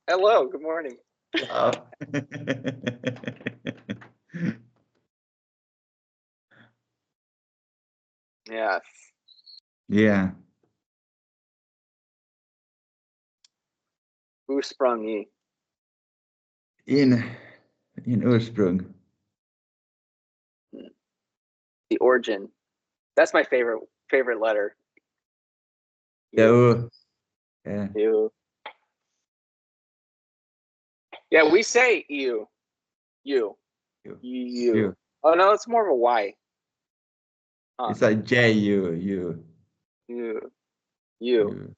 Hello, good morning. Yes. Yeah. Ursprungi. In Ursprung. The origin. That's my favorite letter. U. Yeah. U. Yeah, we say U. U. U. Oh no, it's more of a Y. It's like J-U. U.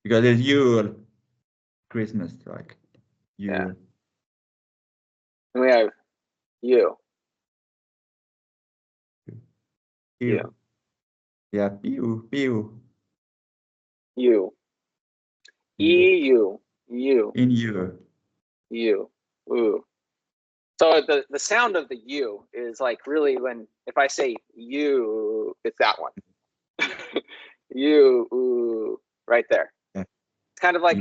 Because it's Yule. Christmas, like Yule. Yeah. And we have U. U. Yeah, pew. U. EU. U. In you. U. Ooh. So the sound of the U is like really if I say U, it's that one. U, ooh, right there. Yeah. It's kind of like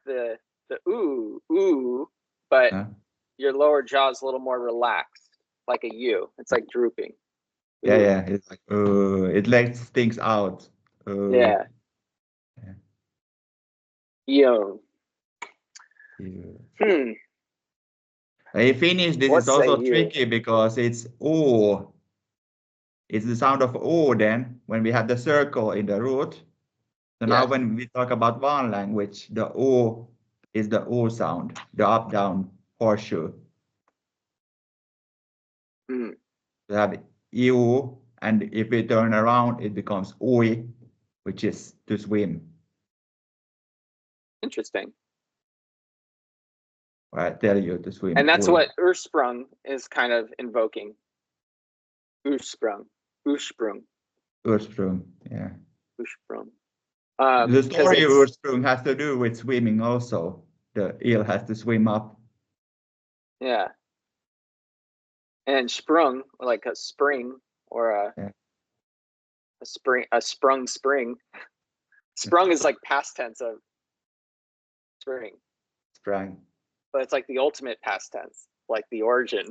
the ooh, but your lower jaw is a little more relaxed, like a U. It's like drooping. Yeah, yeah. It's like it lets things out. Yeah. Yo. In Finnish, this is also tricky because it's O. It's the sound of O then when we have the circle in the root. So now when we talk about one language, the O is the O sound, the up-down horseshoe. We have EU, and if we turn around, it becomes ui, which is to swim. Interesting. I tell you to swim. And that's what Ursprung is kind of invoking. Ursprung, yeah. Ursprung. The story of Ursprung has to do with swimming also. The eel has to swim up. Yeah. And sprung, like a spring or a sprung spring. Sprung is like past tense of spring. Sprang. But it's like the ultimate past tense, like the origin.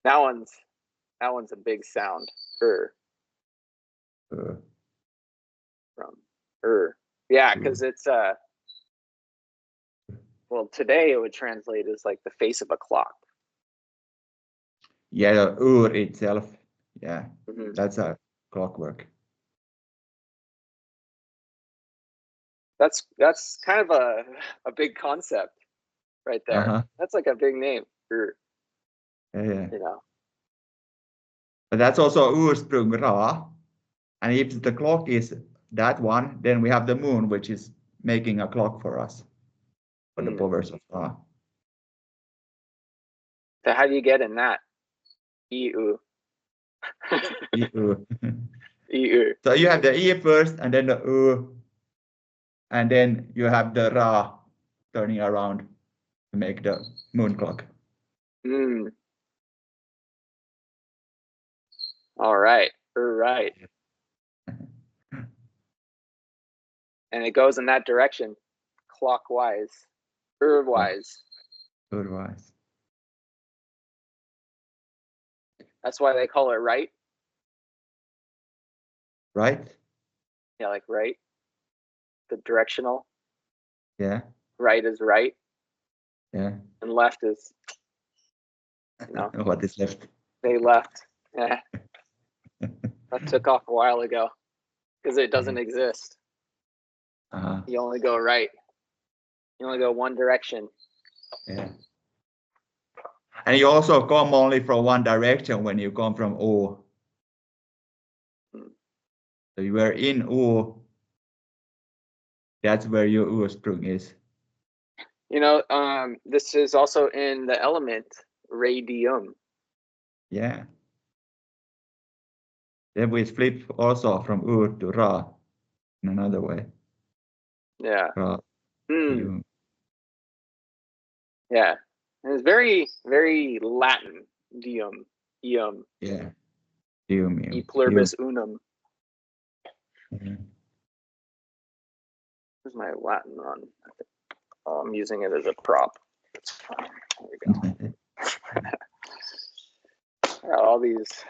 That one's a big sound. From yeah, because it's well, today it would translate as like the face of a clock. Yeah, the itself. Yeah, that's a clockwork. That's kind of a big concept right there. That's like a big name. Yeah. You know. But that's also Ursprung Ra. And if the clock is that one, then we have the moon, which is making a clock for us for the powers of Ra. So how do you get in that? EU. EU. So you have the E first, and then the U, and then you have the Ra turning around to make the moon clock. All right. Right. And it goes in that direction, clockwise, wise. That's why they call it right. Right? Yeah, like right. The directional. Yeah. Right is right. Yeah. And left is, you know. What is left? They left. Yeah. That took off a while ago because it doesn't exist. You only go right. You only go one direction. Yeah. And you also come only from one direction when you come from O. So you were in O. That's where your Ursprung is. You know, this is also in the element radium. Yeah. Then we flip also from Ur to Ra in another way. Yeah. Ra. Yeah. And it's very, very Latin, dium. Eum. Yeah. Eum. E pluribus unum. Mm-hmm. Where's my Latin on? Oh, I'm using it as a prop. That's fine. There we go. All these.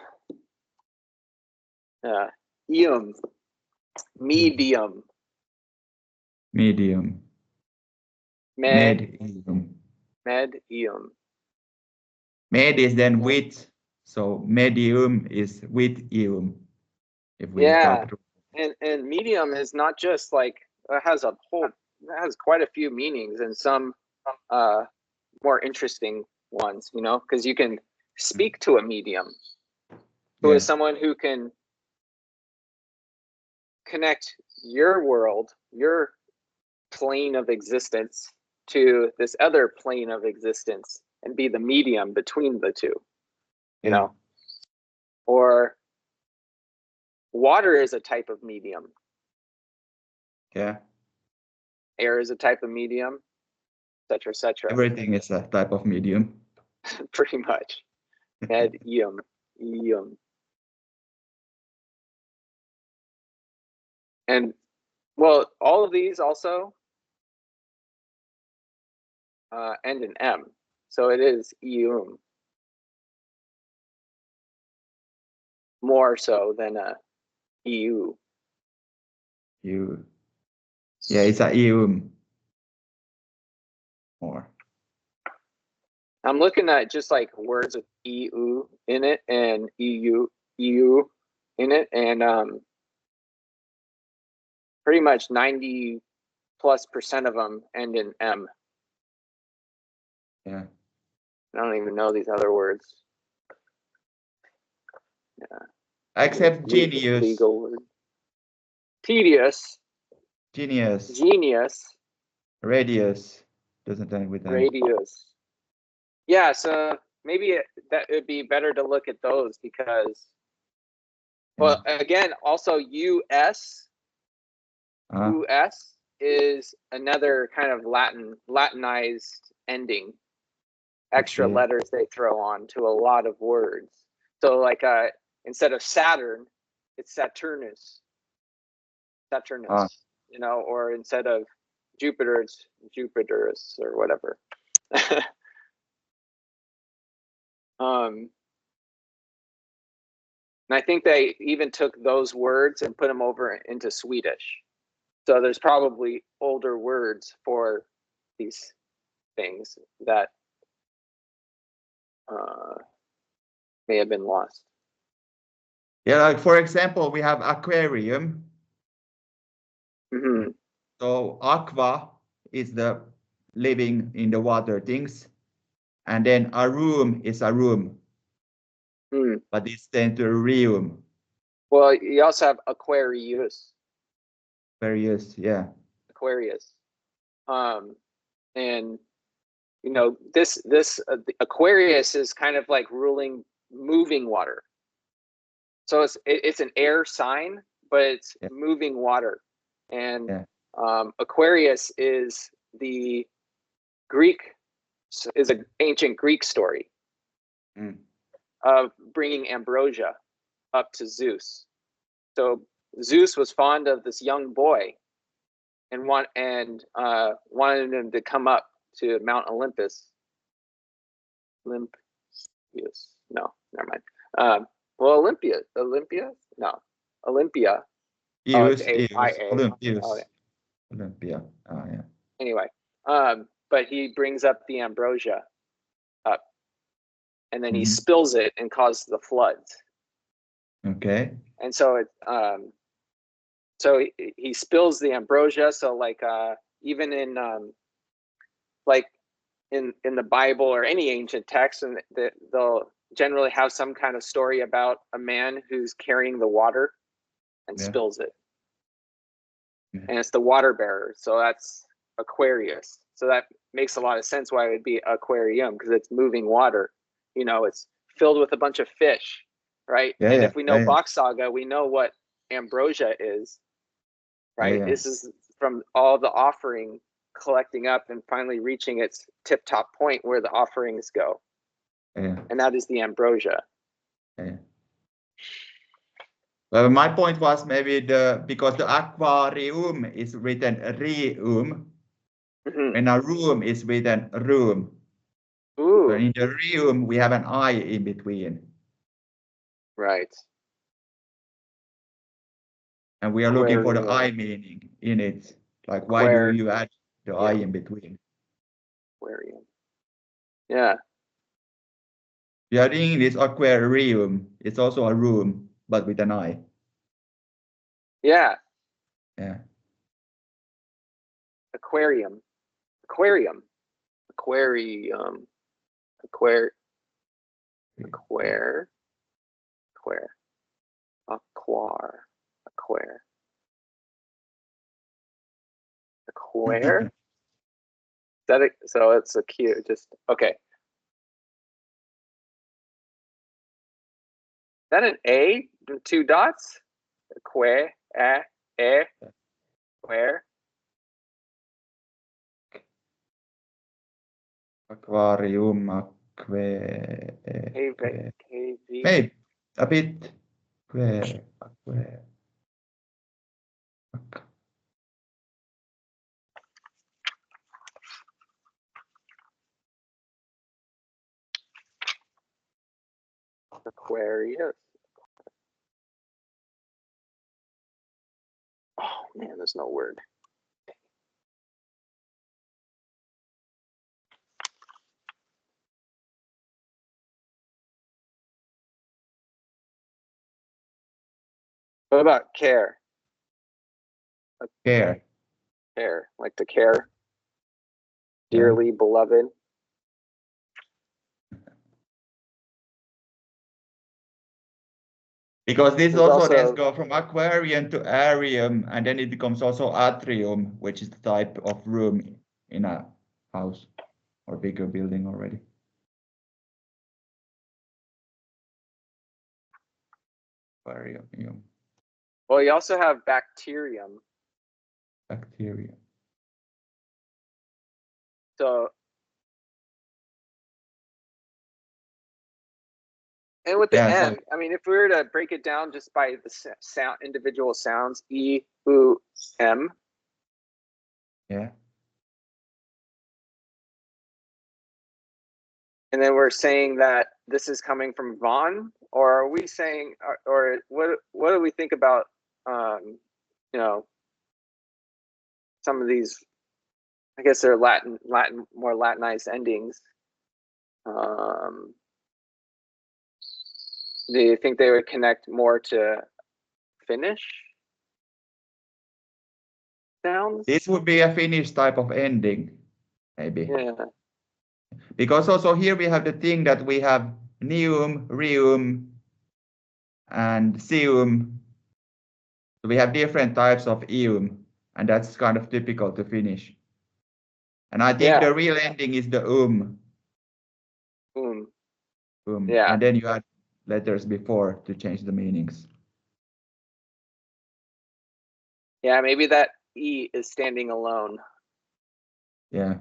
Eum. Medium. Medium. Medium. Medium. Med is then with, so medium is with eum. If we talk to... and medium is not just like it has quite a few meanings, and some more interesting ones, you know, because you can speak to a medium, who is someone who can connect your world, your plane of existence, to this other plane of existence and be the medium between the two, you know. Or water is a type of medium. Yeah. Air is a type of medium, etc., etc. Everything is a type of medium. Pretty much. Medium. And well, all of these also end in M. So it is eum. More so than a EU. Yeah, it's a eum. More. I'm looking at just like words with EU in it and EU in it, and pretty much 90+% of them end in M. Yeah. I don't even know these other words. Yeah. Except genius. Legal word. Tedious. Genius. Radius. Doesn't end with M. Radius. Yeah, so maybe that would be better to look at those because, well, again, also US. US is another kind of Latinized ending. Extra letters they throw on to a lot of words. So like instead of Saturn, it's Saturnus. You know, or instead of Jupiter, it's Jupiterus or whatever. And I think they even took those words and put them over into Swedish. So there's probably older words for these things that may have been lost. Yeah, like for example, we have aquarium. Mm-hmm. So aqua is the living in the water things, and then a room is a room, but it's tend to reum. Well, you also have Aquarius. Aquarius, yeah. Aquarius, and you know this Aquarius is kind of like ruling moving water. So it's an air sign, but it's moving water, and Aquarius is the an ancient Greek story of bringing ambrosia up to Zeus. So Zeus was fond of this young boy and wanted him to come up to Mount Olympus. No, never mind. Well, Olympia. No, Olympia. Olympus. Oh, yeah. Olympia. Oh, yeah. Anyway, but he brings up the ambrosia up, and then he spills it and causes the floods. Okay. And so he spills the ambrosia. So like even in like in the Bible or any ancient text, and they'll generally have some kind of story about a man who's carrying the water and spills it. And it's the water bearer. So that's Aquarius. So that makes a lot of sense why it would be aquarium, because it's moving water. You know, it's filled with a bunch of fish, right? And if we know Bocksaga, we know what ambrosia is, right? This is from all the offering collecting up and finally reaching its tip-top point where the offerings go. And that is the ambrosia. Yeah. Well, my point was maybe because the aquarium is written reum, and a room is written room. Ooh. So in the reum we have an I in between. Right. And we are looking for the I meaning in it. Like, why do you add the I in between? Aquarium. Yeah. Yeah, in English, aquarium. It's also a room, but with an I. Yeah. Yeah. Aquarium. Aquarium. Aquarium. Aquare. Aquare. Aquare. Aquar. Aquare. Aquare. That it, so it's a cue. Just okay. Is that an A? 2 dots? Aquare. Where? Aquarium, maybe a bit. Aquare. Aquarius. Oh man, there's no word. What about care? Care. Care, like to care. Dearly beloved. Because this also then go from aquarium to arium, and then it becomes also atrium, which is the type of room in a house or bigger building already. Aquarium. Well, you also have bacterium. Bacterium. So, and with the M, I mean, if we were to break it down just by the sound, individual sounds, E, U, M. Yeah. And then we're saying that this is coming from Von, or are we saying, or what do we think about, you know, some of these, I guess they're Latin, more Latinized endings. Do you think they would connect more to Finnish sounds? This would be a Finnish type of ending, maybe. Yeah. Because also here we have the thing that we have neum, reum, and seum. So we have different types of eum, and that's kind of typical to Finnish. And I think the real ending is the Yeah. And then you add letters before to change the meanings. Yeah, maybe that E is standing alone. Yeah.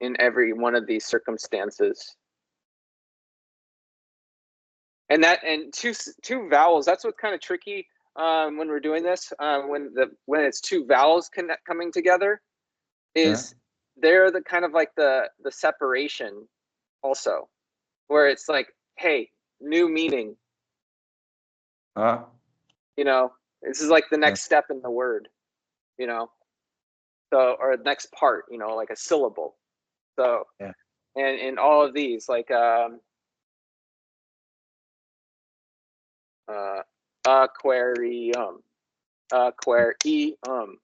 In every one of these circumstances. And two vowels, that's what's kind of tricky when we're doing this, when it's two vowels coming together, is they're the kind of like the separation also, where it's like, hey, new meaning. You know, this is like the next step in the word, you know. So, or next part, you know, like a syllable. So, and in all of these, like aquarium, aquarium.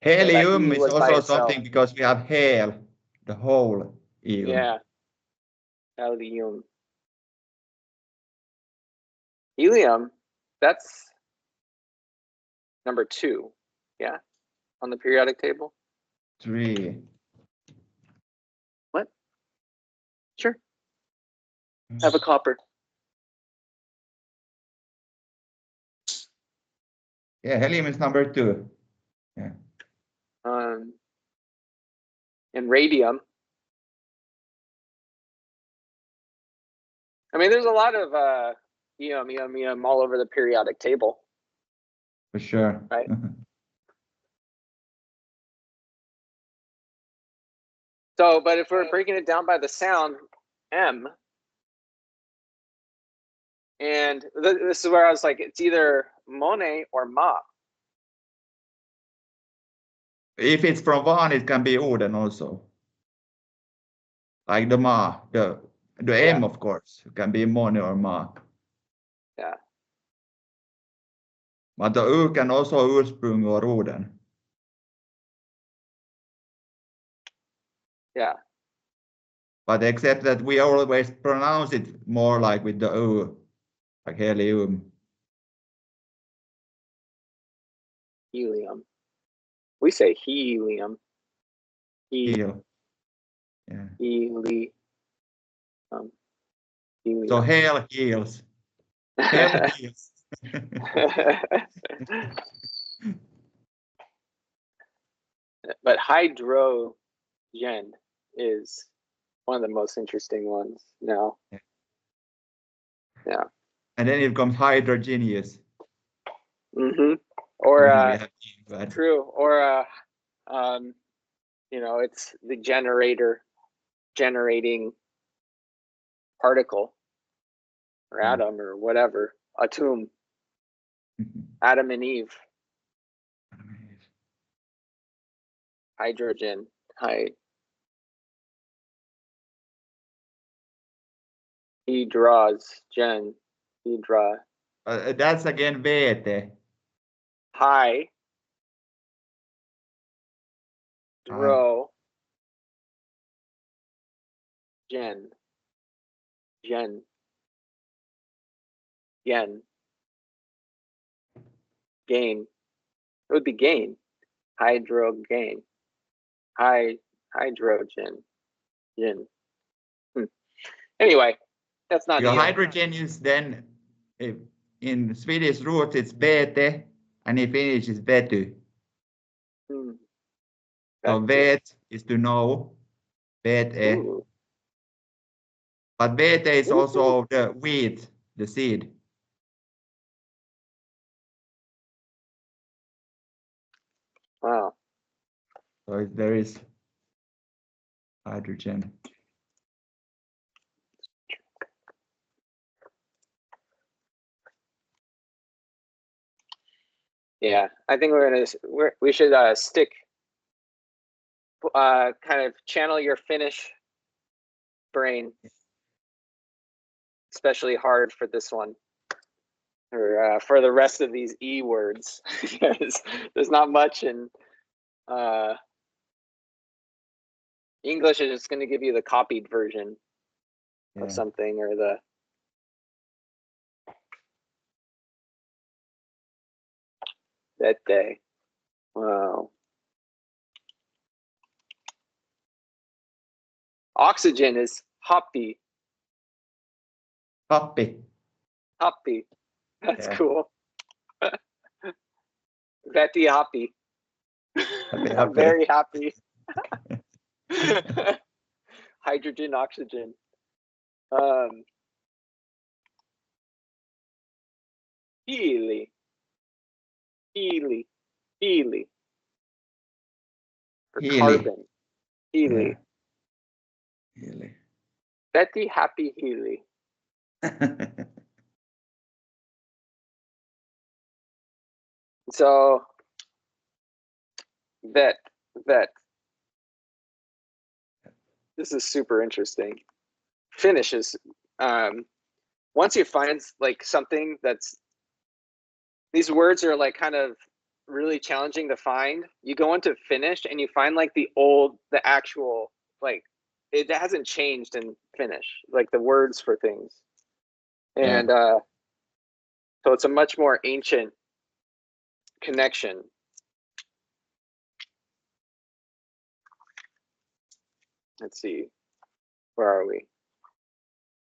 Helium is also something because we have hel, the whole eum. Yeah. Helium. Helium, that's number 2. Yeah. On the periodic table. 3. What? Sure. Have a copper. Yeah, helium is number 2. Yeah. and radium. I mean, there's a lot of all over the periodic table. For sure. Right. So, but if we're breaking it down by the sound, M, and this is where I was like, it's either mone or ma. If it's from one, it can be Oden also. Like the ma, the M, of course, can be mone or ma. Yeah. But the U can also ursprung or Oden. Yeah. But except that we always pronounce it more like with the U, like helium. Helium. We say helium. Helium. Yeah. Helium. So hail heals. Hail heals. But hydrogen is one of the most interesting ones now. Yeah. And then it becomes hydrogenous. Mm-hmm. Or true. Or it's the generating particle or atom or whatever. Atom. Adam and Eve. Hydrogen. Hydra. That's again vete. Hydro. Gen. Yen. Gain. It would be gain. Hydrogen. Hydrogen. Yin. Anyway, that's not your hydrogen is then in Swedish roots it's bete and in Finnish it's vety. So vet is to know, bete. But bete is also the wheat, the seed. Wow. So there is hydrogen. Yeah, I think we should stick, kind of channel your Finnish brain, especially hard for this one, or for the rest of these E words. There's not much in English. Is just going to give you the copied version of something, or that day. Wow. Oxygen is hoppy. Happy. That's cool. Betty hoppy. I'm very happy. Hydrogen, oxygen. Healy. For carbon. Healy. Betty happy Healy. So vet. This is super interesting. Finnish is once you find like something that's, these words are like kind of really challenging to find, you go into Finnish and you find like the actual, like it hasn't changed in Finnish, like the words for things. And so it's a much more ancient connection. Let's see, where are we?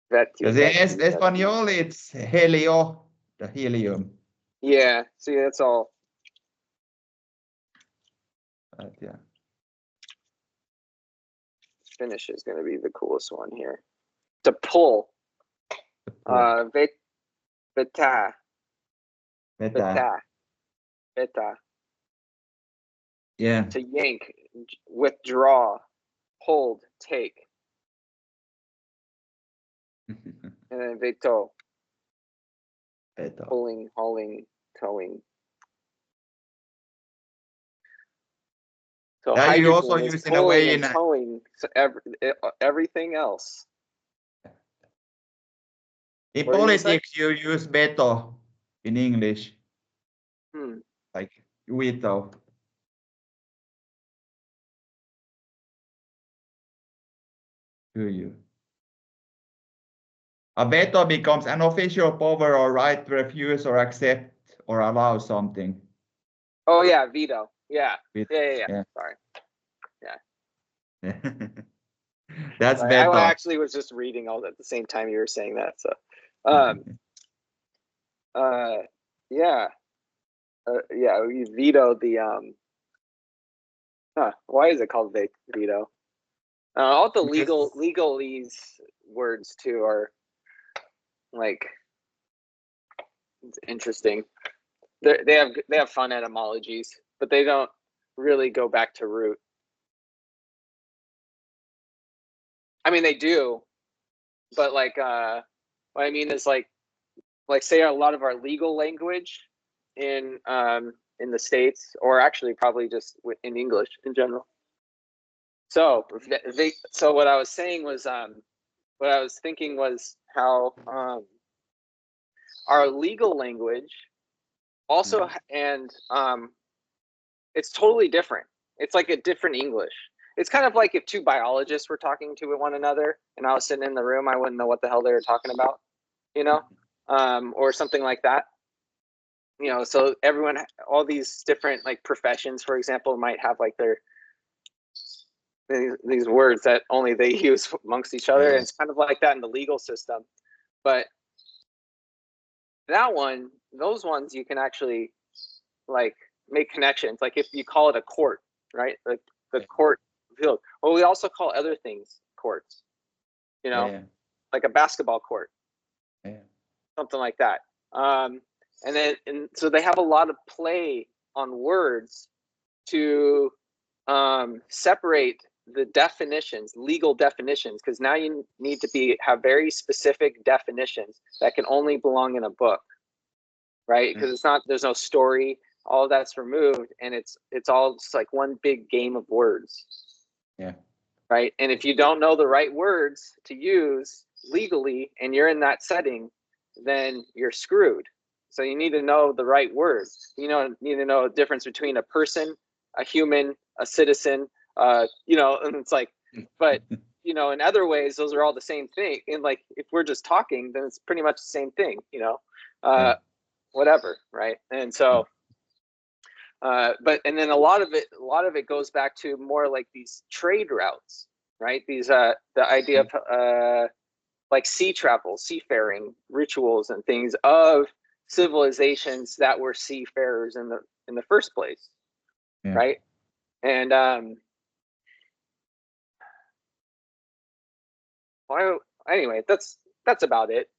Because in Espanol it's helio, the helium. Yeah, see, that's all. Yeah. Finnish is going to be the coolest one here. To pull. Vetää. Vetää. Yeah. To yank, withdraw, hold, take. And then veto. Pulling, hauling, towing. So that you also use in a way in towing, so everything else. In politics, you use veto in English. Like veto. Do you? A veto becomes an official power or right to refuse or accept or allow something. Oh yeah, veto. Yeah. Yeah. Sorry. Yeah. That's veto. I actually was just reading all at the same time you were saying that. So, yeah. We vetoed the why is it called veto? All the legalese words too are like, it's interesting. They have fun etymologies, but they don't really go back to root. I mean, they do, but like what I mean is like say a lot of our legal language in the States, or actually probably just in English in general. So so what I was saying was what I was thinking was how our legal language also and it's totally different. It's like a different English. It's kind of like if two biologists were talking to one another and I was sitting in the room, I wouldn't know what the hell they were talking about, you know, or something like that. You know, so everyone, all these different like professions, for example, might have like these words that only they use amongst each other. And it's kind of like that in the legal system. But those ones you can actually like make connections. Like if you call it a court, right? Like the court field. Well, we also call other things courts, you know, like a basketball court, something like that. And so they have a lot of play on words to separate the definitions, legal definitions, because now you need to have very specific definitions that can only belong in a book, right? Because there's no story, all of that's removed, and it's all just like one big game of words. Yeah. Right. And if you don't know the right words to use legally and you're in that setting, then you're screwed. So you need to know the right words. You need to know the difference between a person, a human, a citizen, and it's like, but in other ways, those are all the same thing. And like, if we're just talking, then it's pretty much the same thing, whatever. Right. And so, and then a lot of it goes back to more like these trade routes, right? These, the idea of like sea travel, seafaring rituals and things of civilizations that were seafarers in the first place, right? And anyway, that's about it,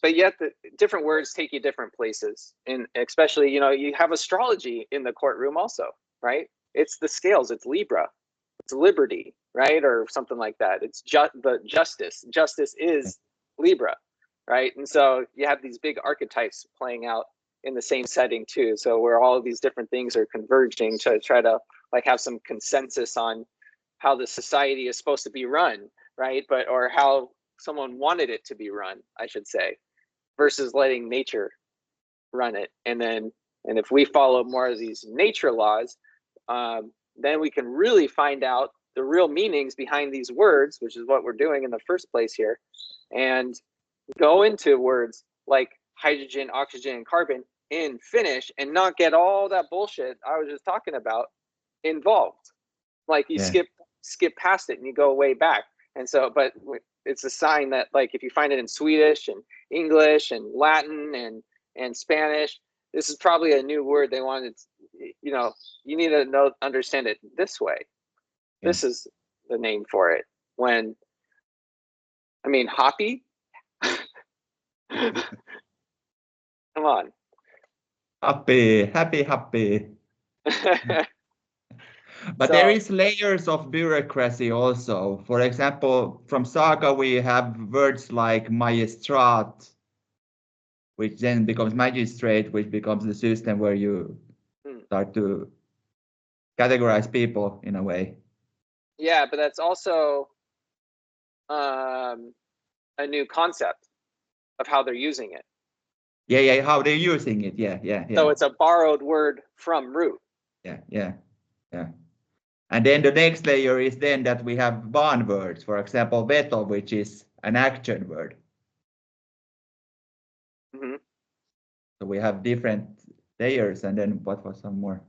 but yet the different words take you different places, and especially you have astrology in the courtroom also, right? It's the scales, it's Libra, it's liberty, right? Or something like that. It's the justice is Libra, right? And so you have these big archetypes playing out in the same setting too, so where all of these different things are converging to try to like have some consensus on how the society is supposed to be run, right? Or how someone wanted it to be run, I should say, versus letting nature run it. And if we follow more of these nature laws, then we can really find out the real meanings behind these words, which is what we're doing in the first place here, and go into words like hydrogen, oxygen, and carbon in Finnish and not get all that bullshit I was just talking about involved. Like you skip past it and you go way back. And so, but it's a sign that like if you find it in Swedish and English and Latin and Spanish, this is probably a new word they wanted. You need to understand it this way. This is the name for it. When, I mean, hoppy? Come on. Happy. But there is layers of bureaucracy also. For example, from Saga, we have words like magistrat, which then becomes magistrate, which becomes the system where you start to categorize people in a way. Yeah, but that's also a new concept of how they're using it. Yeah, how they're using it. Yeah. So it's a borrowed word from root. Yeah. And then the next layer is then that we have bond words. For example, veto, which is an action word. Mm-hmm. So we have different layers, and then what was some more?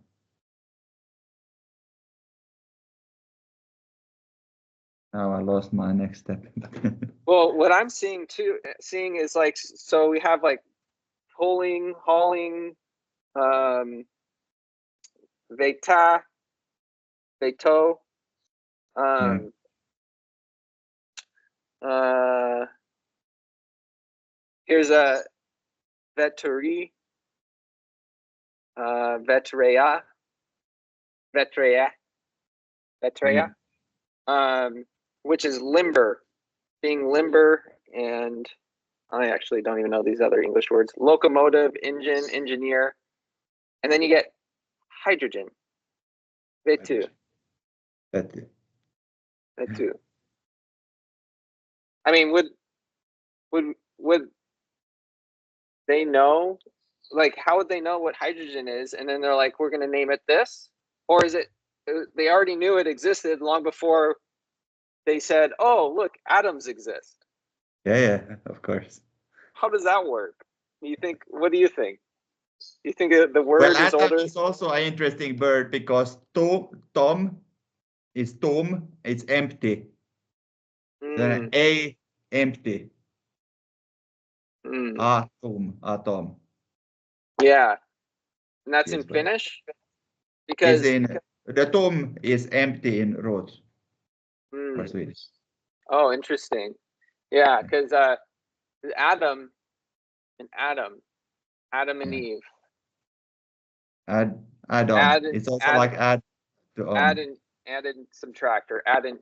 Now I lost my next step. Well, what I'm seeing is like, so we have like pulling, hauling, veta, veto, here's a veteri, vetrea, which is limber, being limber, and I actually don't even know these other English words. Locomotive, engine, engineer, and then you get hydrogen. Vetu. I mean, would they know? Like, how would they know what hydrogen is? And then they're like, we're going to name it this? Or is it they already knew it existed long before they said, oh, look, atoms exist? Yeah, of course. How does that work? What do you think? You think the word is older? Atom is also an interesting word because tom is tom, it's empty. Then a, empty. Atom. Yeah, and that's in Finnish? Because the tom is empty in root for Swedish. Oh, interesting. Yeah, because Adam and Eve. Add on. It's also like add to on. Add and subtract, or add and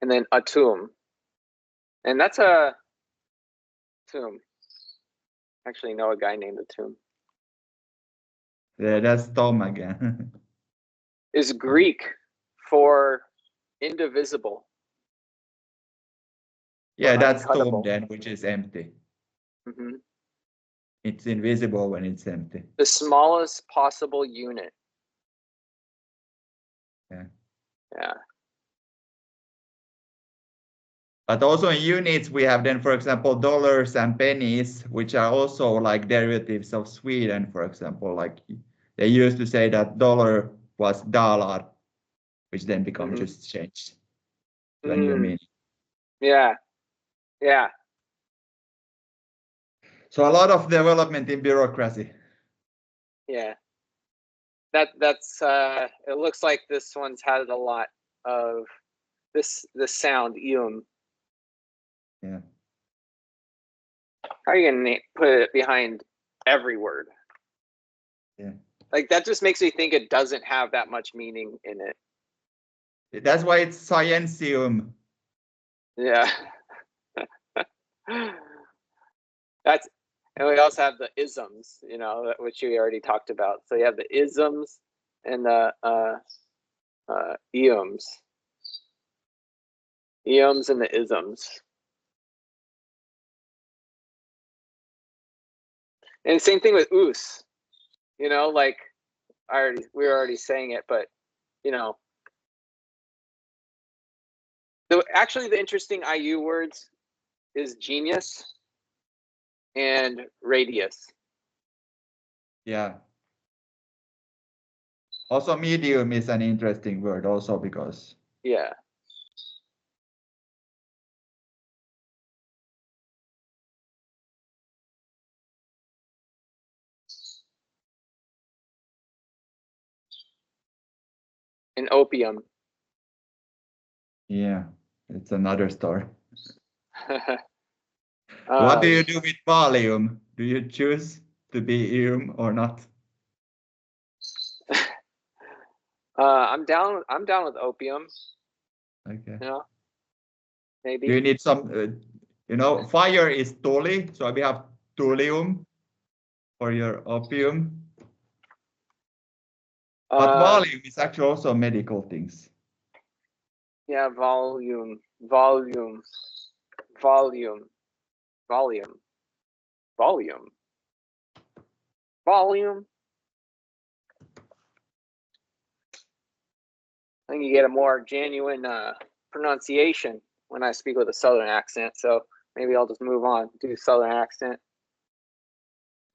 and then atum, and that's a tomb. Actually, know a guy named Atum. Yeah, that's Tom again. Is Greek for indivisible. Yeah, that's Tom then, which is empty. Mm-hmm. It's invisible when it's empty. The smallest possible unit. Yeah. But also in units, we have then, for example, dollars and pennies, which are also like derivatives of Sweden, for example. Like they used to say that dollar was dalar, which then becomes just changed to a new meaning. Yeah. So a lot of development in bureaucracy. Yeah. That's it looks like this one's had a lot of this sound ium. Yeah. How are you gonna put it behind every word? Yeah. Like that just makes me think it doesn't have that much meaning in it. That's why it's scientium. Yeah. And we also have the isms, which we already talked about. So you have the isms and the eums. Eums and the isms. And same thing with us. Like we were already saying it, but actually the interesting IU words is genius and radius. Yeah. Also, medium is an interesting word also because. Yeah. in opium. Yeah, it's another story. What do you do with Valium? Do you choose to be Eum or not? I'm down with opium. Okay. You know, maybe. Do you need some? Fire is tuli, so we have thulium for your opium. But Valium is actually also medical things. Yeah, volume. I think you get a more genuine pronunciation when I speak with a southern accent, so maybe I'll just move on, do southern accent.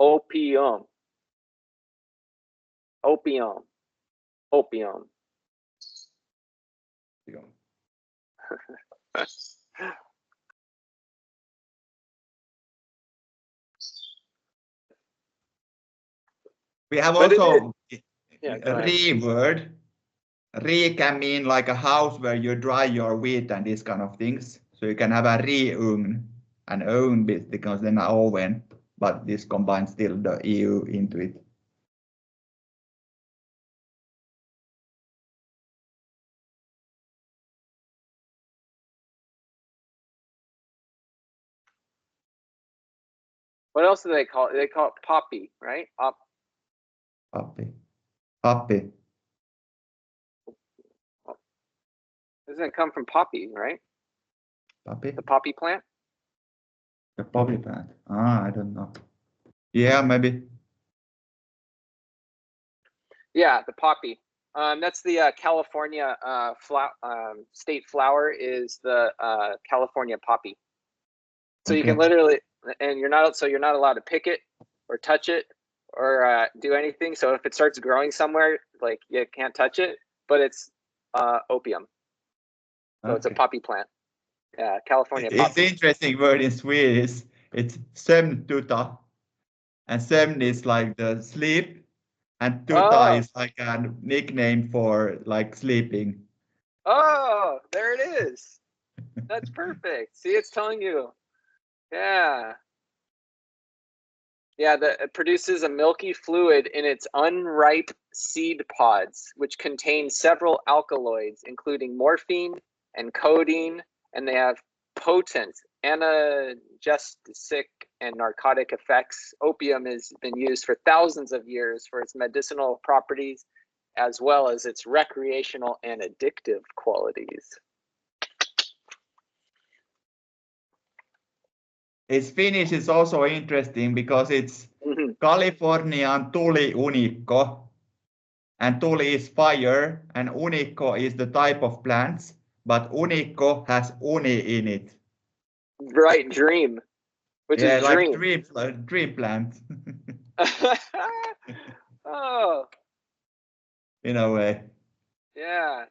Opium. We have also Rikberg. Ri can mean like a house where you dry your wheat and these kind of things. So you can have a riugn, an own bit, because then an oven, but this combines still the EU into it. What else do they call it? They call it poppy, right? Poppy. Doesn't it come from poppy, right? Poppy? The poppy plant? The poppy plant. I don't know. Yeah, maybe. Yeah, the poppy. That's the California state flower is the California poppy. So you can literally, and you're not allowed to pick it or touch it or do anything. So if it starts growing somewhere, like you can't touch it, but it's opium. So it's a poppy plant. Yeah, California poppy. It's an interesting word in Swedish. It's sömntuta, and sömn is like the sleep, and tuta is like a nickname for like sleeping. Oh, there it is. That's perfect. See, it's telling you. Yeah. Yeah, it produces a milky fluid in its unripe seed pods, which contain several alkaloids, including morphine and codeine, and they have potent analgesic and narcotic effects. Opium has been used for thousands of years for its medicinal properties, as well as its recreational and addictive qualities. Its Finnish is also interesting because it's Californian tuli unikko, and tuli is fire, and unikko is the type of plants, but unikko has uni in it. Right, dream, which is like dream. Dream plant. Oh. In a way. Yeah.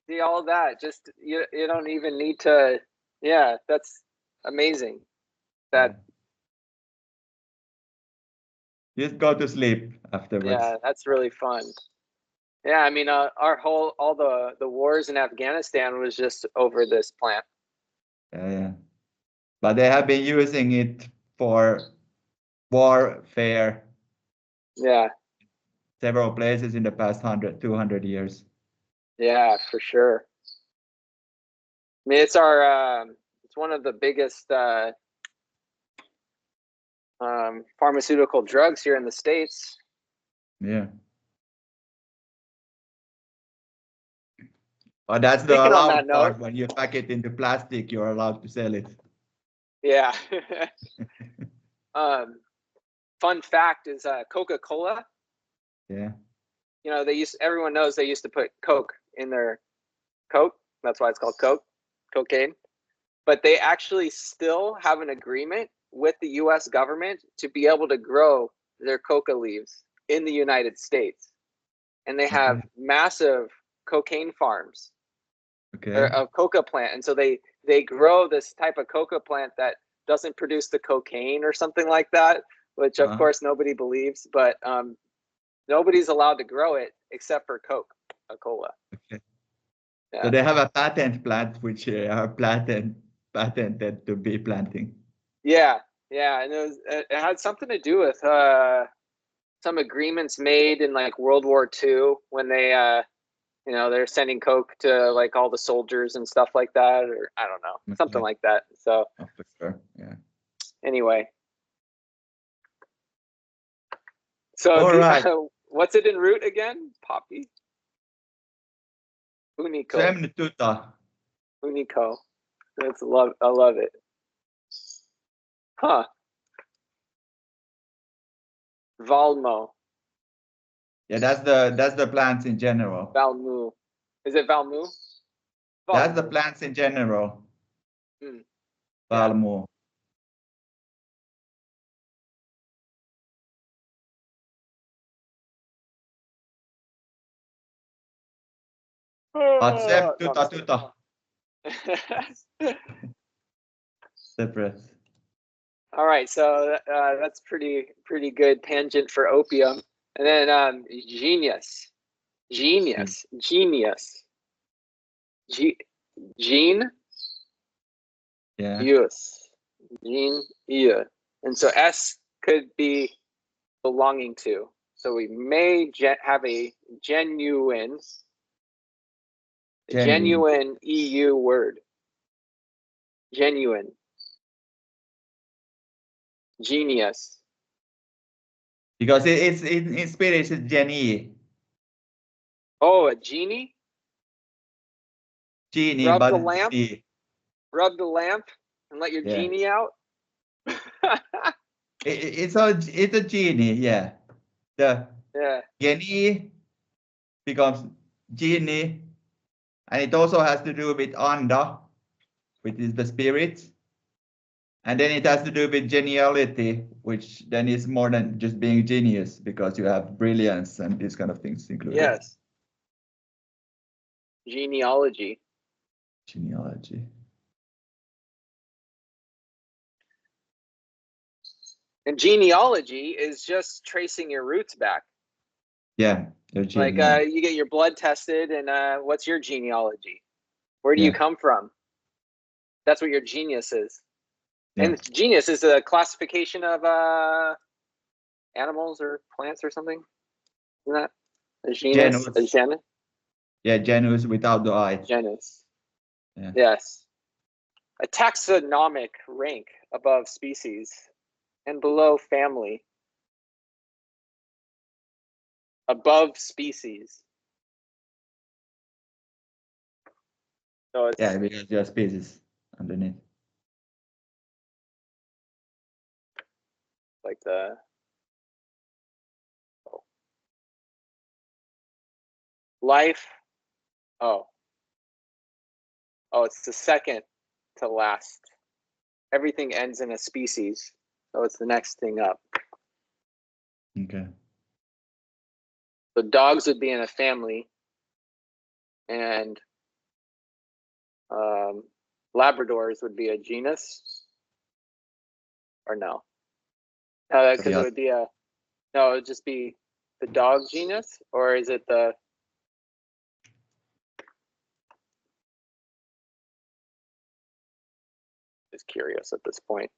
See all that. Just you don't even need to. Yeah, that's amazing. That. Just go to sleep afterwards. Yeah, that's really fun. Yeah, I mean, all the wars in Afghanistan was just over this plant. Yeah. But they have been using it for warfare. Yeah. Several places in the past 200 years. Yeah, for sure. I mean, it's one of the biggest pharmaceutical drugs here in the States. Yeah. But that's the allowed part. When you pack it into plastic, you're allowed to sell it. Yeah. Fun fact is Coca-Cola. Yeah. You know, everyone knows they used to put Coke in their Coke. That's why it's called Coke, cocaine. But they actually still have an agreement with the US government to be able to grow their coca leaves in the United States. And they have massive cocaine farms of coca plant. And so they grow this type of coca plant that doesn't produce the cocaine or something like that, which of course nobody believes, but nobody's allowed to grow it except for Coke. a cola. Okay. Yeah. So they have a patent plant which are patented to be planting. Yeah, and it had something to do with some agreements made in like World War II when they they're sending Coke to like all the soldiers and stuff like that, or I don't know, something like that. So for sure. Yeah. Anyway. So all right. What's it in root again? Poppy. Unico. Unico. I love it. Huh. Valmo. Yeah, that's the plants in general. Valmu. Is it Valmu? That's the plants in general. Valmu. Accept tuta. Separate. All right, so that's pretty good tangent for opium, and then genius. Gene. Yeah. Yes. Gene. Yeah. And so S could be belonging to. So we may have a genuine EU word. Genuine. Genius. Because it's in Spanish, it's genie. Oh, a genie? Genie, Rub but the lamp? genie. Rub the lamp and let your genie out? It's a genie, yeah. The genie becomes genie, and it also has to do with anda, which is the spirit. And then it has to do with geniality, which then is more than just being genius, because you have brilliance and these kind of things included. Yes. Genealogy. And genealogy is just tracing your roots back. Yeah. Like you get your blood tested, and what's your genealogy? Where do you come from? That's what your genius is. Yeah. And genius is a classification of animals or plants or something. Isn't that a genus? Genus. A genus? Yeah, genus without the I. Genus. Yeah. Yes. A taxonomic rank above species and below family. Above species. So it's, yeah, because there are species underneath. Like the life. Oh, it's the second to last. Everything ends in a species, so it's the next thing up. Okay. So dogs would be in a family, and Labradors would be a genus, or no? Because it would be it would just be the dog genus, or is it the? Just curious at this point.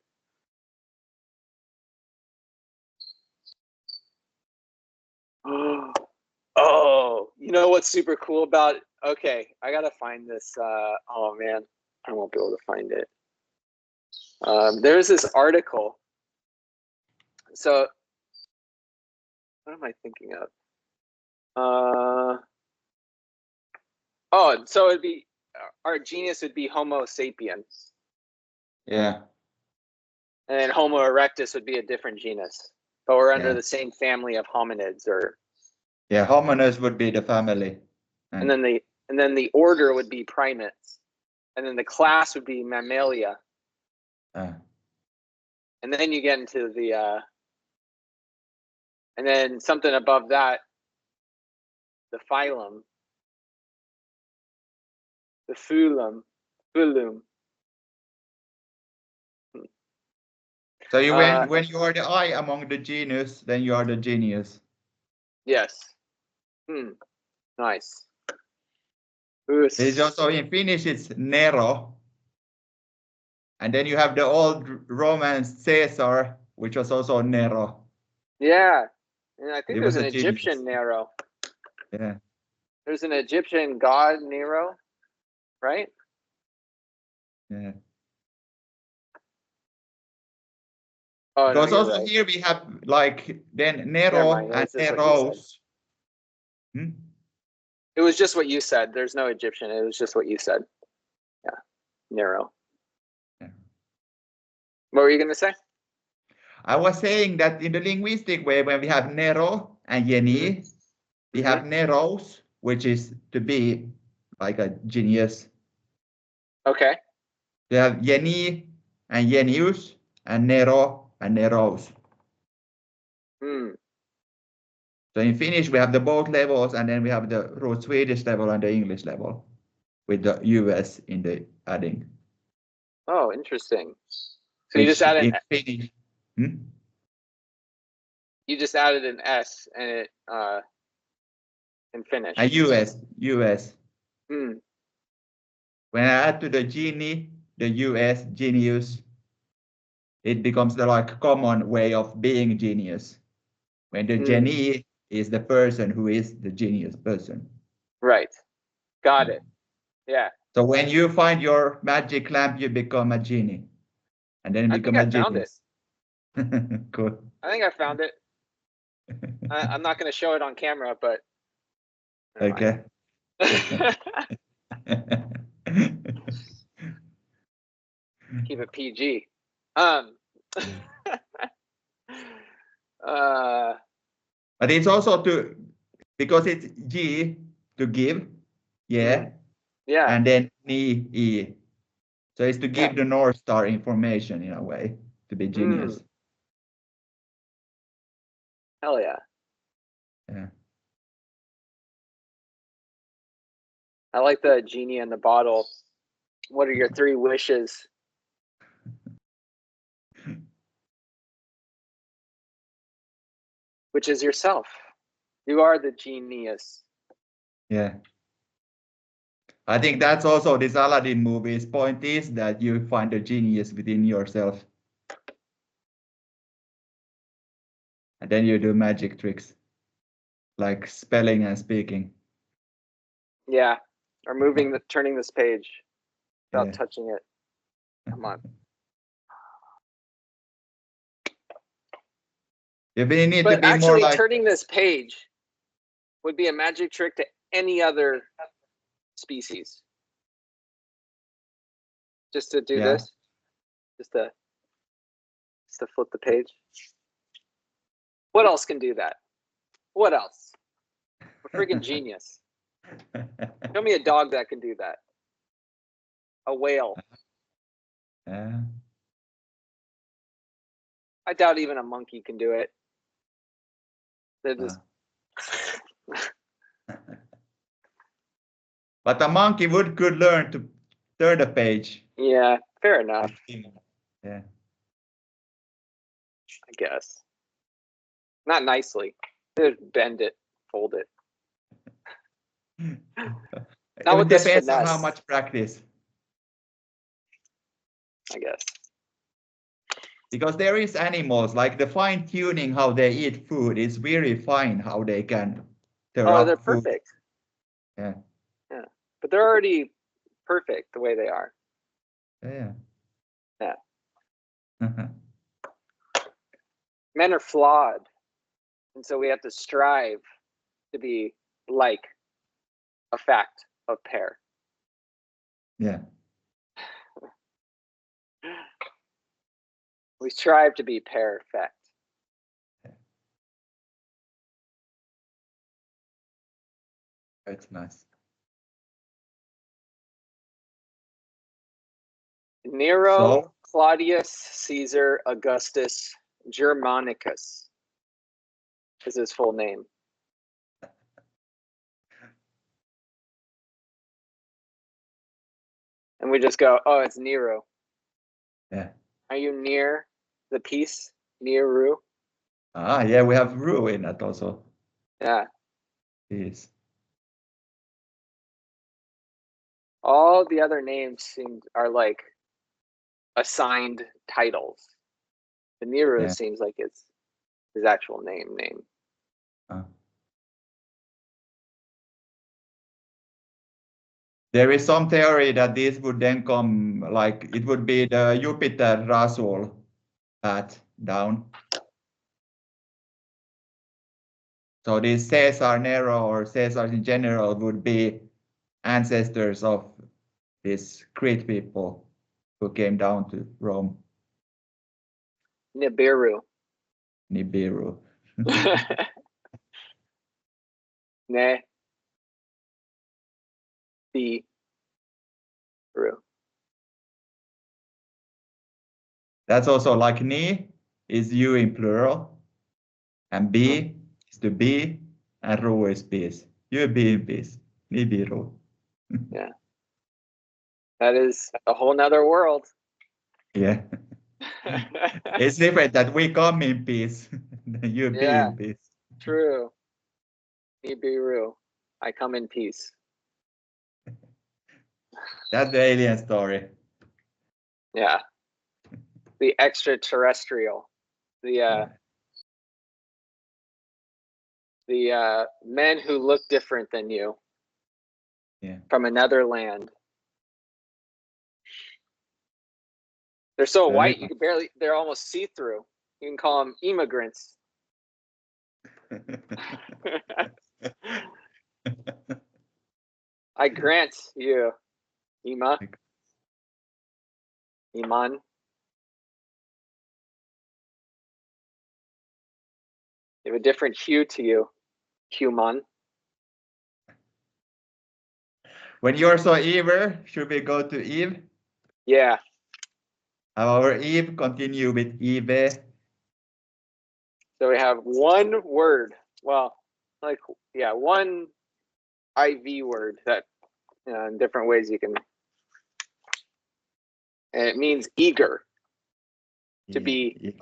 Oh, you know what's super cool about it? Okay, I gotta find this. Oh man, I won't be able to find it. There's this article. So, what am I thinking of? So it'd be our genus would be Homo sapiens. Yeah. And then Homo erectus would be a different genus, but we're under the same family of hominids, or. Yeah, hominids would be the family. And then the order would be primates, and then the class would be Mammalia. And then you get into the and then something above that, the phylum, the phylum. So you when you are the I among the genus, then you are the genius. Yes. Nice. It's also in Finnish, it's Nero. And then you have the old Roman Caesar, which was also Nero. Yeah. And I think there's an Egyptian Nero. Yeah. There's an Egyptian god Nero, right? Yeah. Oh, because no, also right. here we have like then Nero and Neros. It was just what you said. There's no Egyptian. It was just what you said. Yeah. Nero. Yeah. What were you going to say? I was saying that in the linguistic way, when we have Nero and Geni, we have Neros, which is to be like a genius. Okay. We have Geni and Genius and Nero and Neros. So in Finnish, we have the both levels, and then we have the root Swedish level and the English level with the US in the adding. Oh, interesting. So you just added Finnish. You just added an S and it in Finnish. A US. When I add to the Genie, the US, genius, it becomes the like common way of being genius. When the genie is the person who is the genius person. Right. Got it. Yeah. So when you find your magic lamp, you become a genie. And then become a genius. Cool. I think I found it. I'm not going to show it on camera, but. Okay. Keep it PG. But it's also because it's G to give, yeah. And then Ni, E. So it's to give the North Star information in a way, to be genius. Hell yeah. Yeah. I like the genie in the bottle. What are your 3 wishes? Which is yourself. You are the genius. Yeah. I think that's also this Aladdin movie's point is that you find a genius within yourself. And then you do magic tricks, like spelling and speaking. Yeah, or turning this page without touching it. Come on. But actually, turning this page would be a magic trick to any other species. Just to do this, just to flip the page. What else can do that? What else? A freaking genius. Show me a dog that can do that. A whale. I doubt even a monkey can do it. They're just. But a monkey could learn to turn the page. Yeah, fair enough. Yeah. I guess. Not nicely. They'd bend it, fold it. It depends on how much practice. I guess. Because there is animals, like the fine tuning how they eat food is very fine how they can turn up they're food. Perfect. Yeah. Yeah. But they're already perfect the way they are. Yeah. Yeah. Men are flawed. And so we have to strive to be like a fact of pair. Yeah. We strive to be perfect. That's nice. Nero, Claudius, Caesar, Augustus, Germanicus is his full name. And we just go, oh, it's Nero. Yeah. Are you near the piece? Near Ru? Yeah, we have Ru in that also. Yeah. Yes. All the other names are like assigned titles. The Nero seems like it's his actual name. There is some theory that this would then come, like it would be the Jupiter Rasul path down. So these Caesar, Nero, or Caesars in general would be ancestors of these Crete people who came down to Rome. Nibiru. Ne. Bi. Ru. That's also like ni is you in plural, and bi is to be, and ru is peace. You be in peace. Nibiru. Yeah. That is a whole nother world. Yeah. It's different that we come in peace. You be in peace. True. Nibiru. I come in peace. That's the alien story. Yeah. The extraterrestrial. The men who look different than you. Yeah. From another land. They're so white you can they're almost see-through. You can call them immigrants. I grant you, Iman. You have a different hue to you, human. When you're so eager, should we go to Eve? Yeah. Our Eve continue with Eve. So we have one word. Well, one IV word that in different ways you can. And it means eager. To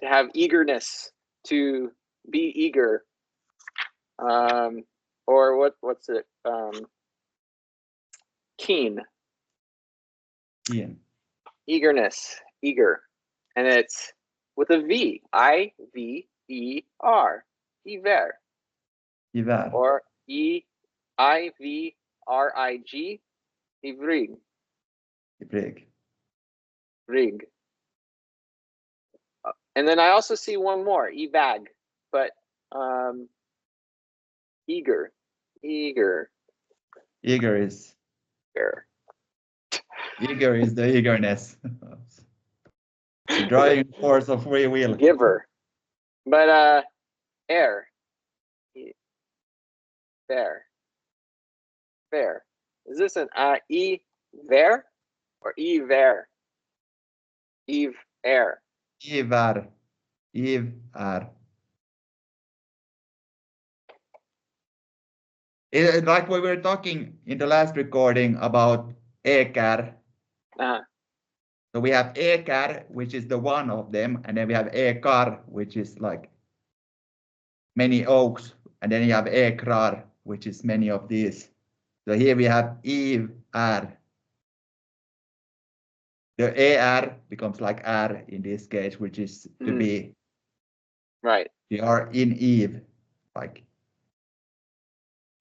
have eagerness, to be eager. Or what's it? Keen. Eagerness, eager. And it's with a V. I-V-E-R. Iver. Or E-I-V-R-I-G. Ivrig. Rig. And then I also see one more, evag, but eager. Eager is the eagerness. The driving force of free will. Giver. But air. Fair. Is this an E ver or E ver? Eve air. Ivar. Like we were talking in the last recording about ekar. So we have ekar, which is the one of them, and then we have ekar, which is like many oaks, and then you have ekrar, which is many of these. So here we have Eve R. The AR becomes like R in this case, which is to be. Right. We are in Eve, like.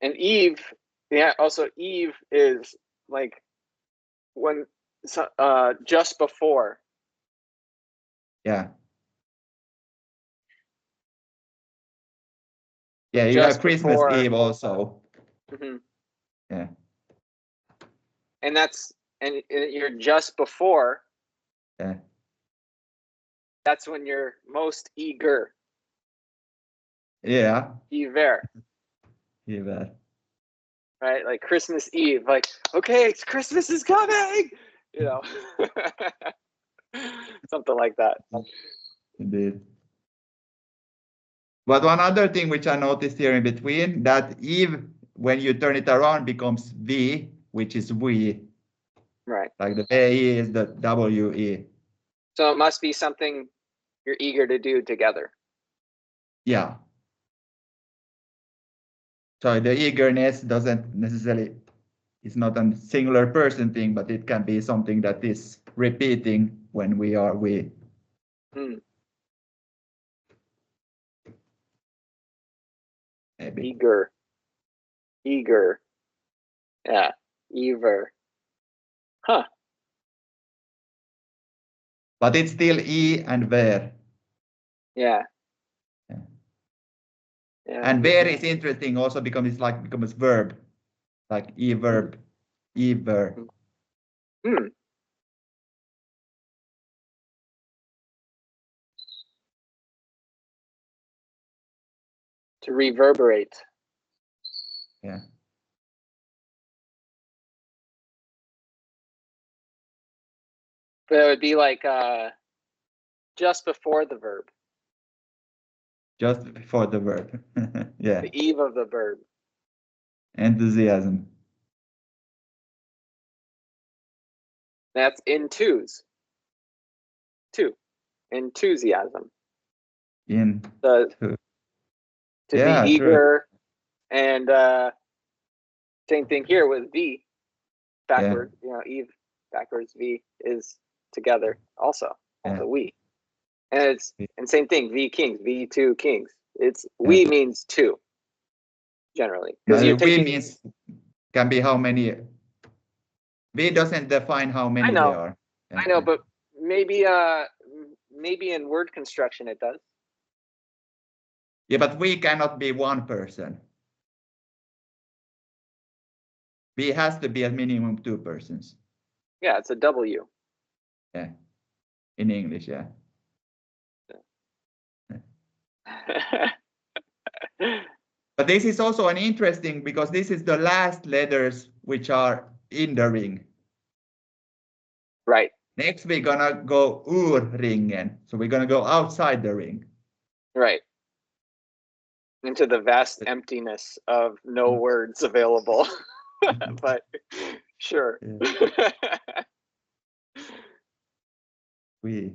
And Eve, also Eve is like when just before. Yeah. Yeah, you have Christmas Eve also. Yeah. And you're just before. Yeah. That's when you're most eager. Yeah. Iver. Right, like Christmas Eve, like, okay, Christmas is coming, something like that. Indeed. But one other thing which I noticed here in between, that Eve, when you turn it around, becomes V, which is we. Right. Like the VE is the WE. So it must be something you're eager to do together. Yeah. So the eagerness doesn't necessarily it's not a singular person thing, but it can be something that is repeating when we are we. Maybe. Eager. Yeah, eager. Huh. But it's still e and ver. Yeah. And ver is interesting also because it's like becomes verb, like e verb, ever. To reverberate. Yeah. But it would be like just before the verb. Just before the verb. Yeah. The eve of the verb. Enthusiasm. That's in twos. Two. Enthusiasm. To yeah, be eager. True. And same thing here with V. Backward, eve backwards V is together also. Also we. And same thing, V kings, V2 kings. It's we means two, generally. Because you're taking means can be how many. V doesn't define how many there are. I know, but maybe in word construction it does. Yeah, but we cannot be one person. V has to be a minimum 2 persons. Yeah, it's a W. Yeah, in English, yeah. But this is also an interesting because this is the last letters which are in the ring. Right. Next we're gonna go ur ringen, so we're gonna go outside the ring. Right. Into the vast emptiness of no words available. But sure. Yeah.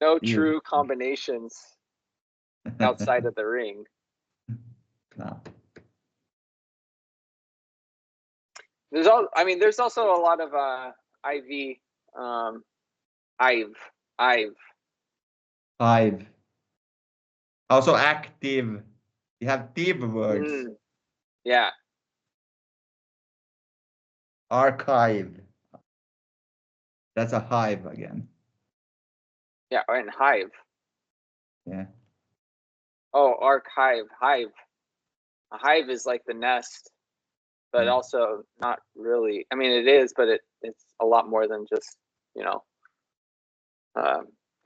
No true combinations outside of the ring. No. There's also a lot of IV, I've. Also active. You have div words. Yeah. Archive. That's a hive again. Yeah, and hive. Yeah. Oh, archive, hive. A hive is like the nest, but also not really. I mean, it is, but it's a lot more than just,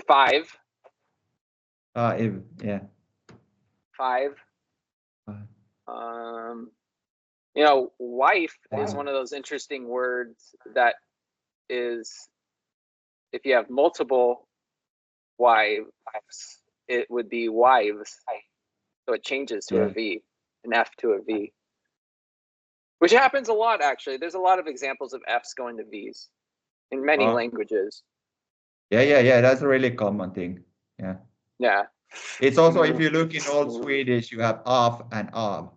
five. Yeah. Five. Wife is one of those interesting words that is, if you have multiple wives, it would be wives. So it changes to a V, an F to a V. Which happens a lot, actually. There's a lot of examples of Fs going to Vs in many languages. Yeah. That's a really common thing. Yeah. Yeah. It's also, if you look in Old Swedish, you have af and av.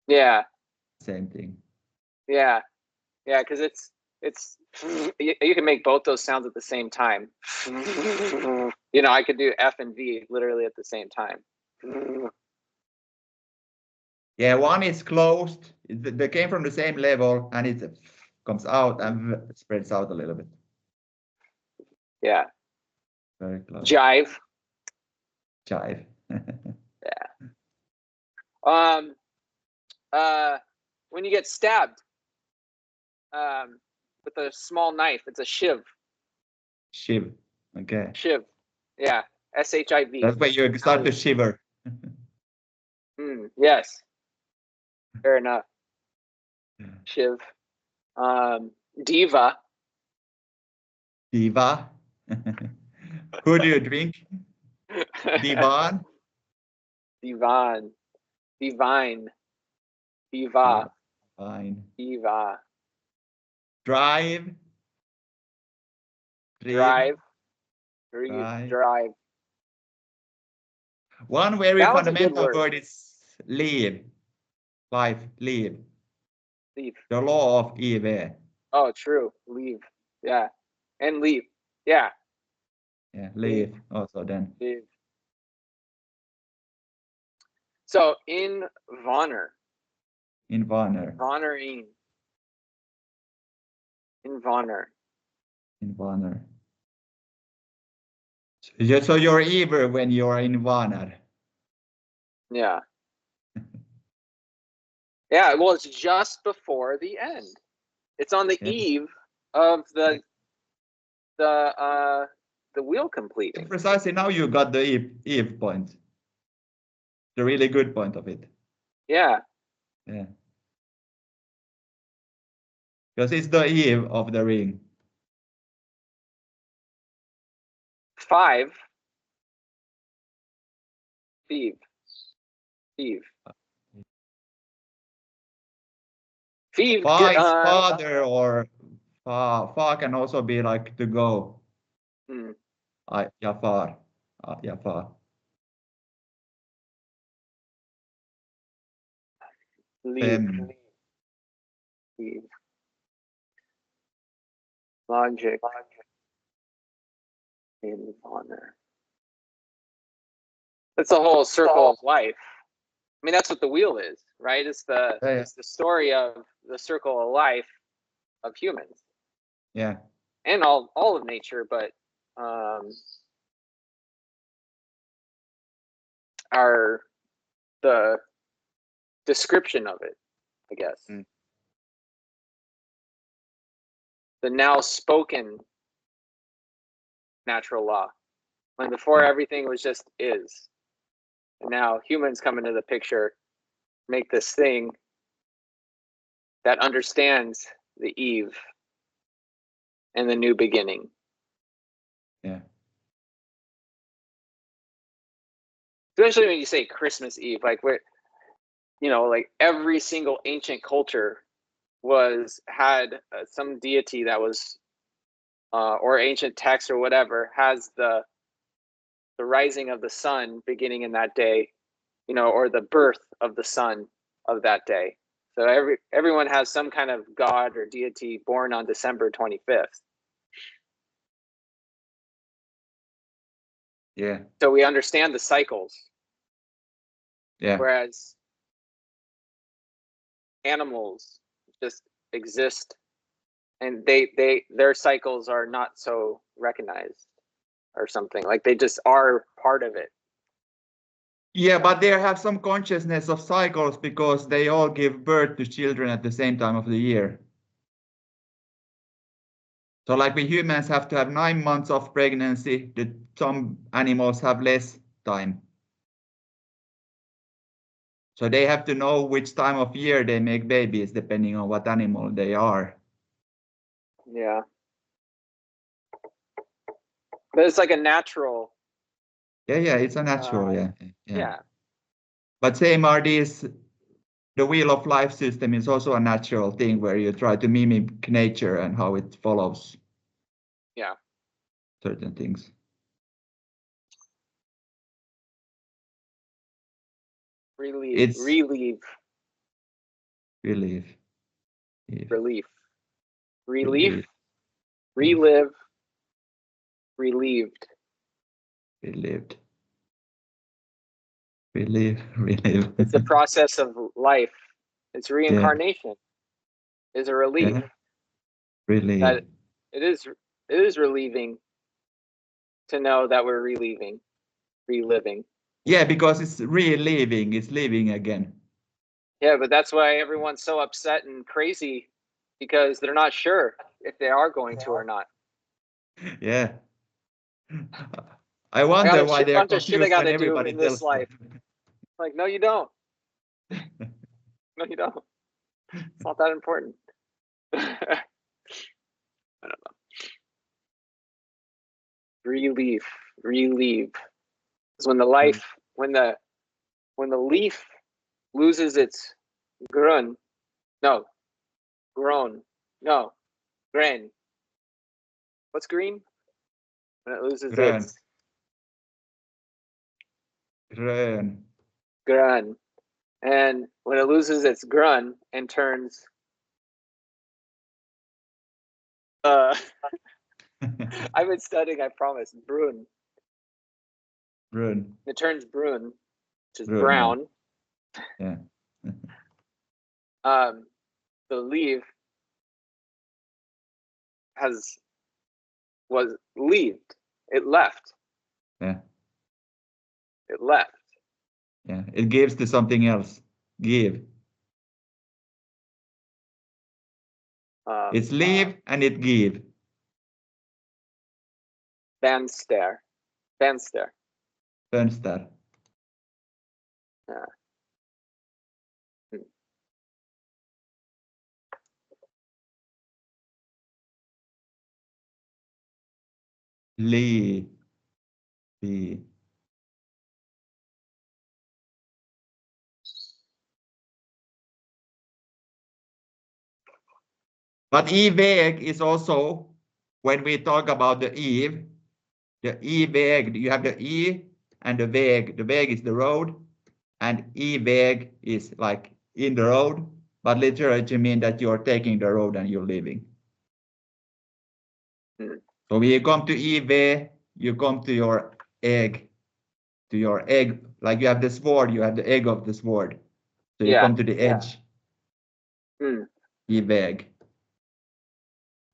Yeah. Same thing. Yeah. Yeah, because it's you can make both those sounds at the same time. I could do F and V literally at the same time. Yeah, one is closed. They came from the same level, and it comes out and spreads out a little bit. Yeah. Very close. Jive. Yeah. When you get stabbed with a small knife, it's a shiv. Shiv. Okay. Shiv. Yeah. SHIV. That's where you start to shiver. Yes. Fair enough. Shiv. Diva. Diva. Who do you drink? Divan. Divine. Diva. Fine. Diva. Drive. Drive. One very fundamental word is leave. Life, leave. Leave. The law of Eve. Oh, true. Leave. Yeah. And leave. Yeah. Yeah, leave also then. Leave. So in Vonner. In Vonner. Vonnerin. In Vonner. In Vonner. So you're Eve when you're in Vonner. Yeah. Yeah, well, it's just before the end. It's on the eve of the wheel completing. Precisely, now you got the Eve point. The really good point of it. Yeah. Yeah. Because it's the eve of the ring. 5. Thief. Thief. Thief. Fa is father, or fa can also be like to go. Jafar. Jafar. Leave. Leave. Logic. In honor. It's the whole circle of life. I mean, that's what the wheel is, right? It's the story of the circle of life of humans. Yeah. And all of nature, but the description of it, I guess. The now spoken natural law. When before everything was just is. And now humans come into the picture, make this thing that understands the eve and the new beginning. Yeah. Especially when you say Christmas Eve, like like every single ancient culture had some deity that was, or ancient text or whatever, has the rising of the sun beginning in that day, or the birth of the sun of that day. So everyone has some kind of god or deity born on December 25th. Yeah. So we understand the cycles. Yeah. Whereas animals just exist, and their cycles are not so recognized, or something. Like they just are part of it. Yeah, but they have some consciousness of cycles because they all give birth to children at the same time of the year. So like we humans have to have 9 months of pregnancy, some animals have less time. So they have to know which time of year they make babies depending on what animal they are. Yeah. But it's like a natural. Yeah, it's a natural, yeah. Yeah. But same are these, the wheel of life system is also a natural thing where you try to mimic nature and how it follows. Yeah. Certain things. Relieve. Relieve. Relief. Relief. Relief. Relive. Relieved. Relived. Relive. It's a process of life. It's reincarnation. Is a relief. Yeah. Relief. That it is relieving to know that we're reliving. Yeah, because it's reliving, it's living again. Yeah, but that's why everyone's so upset and crazy, because they're not sure if they are going to or not. Yeah. I wonder why they're confused shit I gotta when everybody do in tells this life. Like, no, you don't. No, you don't. It's not that important. I don't know. Relieve. Is when the life, when the leaf loses its grun. No. Grown. No. Grain. What's green? When it loses its grön. Grun. And when it loses its grun and turns I've been studying, I promise. Brun. Brun. It turns brun, which is Brun, brown. Yeah. The leave was leaved. It left. Yeah. It left. Yeah. It gives to something else. Give. It's leave and it give. Vänster. Vänster. Fönster. Yeah. Li. But e-väg is also, when we talk about the eve, the e-väg, you have the e and the väg. The väg is the road, and e-väg is like in the road, but literally mean that you're taking the road and you're leaving. So when you come to e-väg, you come to your egg, like you have the sword, you have the egg of the sword. So you come to the edge, e-väg.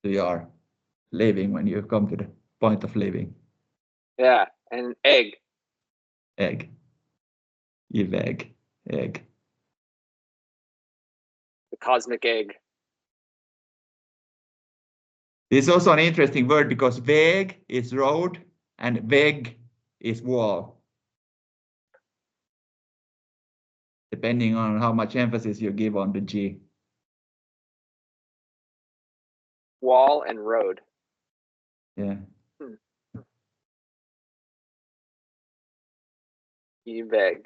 So you are leaving when you come to the point of leaving. Yeah, and egg. Egg. E-väg. Egg. The cosmic egg. This is also an interesting word because väg is road and vägg is wall. Depending on how much emphasis you give on the G. Wall and road. Yeah. E-väg.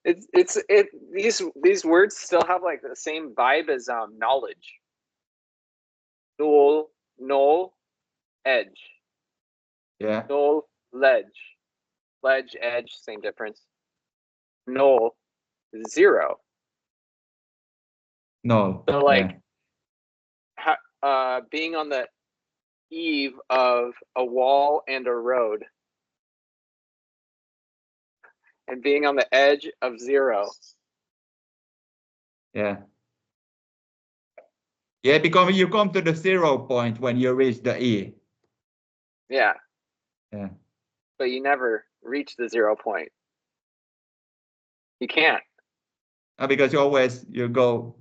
These words still have like the same vibe as knowledge. Knoll, edge. Yeah. Knoll, ledge. Ledge, edge, same difference. Knoll, zero. No. So like being on the eve of a wall and a road, and being on the edge of zero. Yeah. Yeah, because you come to the 0 point when you reach the E. Yeah. Yeah. But you never reach the 0 point. You can't. Because you go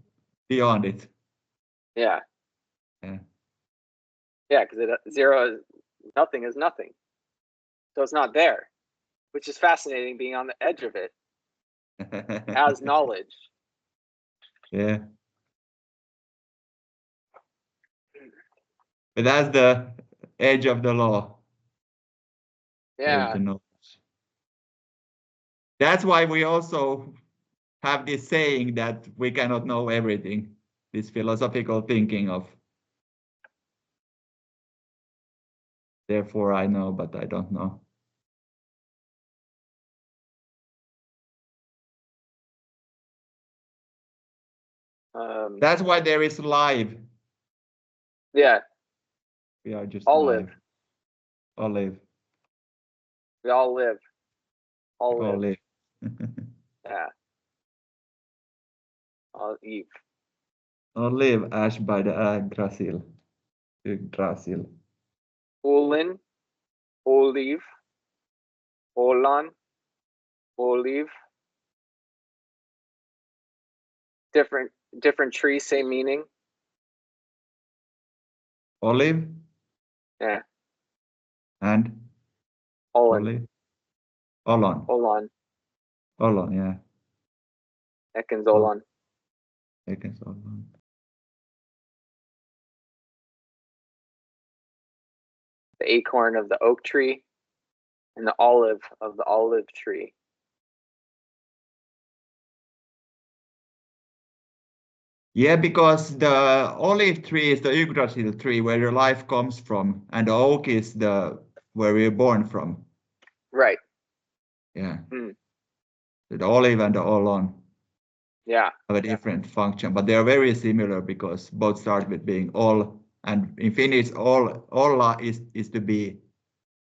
beyond it. Yeah. Yeah. Yeah, because zero is nothing. So it's not there, which is fascinating being on the edge of it as knowledge. Yeah. But that's the edge of the law. Yeah. That's why we also have this saying that we cannot know everything, this philosophical thinking of, therefore I know, but I don't know. That's why there is live. Yeah. We are just all live. Live. All live. We all live. All live. Yeah. All Eve. All live ash by the Yggdrasil. Yggdrasil. Olin, olive, Olan, olive. Different trees, same meaning. Olive. Yeah. And Olin. olive. Olon. Olan. Olon, yeah. Ekans Olan. Ekans Olon. The acorn of the oak tree and the olive of the olive tree. Yeah, because the olive tree is the Yggdrasil tree where your life comes from, and the oak is where we're born from. Right. Yeah. The olive and the olon. Yeah. Have a different function, but they are very similar because both start with being all, and in Finnish, olla is to be.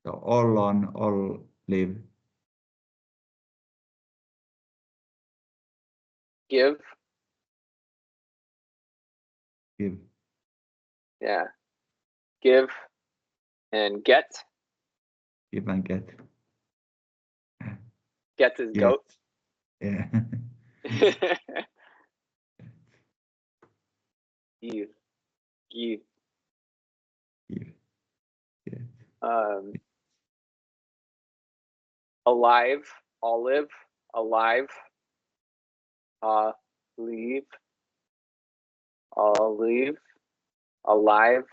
So all on, all live. Give. Give. Yeah. Give and get. Give and get. Get is Yeah. goat. Yeah. Give. Give. Give. Yeah. Alive. Olive. Alive. Leave. Olive. Alive.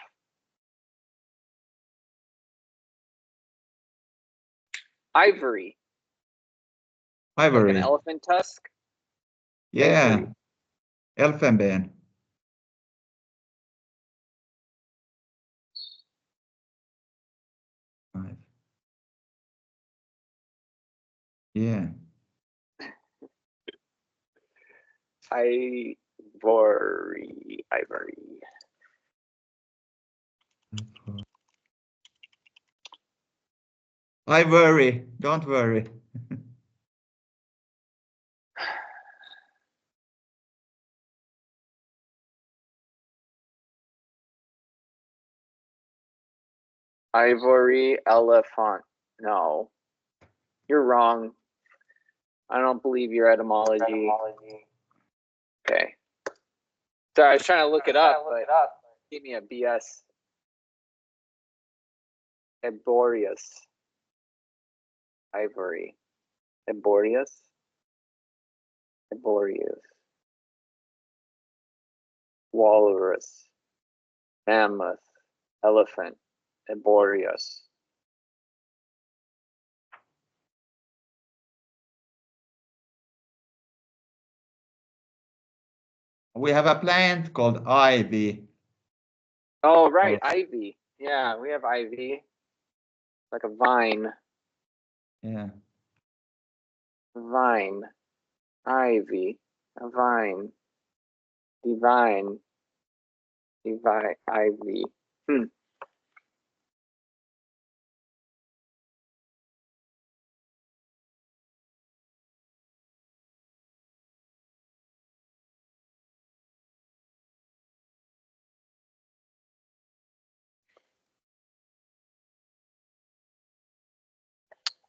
Ivory. Ivory. Like an elephant tusk. Yeah. Ivory. Elfenben. Yeah. Ivory. Ivory. I worry. Don't worry. Ivory elephant. No. You're wrong. I don't believe your etymology. Okay. So I was trying to look it up, but give me a BS. Eborius. Ivory. Eborius. Eborius. Walrus. Mammoth. Elephant. Eborius. We have a plant called ivy. Oh, right. Ivy. Yeah, we have ivy. Like a vine. Yeah. Vine. Ivy. A vine. Divine. Divine. Ivy.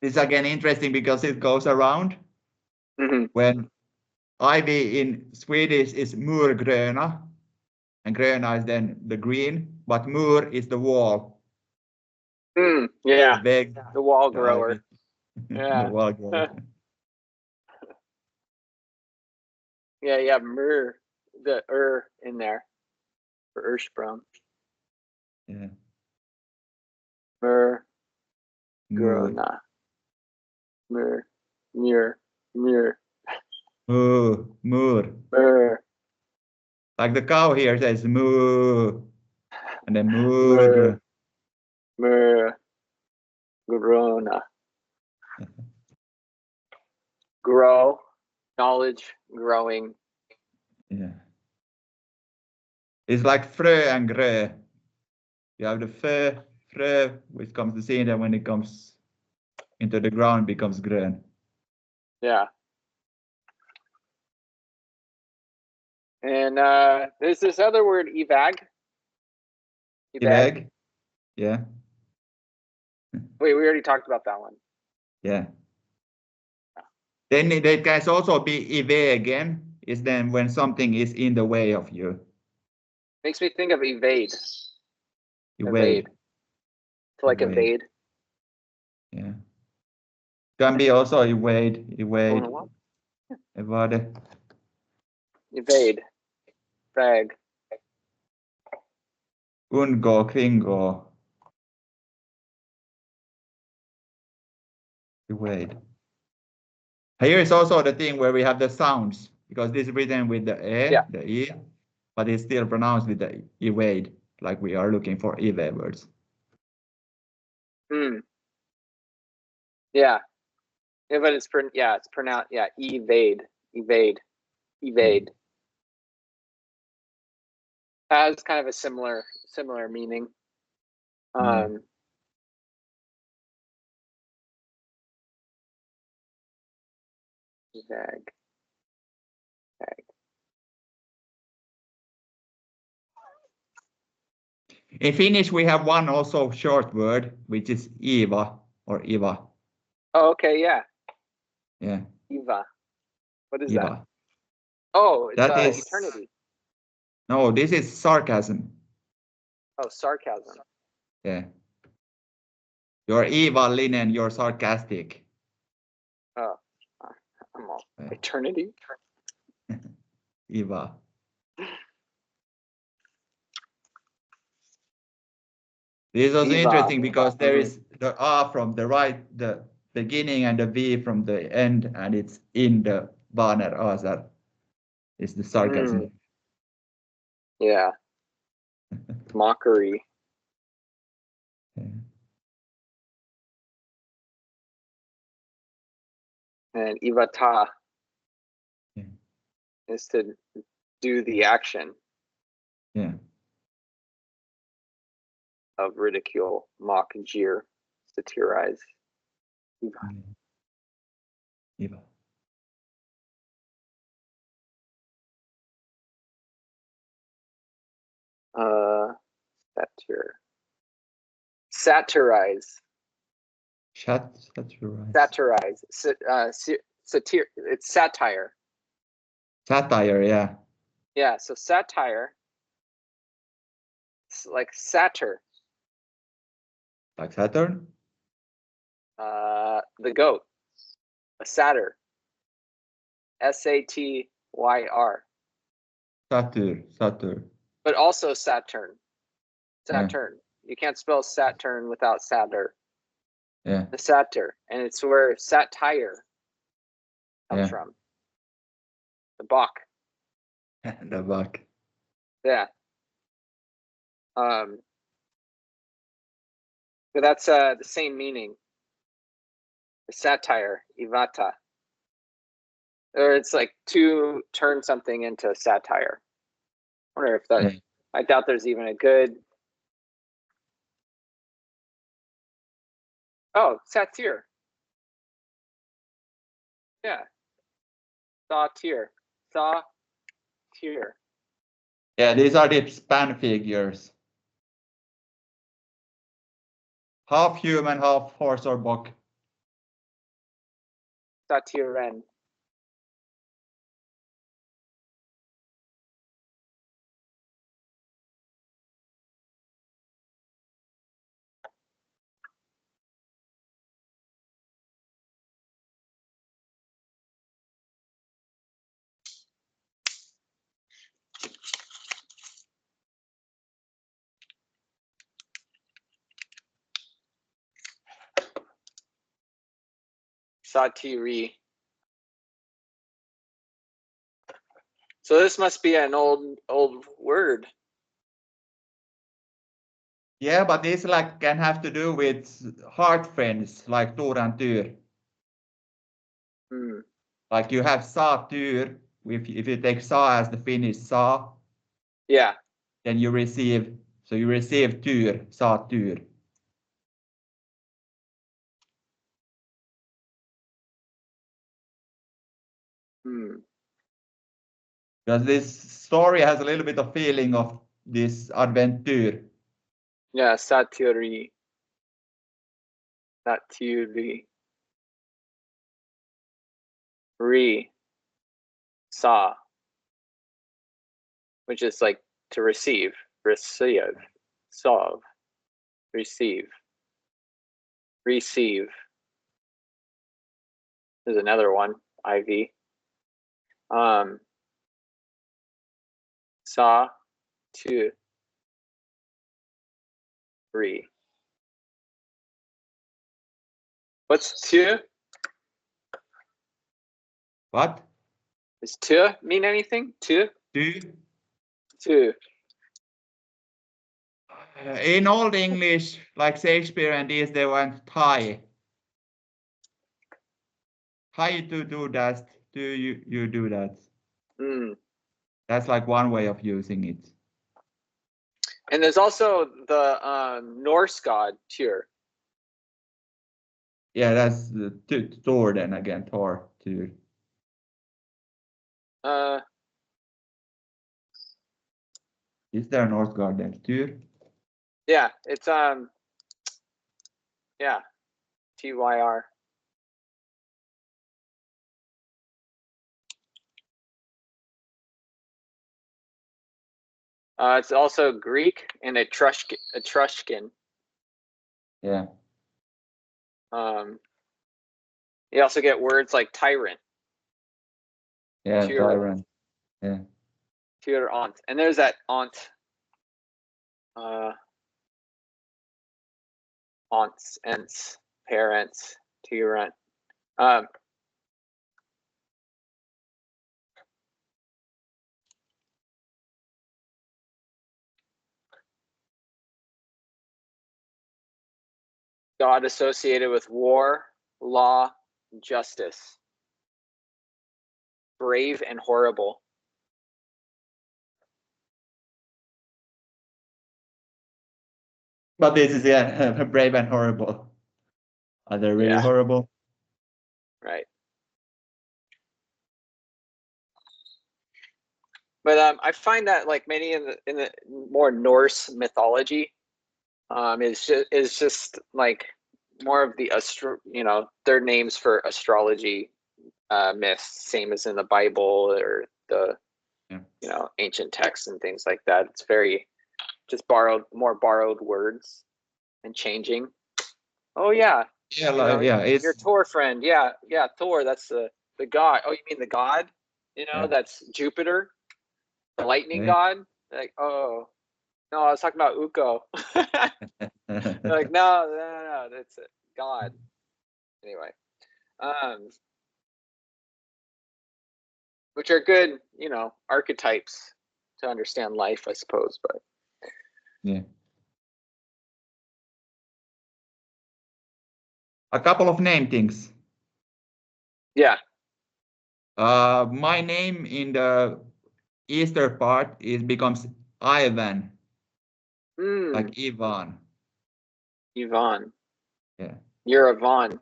This is again interesting because it goes around. Mm-hmm. When ivy in Swedish is murgröna, and gröna is then the green, but mur is the wall. Yeah. The wall grower. Yeah. The wall grower. Yeah, you have mur, the in there for Ursprung. Yeah. Mur. Grona. Mur. Mur. Mur. Mur. Like the cow here says moo, and then Mur. Mur. Grona. Grow. Knowledge. Growing. Yeah. It's like frö and grö. You have the frö, which comes to seed, and when it comes into the ground, becomes grön. Yeah. And there's this other word, evag. Evag. Yeah. Wait, we already talked about that one. Yeah. Then it can also be evegen, is then when something is in the way of you. Makes me think of evade. Evade. Like evade. Yeah. Can be also evade. Evade. Evade. Frag. Undgå, kringgå. Evade. Here is also the thing where we have the sounds, because this is written with the the e, but it's still pronounced with the evade, like we are looking for evade words. Yeah. Yeah, but it's pronounced, evade. Evade. evade. Has kind of a similar meaning. Evag. In Finnish, we have one also short word, which is Iva or Iva. Oh, okay, yeah. Yeah. Iva. What is Iva. that? Oh, it's that is eternity. No, this is sarcasm. Oh, sarcasm. Yeah. You're Iva, Linen, you're sarcastic. Oh, I'm all eternity. Iva. This was interesting because there is the A from the right, the beginning, and the V from the end, and it's in the banner asar. It's the sarcasm. Yeah. Mockery. And ivata is to do the action. Yeah. Of ridicule, mock, jeer, satirize. Iva. Satirize. Satirize. Satire. It's satire. Satire, yeah. Yeah, so satire. It's like satyr. Like Saturn? The goat. A satyr. Satyr. Satyr. But also Saturn. Saturn. Yeah. You can't spell Saturn without Satyr. Yeah. The satyr. And it's where satire comes from. The Bock. The Bock. Yeah. But that's the same meaning. The satire, ivata. Or it's like to turn something into satire. I wonder if that, I doubt there's even a good. Oh, satire. Yeah. Satyr. Satyr. Yeah, these are the span figures. Half human, half horse or bock. Satyren. Satiri. So this must be an old word. Yeah, but this like can have to do with heart friends like Tur and Tyr. Like you have Satyr, if you take Sa as the Finnish Sa. Yeah. Then you receive, so you receive Tyr, Satyr. Because this story has a little bit of feeling of this adventure. Yeah, satyri. Satyri. Sa. Which is like to receive. Receive. Solve. Receive. Receive. There's another one. IV. Sa. To. Re. What's to? What? Does to mean anything? To? To. In Old English, like Shakespeare and these, they want tie. Tie to do that. Do you do that? That's like one way of using it. And there's also the Norse god Tyr. Yeah, that's the Thor then again, Thor, Tyr. Is there a Norse god then, Tyr? Yeah, it's yeah, Tyr. It's also Greek and Etruscan. Yeah. You also get words like tyrant. Yeah, tyrant. Yeah. Tyrant. And there's that aunt. Aunts, aunts, parents, tyrant. God associated with war, law, justice. Brave and horrible. But this is brave and horrible. Are they really horrible? Right. But I find that like many in the more Norse mythology, is just like more of the their names for astrology myths, same as in the Bible or the ancient texts and things like that. It's very just more borrowed words and changing. Oh yeah. Yeah, it's your Thor friend. Yeah, Thor, that's the god. Oh, you mean the god? That's Jupiter, the lightning god? Like, oh no, I was talking about Ukko. Like, no, that's a god. Anyway. Which are good, archetypes to understand life, I suppose, but yeah. A couple of name things. Yeah. My name in the Eastern part becomes Ivan. Like Ivan. Ivan. Yeah. You're a Von.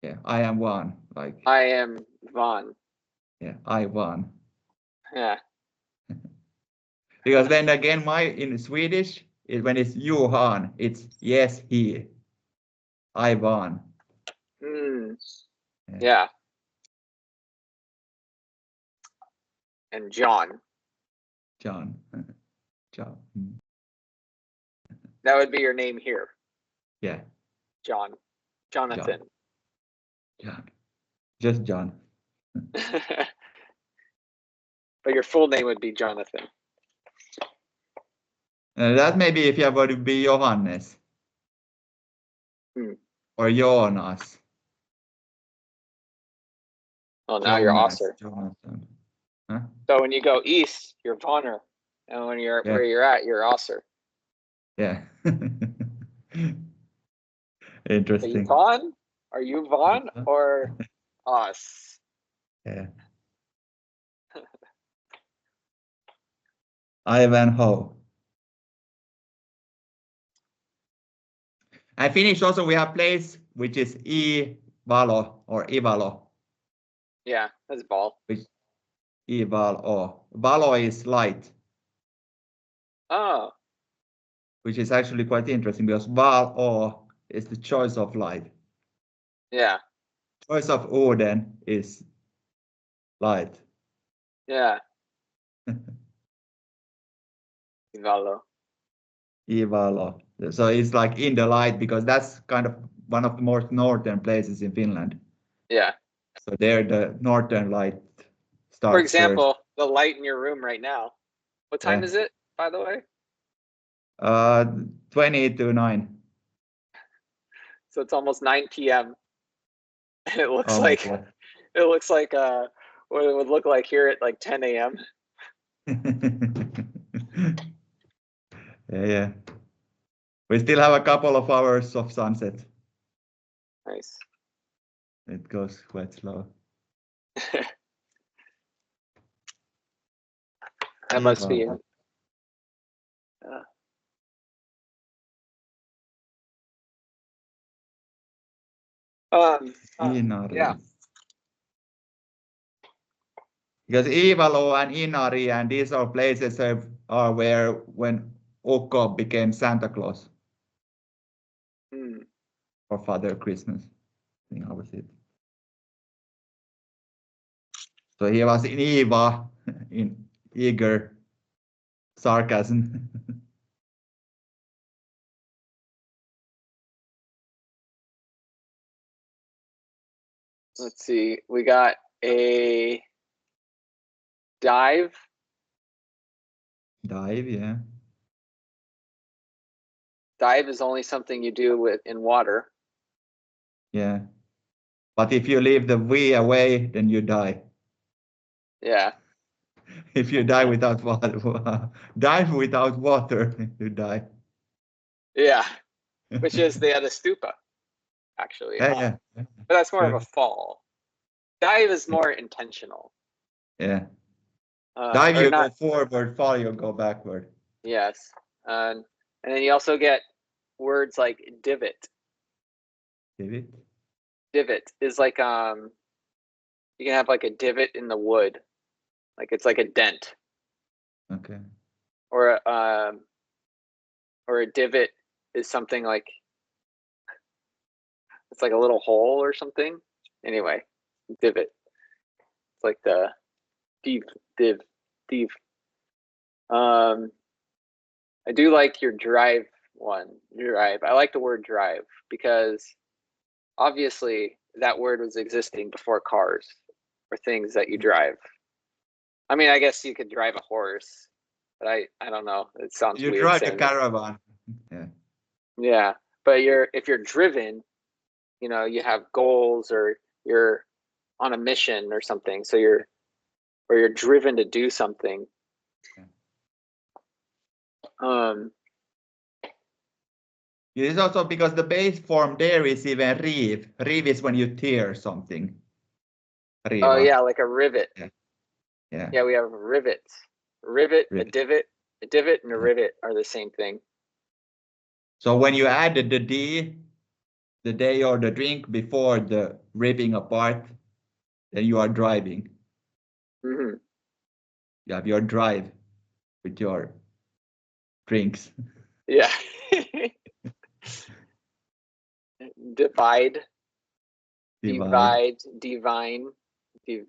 Yeah, I am one. Like I am Von. Yeah, Ivan. Yeah. Because then again, in Swedish, when it's Johan, it's yes, he. Ivan. Yeah. And John. John. That would be your name here. Yeah. John. Jonathan. John. Just John. But your full name would be Jonathan. That maybe if you were to be Johannes. Or Jonas. Well, now you're Osser. Jonathan. Huh? So when you go east, you're Vonner. And when you're where you're at, you're Osser. Yeah. Interesting. Are you Von? Are you Von or us? Yeah. Ivanhoe. And Finnish also we have place which is Ivalo or Ivalo. Yeah, that's ball. Which Ivalo. Valo is light. Oh. Which is actually quite interesting because Val is the choice of light. Yeah. Choice of Odin is light. Yeah. Ivalo. Ivalo. So it's like in the light because that's kind of one of the most northern places in Finland. Yeah. So there the northern light starts. For example, first. the light in your room right now. What time is it, by the way? 20 to 9. So it's almost 9 p.m. It looks like God. it looks like what it would look like here at like 10 a.m. Yeah. We still have a couple of hours of sunset. Nice. It goes quite slow. That must be it. Yeah. Because Ivalo and Inari and these are places are where when Ukko became Santa Claus for Father Christmas. I think that was it. So he was in Iva in eager sarcasm. Let's see. We got a dive. Dive, yeah. Dive is only something you do in water. Yeah. But if you leave the V away, then you die. Yeah. If you die without water, dive without water, you die. Yeah. Which is the other stupa, actually. Yeah. But that's more of a fall. Dive is more intentional. Yeah. Dive, you go forward, fall, you go backward. Yes. And then you also get words like divot. Divot? Divot is like, you can have like a divot in the wood. Like it's like a dent. Okay. Or a divot is something like, it's like a little hole or something. Anyway, divot. It's like the div. I do like your drive one. Drive. I like the word drive because obviously that word was existing before cars or things that you drive. I mean, I guess you could drive a horse, but I don't know. It sounds weird. You drive a caravan. Yeah. Yeah, but if you're driven, you know, you have goals or you're on a mission or something. So you're driven to do something. It is also because the base form there is even reeve. Reeve is when you tear something. Riva. Oh yeah, like a rivet. Yeah. Yeah, we have rivets. Rivet, a divot and a rivet are the same thing. So when you added the D, the day or the drink before the ripping apart, then you are driving. Mm-hmm. You have your drive with your drinks. Yeah. Divide, divine. Active.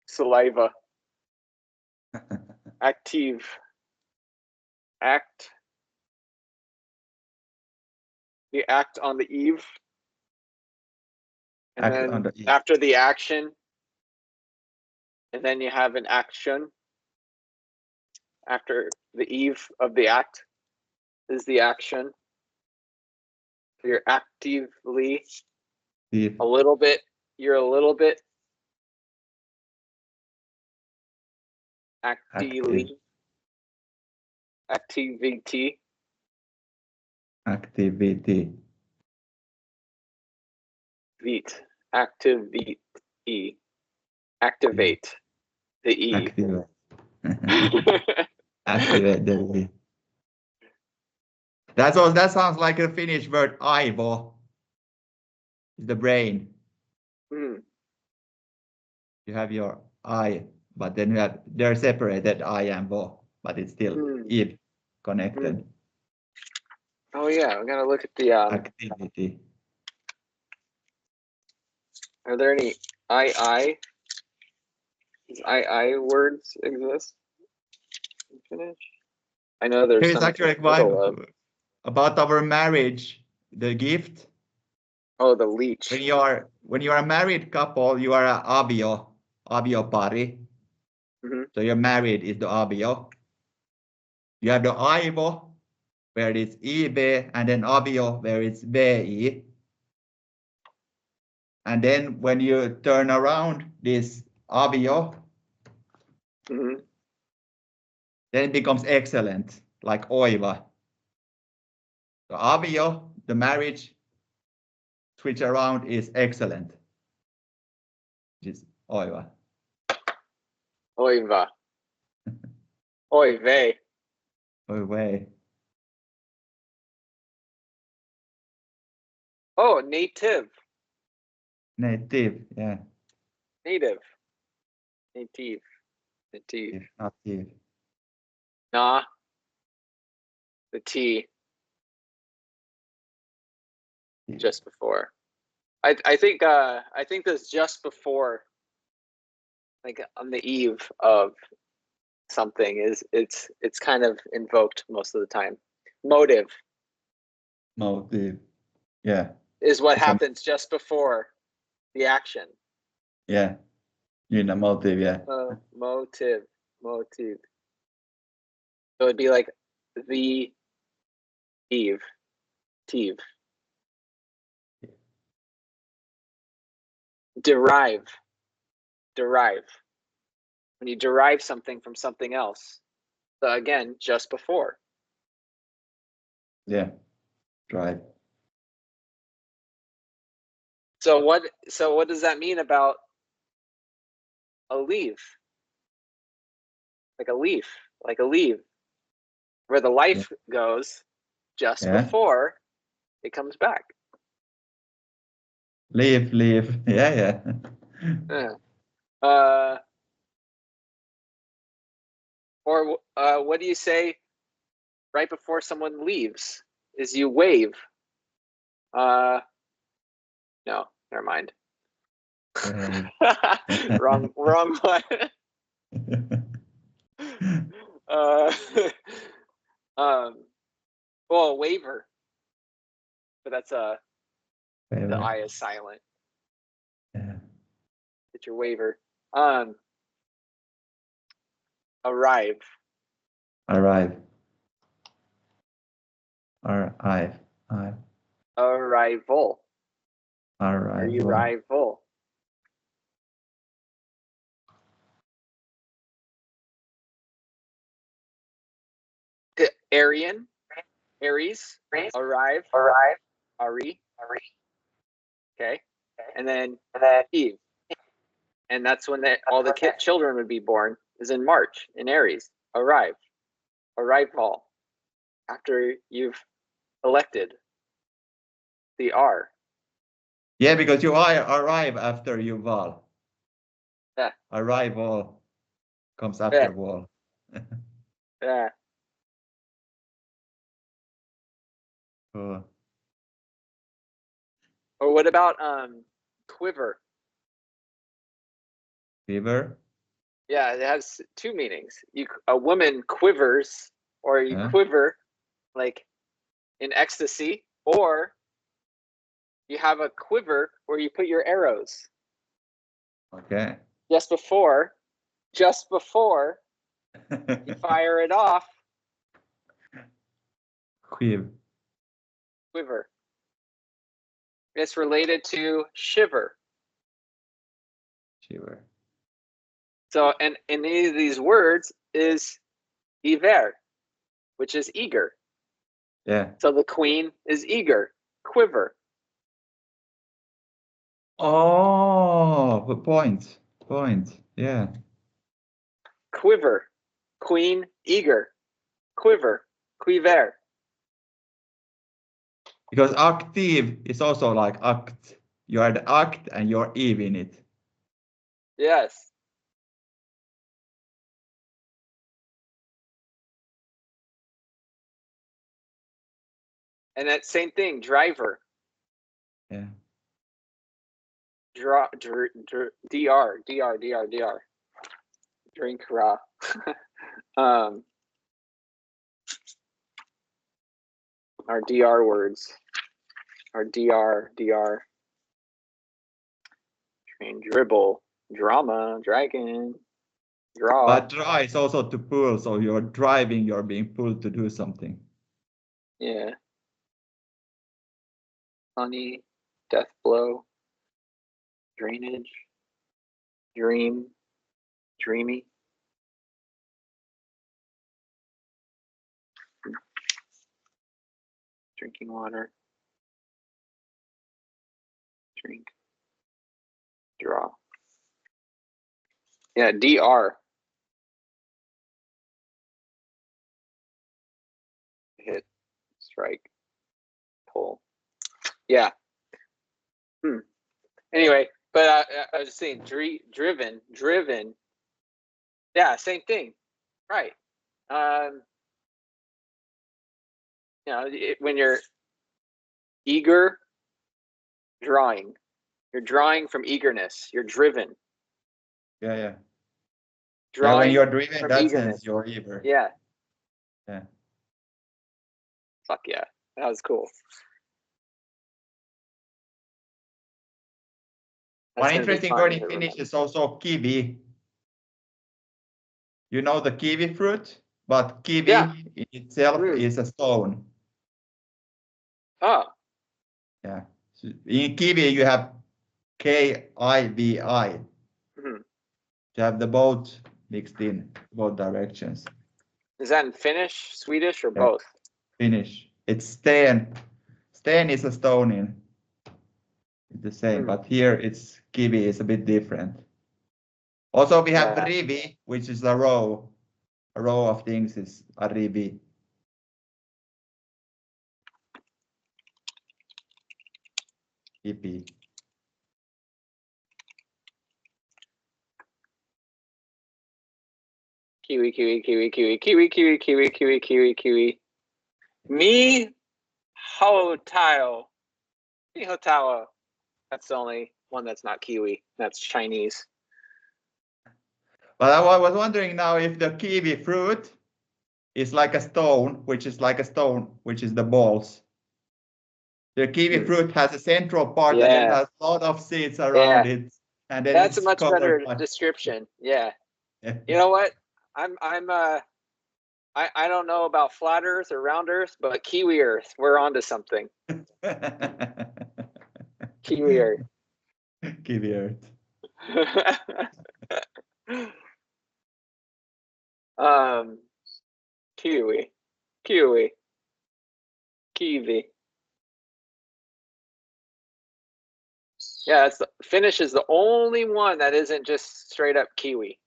Saliva. Active. Act. You act on the eve. And then after the action, and then you have an action. After the eve of the act is the action. So you're actively a little bit. You're a little bit activity. Activity. Veet. Activate. E. Activate the E. Activate. Activate the E. That sounds like a Finnish word, aivo. The brain. Mm. You have your eye, but then they're separated, I and vo, but it's still eve connected. Oh yeah, I'm gonna look at the activity. Are there any I words exist in Finnish? I know there's some actually about our marriage, the gift. Oh, the leech. When you are a married couple, you are a aviopari. So you're married is the avio. You have the aivo, where it's IB, and then avio, where it's VI. And then when you turn around this avio, Mm-hmm. Then it becomes excellent, like oiva. So avio, the marriage, switch around is excellent. Which is oiva. Oiva. Oy vey. Oy vey. Oh, native. Native, yeah. Native. Native. Native. Native. Nah. The T. Just before. I think this just before, like on the eve of something, is it's kind of invoked most of the time. Motive. Motive. Yeah. Is what happens just before the action. Yeah. You know, motive, yeah. Motive. Motive. So it'd be like the eve. Tive. Derive. Derive. When you derive something from something else. So again, just before. Yeah. Drive. So what does that mean about a leaf? Like a leaf, where the life goes just before it comes back. Leaf. Yeah. Or what do you say right before someone leaves? Is you wave. No, never mind. wrong one. Well, waiver, but that's the I is silent. Yeah. It's your waiver. Arrive. Arrive. Arrival. Arrival. Aryan. Aries. Arrive. Ari. Okay. And then Eve. And that's when all the children would be born, is in March, in Aries. Arrive. Arrival. After you've elected the R. Yeah, because you arrive after you val. Yeah. Arrival comes after wall. Yeah. Cool. Or what about quiver? Quiver? Yeah, it has two meanings. A woman quivers, or you quiver like in ecstasy, or you have a quiver where you put your arrows. Okay. Just before you fire it off. Quiver. It's related to shiver. So, and in any of these words is hiver, which is eager. Yeah. So the queen is eager. Quiver. Oh, the point. Yeah. Quiver. Queen, eager. Quiver. Quiver. Because active is also like act. You are the act and you're eve in it. Yes. And that same thing, driver. Yeah. DR. Drink raw. Our DR words. Our DR. Train, dribble, drama, dragon, draw. But dry is also to pull, so you're driving, you're being pulled to do something. Yeah. Honey, death blow, drainage, dream, dreamy. Drinking water. Drink. Draw. Yeah, DR. Hit, strike, pull. Yeah. Anyway, but I was just saying, driven. Yeah, same thing. Right. You know, when you're eager, drawing. You're drawing from eagerness. You're driven. Yeah. Drawing when you're driven, in that eagerness. sense, you're eager. Yeah. Yeah. Fuck yeah. That was cool. One interesting word in Finnish is also kiwi. You know the kiwi fruit, but kiwi in itself is a stone. Oh. Yeah. So in kiwi, you have K-I-V-I. You have the both mixed in both directions. Is that in Finnish, Swedish, or both? Finnish. It's sten. Sten is a stone in. It's the same, but here it's kiwi is a bit different. Also, we have rivi, which is a row. A row of things is a rivi. Kiwi. Kiwi. Mi hao tao. That's the only one that's not kiwi. That's Chinese. But I was wondering now if the kiwi fruit is like a stone, which is like a stone, which is the balls. The kiwi fruit has a central part and it has a lot of seeds around it. And then that's it's a much better description. Yeah. You know what? I don't know about flat Earth or round Earth, but Kiwi Earth, we're onto something. Kiwi Earth. Kiwi Earth. Kiwi. Yeah, Finnish is the only one that isn't just straight up Kiwi.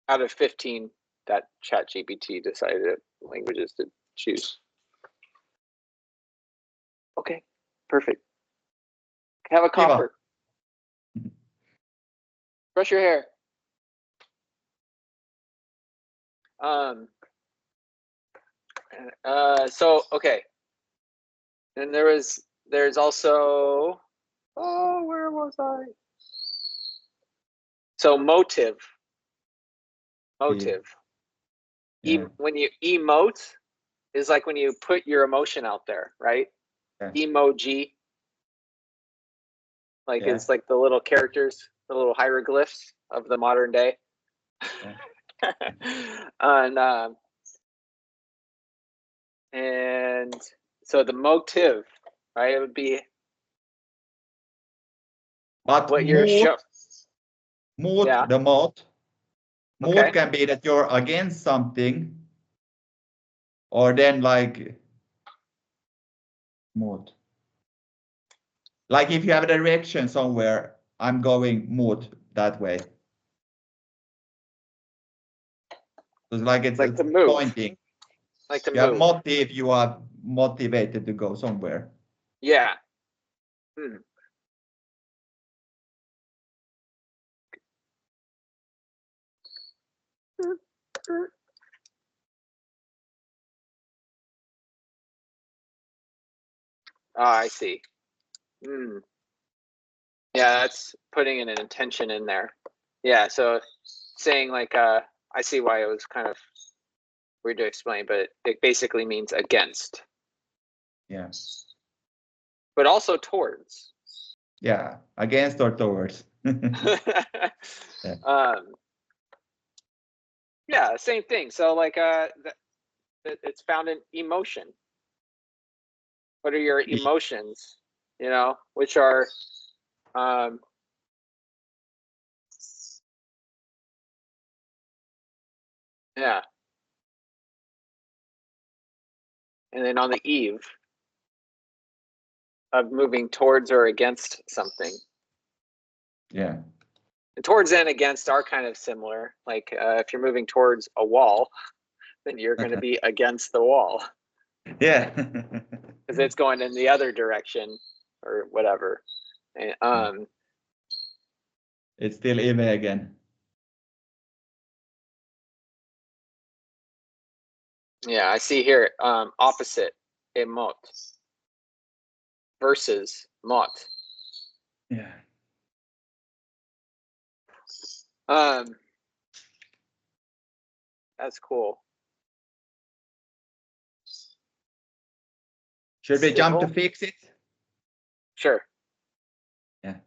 Out of 15 that ChatGPT decided languages to choose. Okay, perfect. Have a copper. Brush your hair. So okay. And there's also, oh, where was I? So motive. Yeah. When you emote is like when you put your emotion out there, right? Yeah. Emoji. Like it's like the little characters, the little hieroglyphs of the modern day. Yeah. And so the motive, right? It would be but what you're the mood. Mood can be that you're against something, or then like mood. Like if you have a direction somewhere, I'm going mood that way. It's like it's like to move. Pointing. Like to you move. Have motive, you are motivated to go somewhere. Yeah. Oh, I see. Yeah, that's putting an intention in there. Yeah, so saying like, I see why it was kind of weird to explain, but it basically means against. Yeah. But also towards. Yeah, against or towards. Yeah, same thing. So like, it's found in emotion. What are your emotions? You know, which are, yeah. and then on the eve of moving towards or against something. Yeah. And towards and against are kind of similar. Like if you're moving towards a wall, then you're going to be against the wall. Yeah. Because it's going in the other direction or whatever. And, it's still Ime again. Yeah, I see here opposite emot versus mot. Yeah. That's cool. Should we jump to fix it? Sure. Yeah.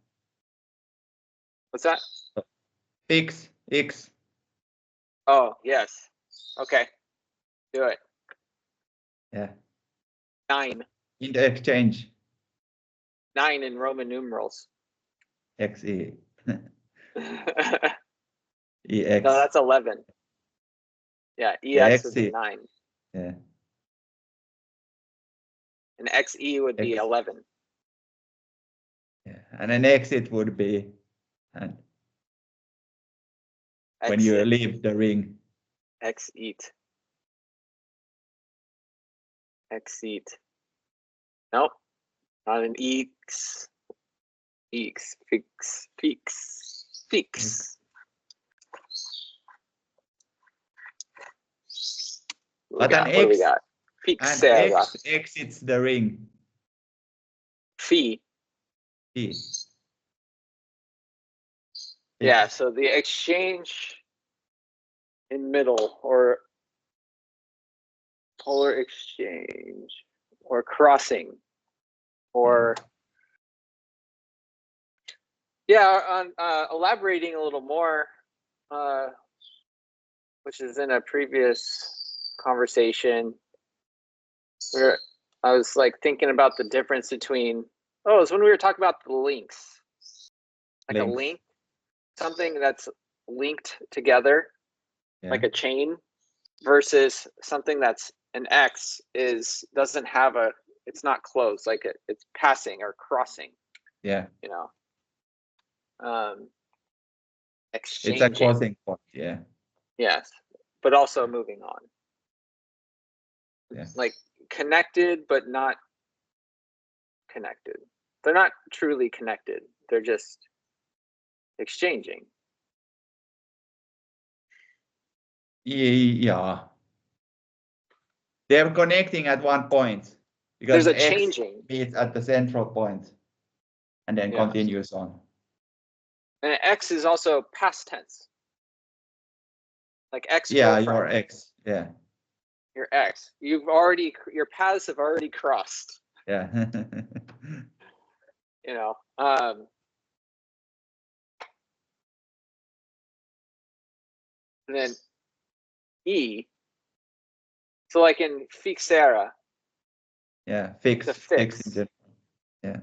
What's that? Fix X. Oh, yes. Okay. Do it. Yeah. 9. In the exchange. 9 in Roman numerals. XE. EX. No, that's 11. Yeah, EX would be 9. Yeah. And XE would be 11. Yeah, and an exit would be and when you leave the ring. Exit. Exit. Nope. Not an X. X. Fix. Fix. Fix. But an X. Fixera. X exits the ring. Phi. Phi. Yeah, so the exchange in middle or polar exchange or crossing or on elaborating a little more, which is in a previous conversation where I was like thinking about the difference between, it's when we were talking about the links. Like a link, something that's linked together, like a chain, versus something that's an X doesn't have it's not closed, like it's passing or crossing. Yeah. You know. Exchanging. It's a crossing point, yeah. Yes, but also moving on. Yeah. Like connected, but not connected. They're not truly connected. They're just exchanging. Yeah. They're connecting at one point because there's a X changing meets at the central point and then continues on. And X is also past tense. Like X. Yeah, your X. Yeah. Your X. Your paths have already crossed. Yeah. You know. And then E. So like in fixera. Yeah, fix. Yeah.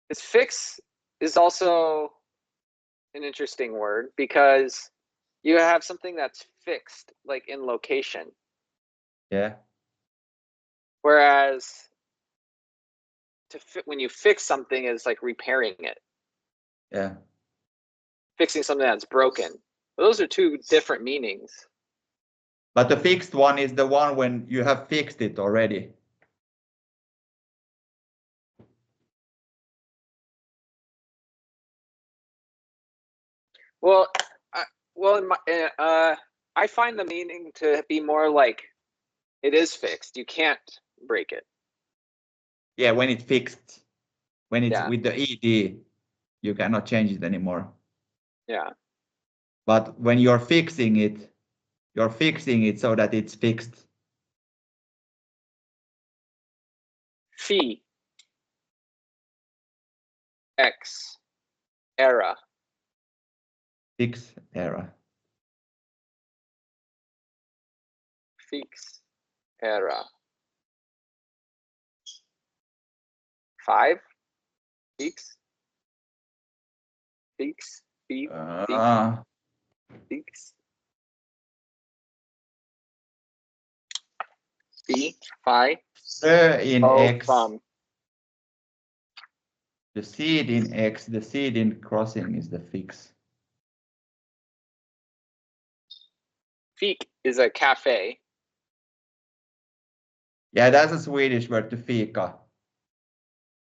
This fix is also an interesting word because you have something that's fixed, like in location. Yeah. Whereas when you fix something is like repairing it. Yeah. Fixing something that's broken. Those are two different meanings. But the fixed one is the one when you have fixed it already. Well, I find the meaning to be more like it is fixed. You can't break it. Yeah, when it's fixed. When it's with the ED, you cannot change it anymore. Yeah. But when you're fixing it so that it's fixed. Phi. X. Era. Fix era. Fix era. 5. Fix. Fix. Fix. Fix. Phi. In X. From. The seed in X, the seed in crossing is the fix. Fik is a cafe. Yeah, that's a Swedish word to fika.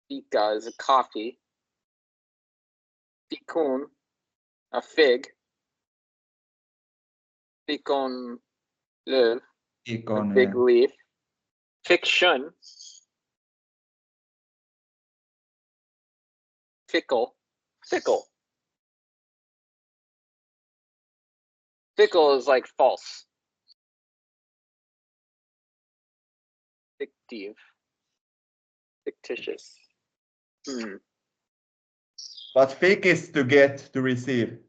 Fika is a coffee. Fikon, a fig. Fikon löv, a big leaf. Fiction. Fickle. Fickle. Fickle is like false. Fictive. Fictitious. But fik is to get, to receive.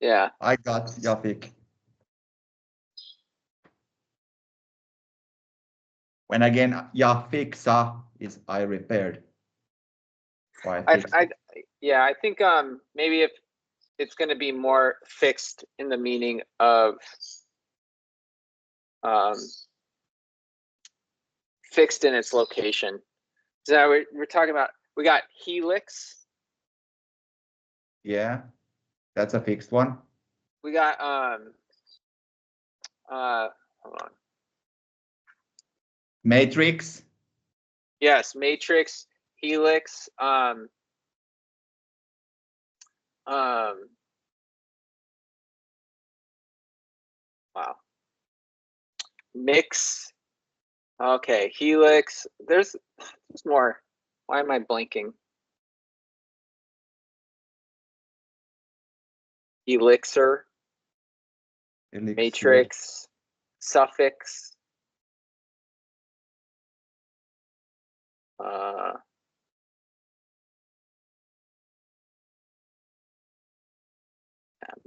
Yeah. I got ja fik. When again, ja fixa is I repaired. I think maybe if it's going to be more fixed in the meaning of fixed in its location. So we're talking about, we got helix. Yeah, that's a fixed one. We got hold on. Matrix. Yes, matrix, helix, wow. Mix. Okay, helix. There's more. Why am I blanking? Elixir. Matrix. Suffix.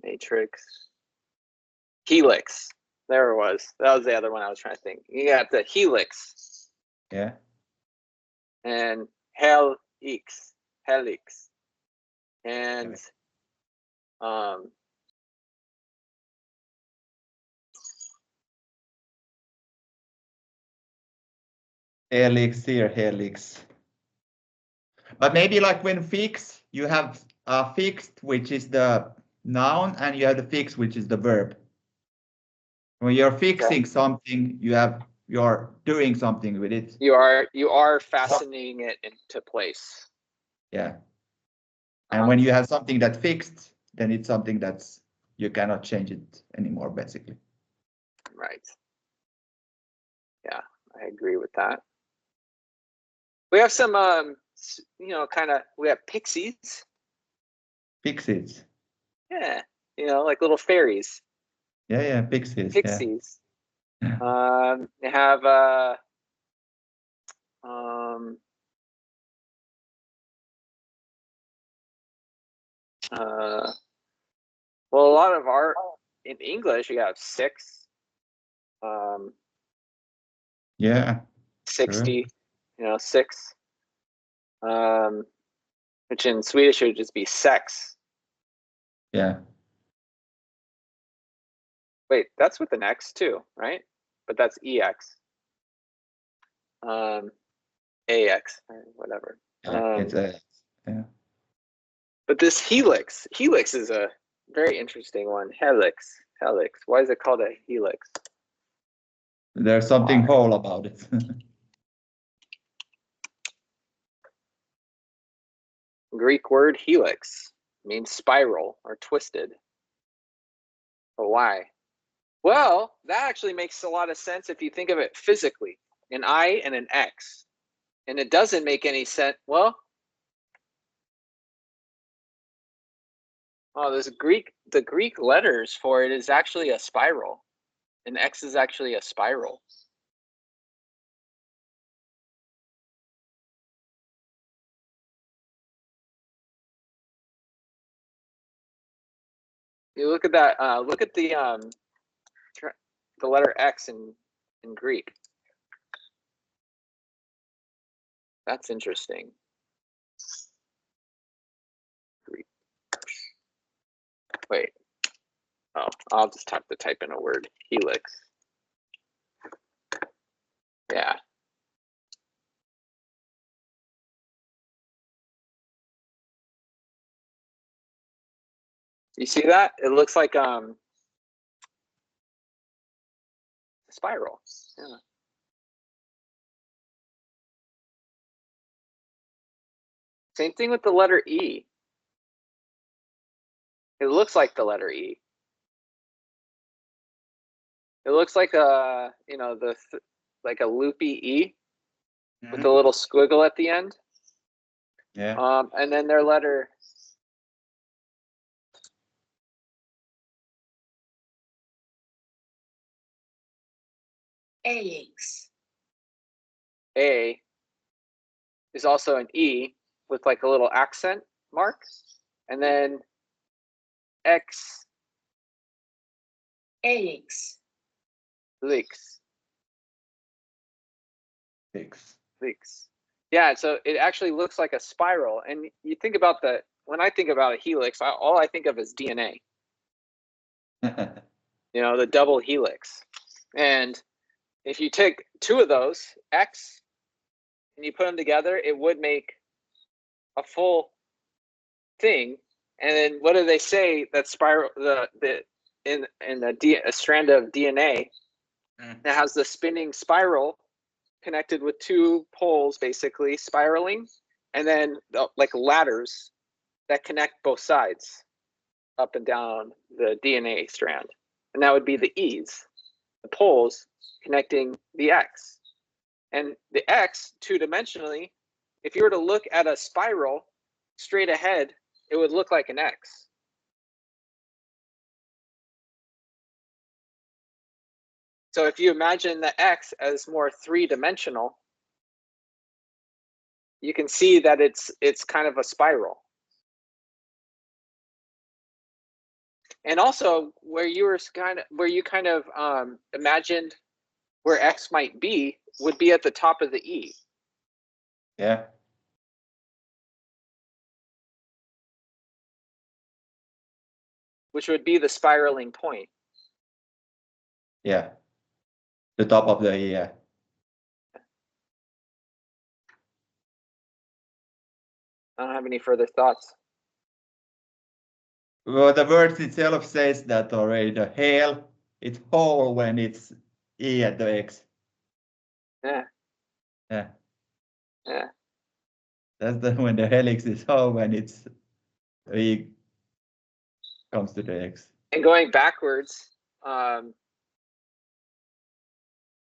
Matrix. Helix. There it was. That was the other one I was trying to think. You got the helix. Yeah. And helix. Helix. And elixir, helix. But maybe like when fix, you have fixed, which is the noun, and you have the fix, which is the verb. When you're fixing something, you're doing something with it. You are fastening it into place. Yeah. And when you have something that fixed, then it's something that's you cannot change it anymore, basically. Right. Yeah, I agree with that. We have some we have pixies. Pixies. Yeah, like little fairies. Yeah, pixies. Pixies. Yeah. They have well, a lot of art in English, you have 6. Yeah. 60, true. 6. Which in Swedish would just be sex. Yeah. Wait, that's with an X too, right? But that's EX. AX or whatever. It's a yeah. But this helix is a very interesting one. Helix. Why is it called a helix? There's something whole about it. Greek word helix means spiral or twisted. But why? Well, that actually makes a lot of sense if you think of it physically. An I and an X. And it doesn't make any sense. Well, there's the Greek letters for it is actually a spiral. An X is actually a spiral. You look at that. Look at the letter X in Greek. That's interesting. Greek. Wait. Oh, I'll just have to type in a word. Helix. You see that? It looks like a spiral. Yeah. Same thing with the letter E. It looks like the letter E. It looks like a, you know, like a loopy E with a little squiggle at the end. Yeah. And then their letter AX. A is also an E with like a little accent mark. And then X. AX. Leaks. Leaks. Yeah, so it actually looks like a spiral. And you think about when I think about a helix, all I think of is DNA. You know, the double helix. And if you take two of those, X, and you put them together, it would make a full thing. And then what do they say that spiral in a strand of DNA that has the spinning spiral connected with two poles, basically spiraling, and then like ladders that connect both sides up and down the DNA strand. And that would be the E's, the poles connecting the X. And the X, two-dimensionally, if you were to look at a spiral straight ahead, it would look like an X. So if you imagine the X as more three-dimensional, you can see that it's kind of a spiral. And also where you kind of imagined where X might be would be at the top of the E. Yeah. Which would be the spiraling point. Yeah. The top of the E, yeah. I don't have any further thoughts. Well, the word itself says that already. The hell, it's whole when it's E at the X. Yeah. Yeah. Yeah. That's when the helix is whole when it's E comes to the X. And going backwards,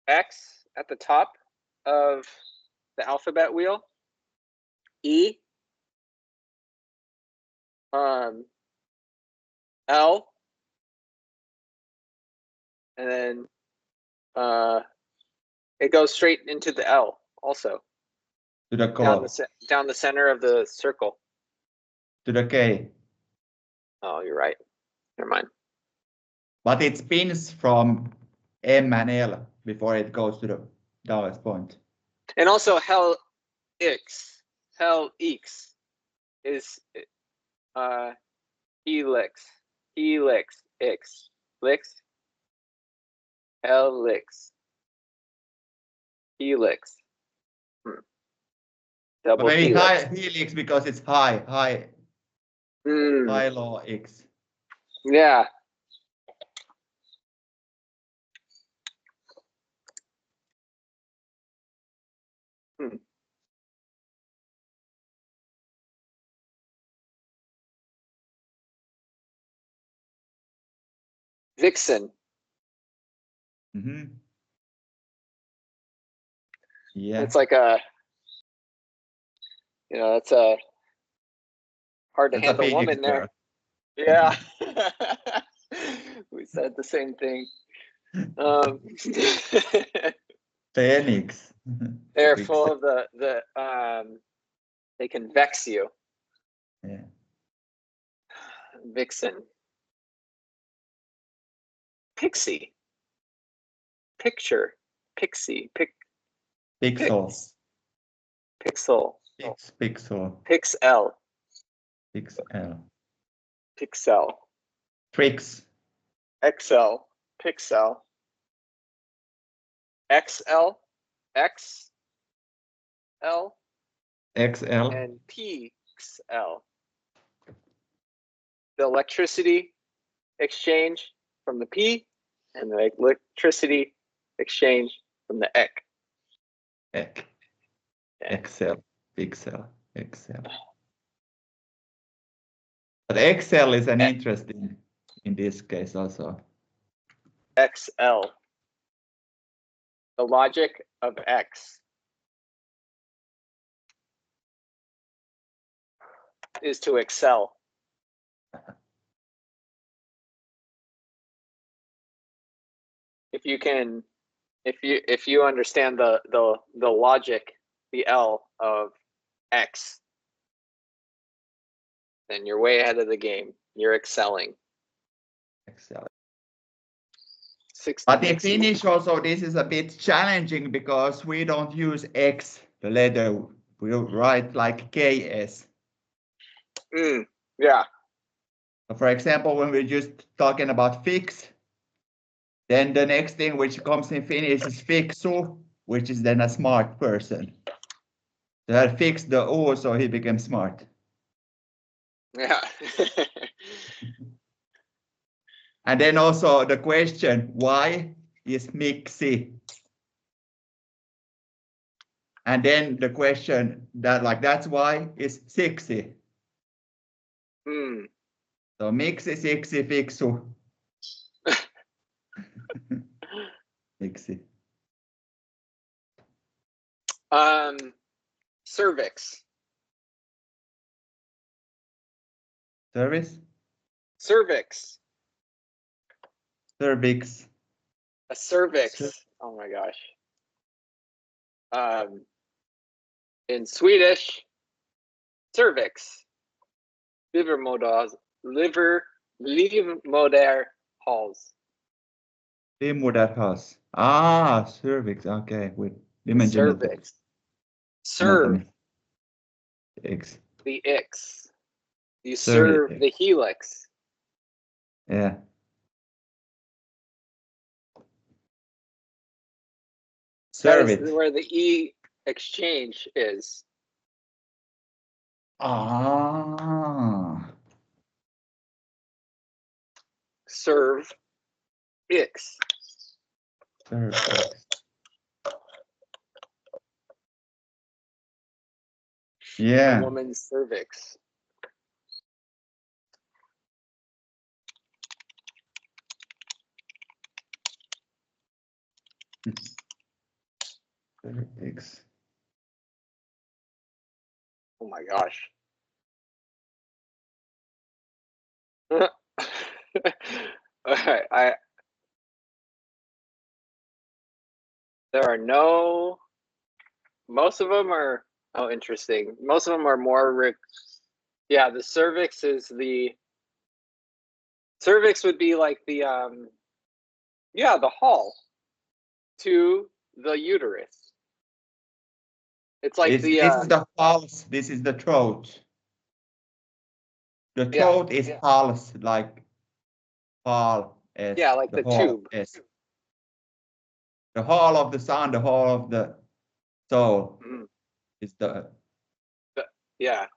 X at the top of the alphabet wheel, E, L, and then it goes straight into the L also. To the core. Down the center of the circle. To the K. Oh, you're right. Never mind. But it spins from M and L before it goes to the lowest point. And also hell X is helix, X, lix, helix, helix. Double but maybe helix. high helix because it's high low X. Yeah. Vixen. Mm-hmm. Yeah. It's like it's a hard to handle woman there. Yeah. We said the same thing. Phoenix. They're full of they can vex you. Yeah. Vixen. Pixie. Picture. Pixie. Pixels. Pixel. Pixel. Pixel. Pixel. Pixel. Tricks. Excel. Pixel. XL. XL. XL. And PXL. the electricity exchange from the P and the electricity exchange from the ek. Ek. Excel, Excel. But Excel is an interesting in this case also. XL. The logic of X is to excel. If you understand the logic, the L of X, then you're way ahead of the game. You're excelling. But in Finnish also this is a bit challenging because we don't use X, the letter. We write like KS. Yeah. So for example, when we're just talking about fix, then the next thing which comes in Finnish is fiksu, which is then a smart person. So I fixed the O, so he became smart. Yeah. And then also the question why is miksi. And then the question that's why is siksi. So miksi, siksi, fiksu. Miksi. Cervix. Service? Cervix. Cervix. A cervix. Oh my gosh. In Swedish, cervix. Livmoderhals. Livmoderhals. Ah, cervix. Okay, with cervix. Serve. X. The X. You serve the helix. Yeah. That is where the E exchange is. Ah. Serve X. Serve X. Yeah. A woman's cervix. Cervix. Oh my gosh. There are most of them are, interesting. Most of them are more, the cervix would be like the hall to the uterus. It's like this is the pulse, this is the throat. The throat is pulse, like hall. Like the tube. The hall of the sun, the hall of the soul is the. The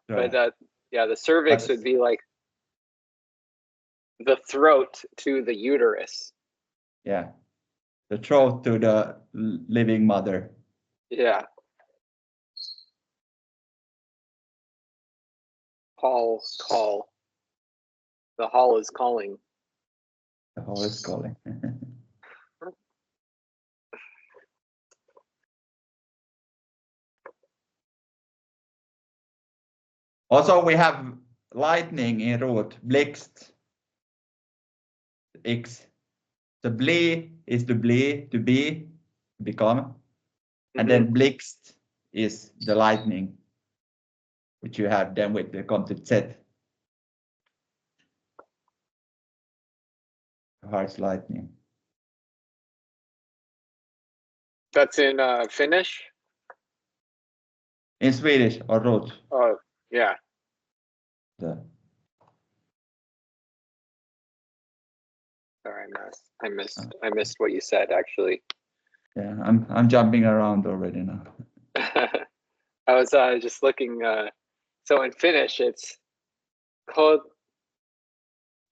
cervix would be like the throat to the uterus. Yeah, the throat to the living mother. Yeah. Call. The hall is calling. The hall is calling. Also, we have lightning in root, blixt, X. The bli is to bli, to be, become. And then blixt is the lightning, which you have then with the come to Z. Harsh lightning. That's in Finnish? In Swedish or root. Oh, yeah. Sorry, I missed what you said actually. Yeah, I'm jumping around already now. I was just looking. So in Finnish, it's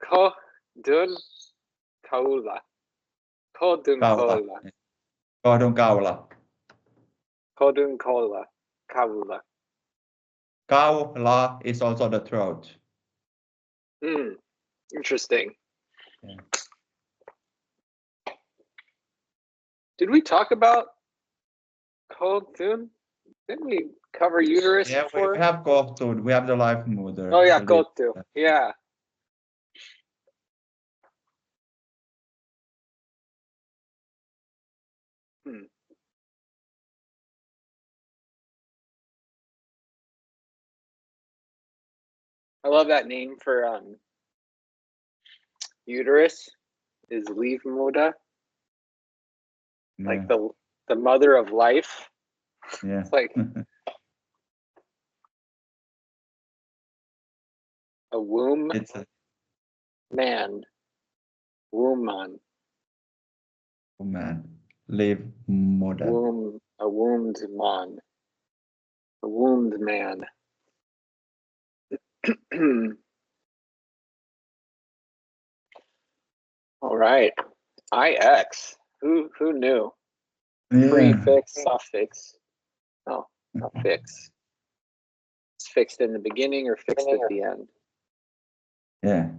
Kohdun kaula. Kohdun kaula. Kohdun kaula. Kohdun kaula. Kaula. Kaula is also the throat. Interesting. Yeah. Did we talk about kohdun? Didn't we cover uterus before? We have kohdun. We have the life mother. Oh yeah, kohdun. Yeah. I love that name for uterus is livmoder. Like the mother of life. Yeah. It's like a womb. It's a man. Woman. Woman. Live mother. Womb. A wombed man. A wombed man. All right. IX. Who knew? Yeah. Prefix, suffix. Oh, not fix. It's fixed in the beginning or fixed at the end. Yeah.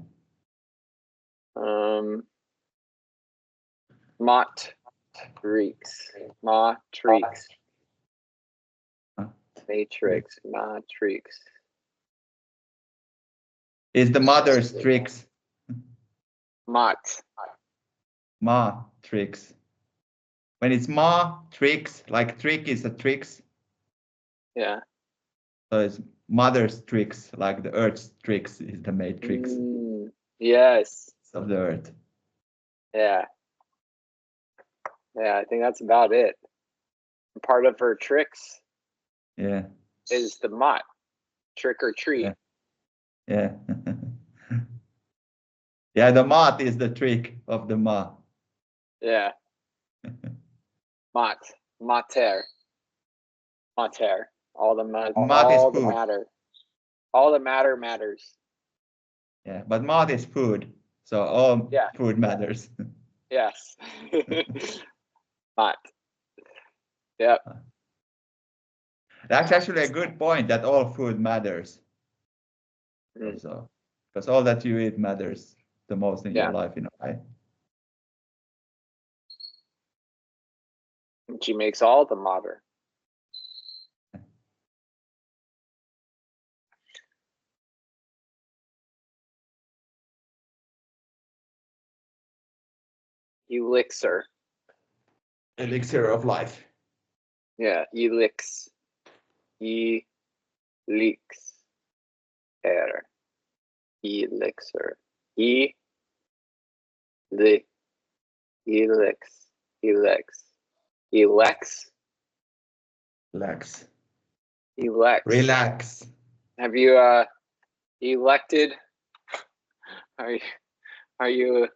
Matrix. Matrix. Matrix. Matrix. Is the mother's tricks? Matrix. When it's matrix, like trick is a tricks. Yeah. So it's mother's tricks, like the Earth's tricks is the matrix. Yes. Of the Earth. Yeah. Yeah, I think that's about it. Part of her tricks. Yeah. Is the mot. Trick or treat. Yeah. Yeah, the mot is the trick of the ma. Yeah. Mater. All the matter. All the matter matters. Yeah, but mat is food, so all food matters. Yes. Mat. Yep. That's actually a good point that all food matters. Also, because all that you eat matters the most in your life, in a way. She makes all the matter. Elixir. Elixir of life. Yeah, elix. Elixir. Elixir. Elex. Relax. Have you elected? Are you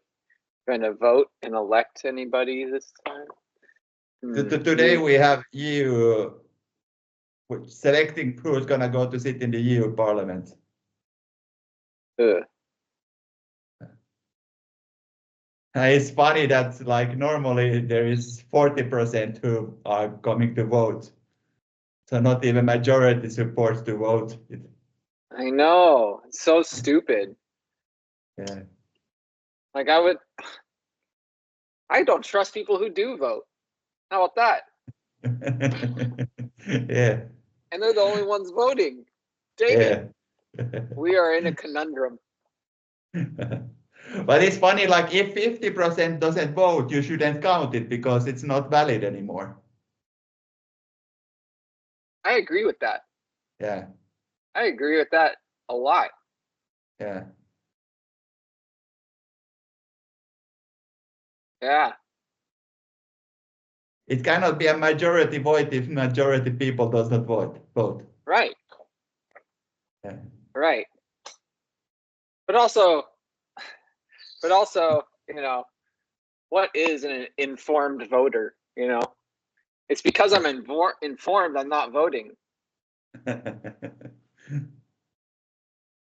going to vote and elect anybody this time? Today we have EU selecting who's gonna go to sit in the EU Parliament. It's funny that like normally there is 40% who are coming to vote. So not even majority supports to vote. I know, it's so stupid. Yeah. Like I don't trust people who do vote. How about that? Yeah. And they're the only ones voting. Dang it. We are in a conundrum. But it's funny, like if 50% doesn't vote, you shouldn't count it because it's not valid anymore. I agree with that. Yeah. I agree with that a lot. Yeah. Yeah. It cannot be a majority vote if majority people does not vote. Right. Yeah. Right. But also, you know, what is an informed voter? You know, it's because I'm informed I'm not voting.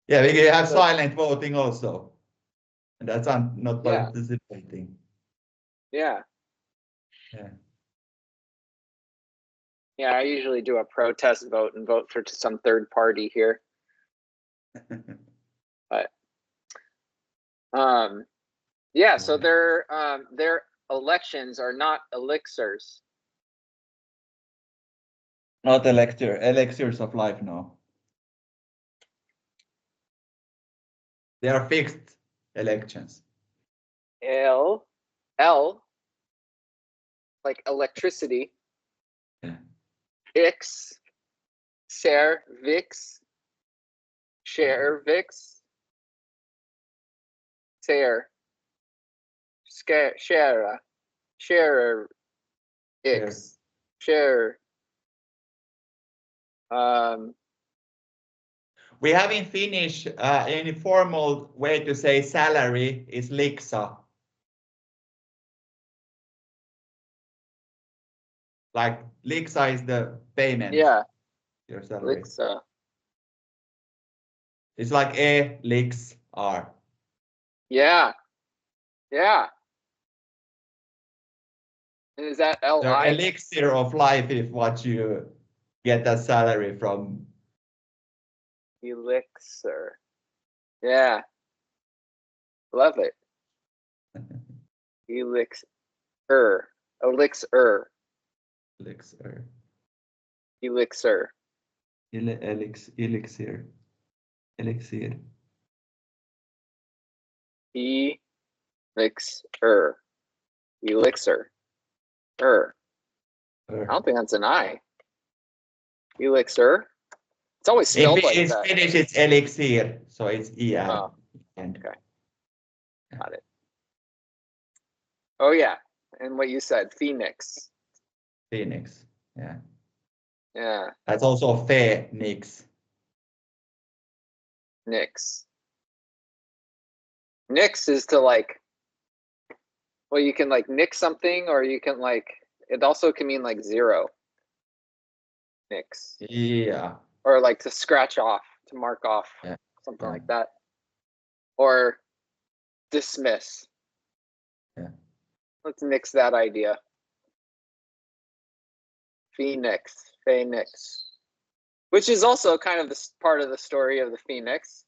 Yeah, we have silent voting also. And that's not participating. Yeah. Yeah. Yeah, I usually do a protest vote and vote for some third party here. But yeah, so their elections are not elixirs. Not elixirs of life, no. They are fixed elections. L, like electricity. Yeah. Ix, ser, vix, share, vix, ser, share, ix, share. We have in Finnish an informal way to say salary is liksa. Like liksa is the payment. Yeah. Your salary. Liksa. It's like a lix r. Yeah. Yeah. And is that Li? The elixir of life is what you get a salary from. Elixir. Yeah. Love it. Elixir. Elixir. Elixir. Elixir. Elixir. Elixir. Elixir. Elixir. I don't think that's an I. Elixir. It's always spelled like that. In Finnish, it's elixir, so it's er. Oh, okay. Got it. Oh yeah, and what you said, Phoenix. Phoenix, yeah. Yeah. That's also Phoenix. Nix. Nix is to like, well, you can like nix something, or you can like, it also can mean like zero. Nix. Yeah. Or like to scratch off, to mark off, something like that. Or dismiss. Yeah. Let's nix that idea. Phoenix. Which is also kind of the part of the story of the phoenix,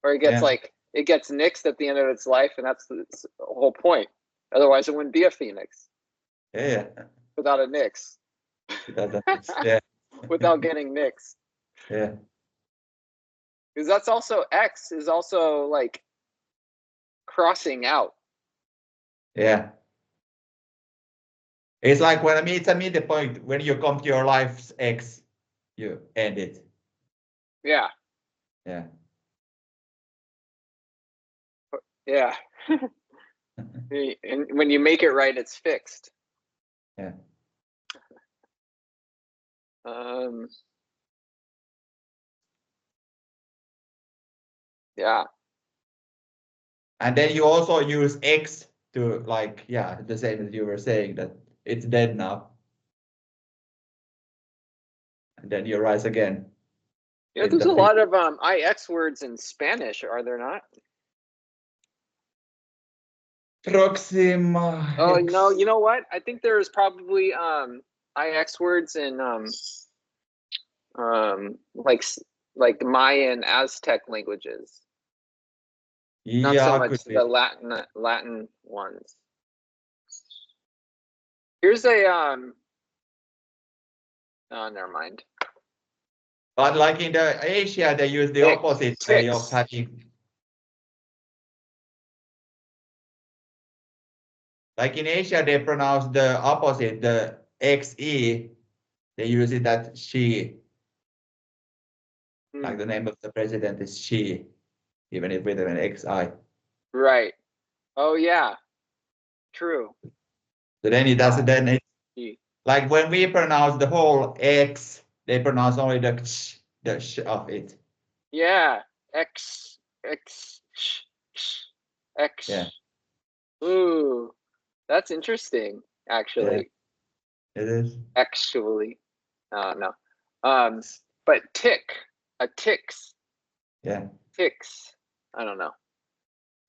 where it gets like, it gets nixed at the end of its life, and that's the whole point. Otherwise, it wouldn't be a phoenix. Yeah. Without a nix. Yeah. Without getting nixed. Yeah. Because that's also, X is also like crossing out. Yeah. It's like when it's a midpoint, when you come to your life's X, you end it. Yeah. Yeah. Yeah. And when you make it right, it's fixed. Yeah. Yeah. And then you also use X to like, the same as you were saying, that it's dead now. And then you rise again. Yeah, there's a lot of IX words in Spanish, are there not? Proxima. Oh no, you know what? I think there's probably IX words in like Mayan, Aztec languages. Not so much the Latin ones. Here's a oh, never mind. But like in the Asia, they use the opposite way of having. Like in Asia, they pronounce the opposite, the XE. They use it as she. Like the name of the president is she, even if with an XI. Right. Oh yeah. True. So then it does. Then it, like when we pronounce the whole X, they pronounce only the sh of it. Yeah. X. Yeah. Ooh, that's interesting. Actually. Yeah, it is. Actually. No. But tick. A ticks. Yeah. Ticks. I don't know.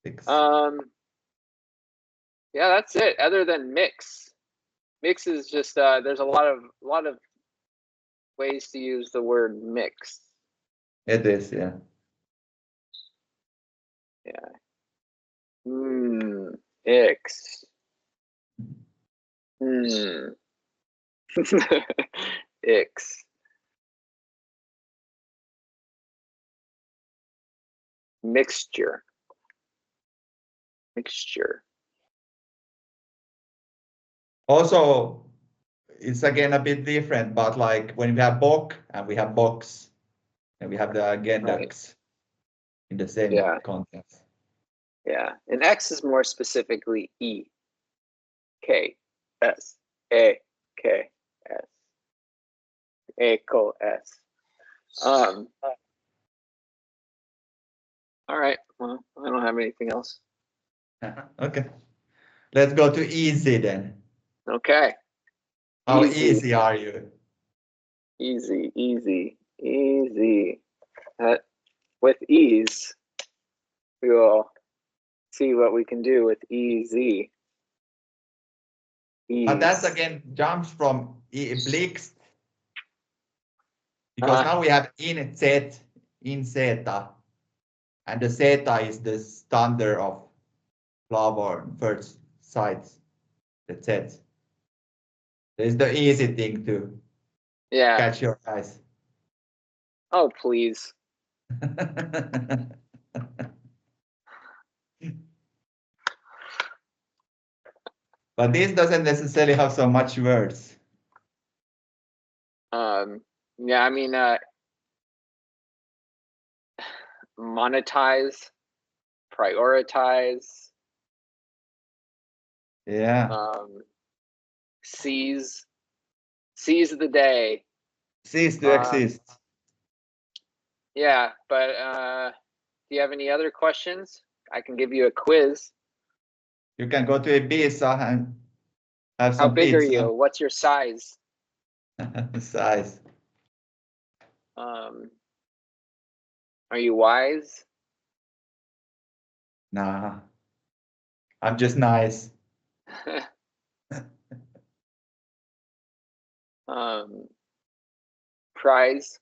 Mix. Yeah, that's it. Other than mix. Mix is just there's a lot of ways to use the word mix. It is, yeah. Yeah. Ix. Ix. Mixture. Also, it's again a bit different, but like when we have Bock and we have Box, and we have the again X in the same context. Yeah, and X is more specifically E, K, S, A, K, S, A, K, S. All right. Well, I don't have anything else. Okay. Let's go to easy then. Okay. How easy are you? Easy. With ease, we will see what we can do with easy. But that's again jumps from blixt, because now we have in zeta, and the zeta is the standard of flower first sides. The z. It's the easy thing to catch your eyes. Oh, please. But this doesn't necessarily have so much words. Yeah, I mean, monetize, prioritize. Yeah. Seize the day. Cease to exist. Yeah, but do you have any other questions? I can give you a quiz. You can go to Ibiza and have How some big pizza. are you? What's your size? Size. Are you wise? Nah. I'm just nice. Prize.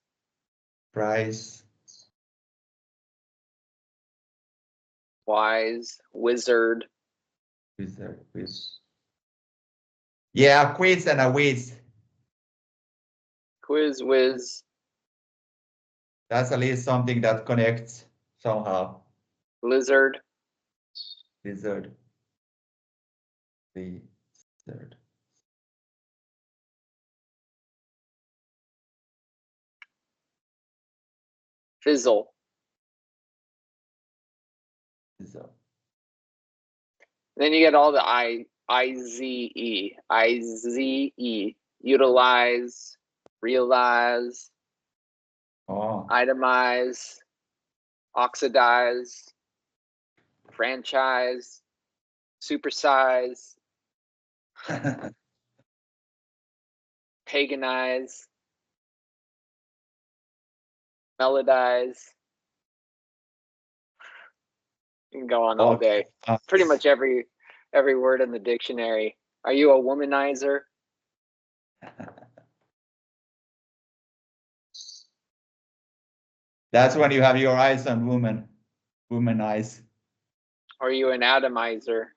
Wise. Wizard. Yeah, quiz and a whiz. Quiz, whiz. That's at least something that connects somehow. Lizard. Lizard. Fizzle. Then you get all the I-Z-E. I-Z-E. Utilize, realize, itemize, oxidize, franchise, supersize, paganize, melodize. You can go on all day. Pretty much every word in the dictionary. Are you a womanizer? That's when you have your eyes on woman eyes. Are you an atomizer?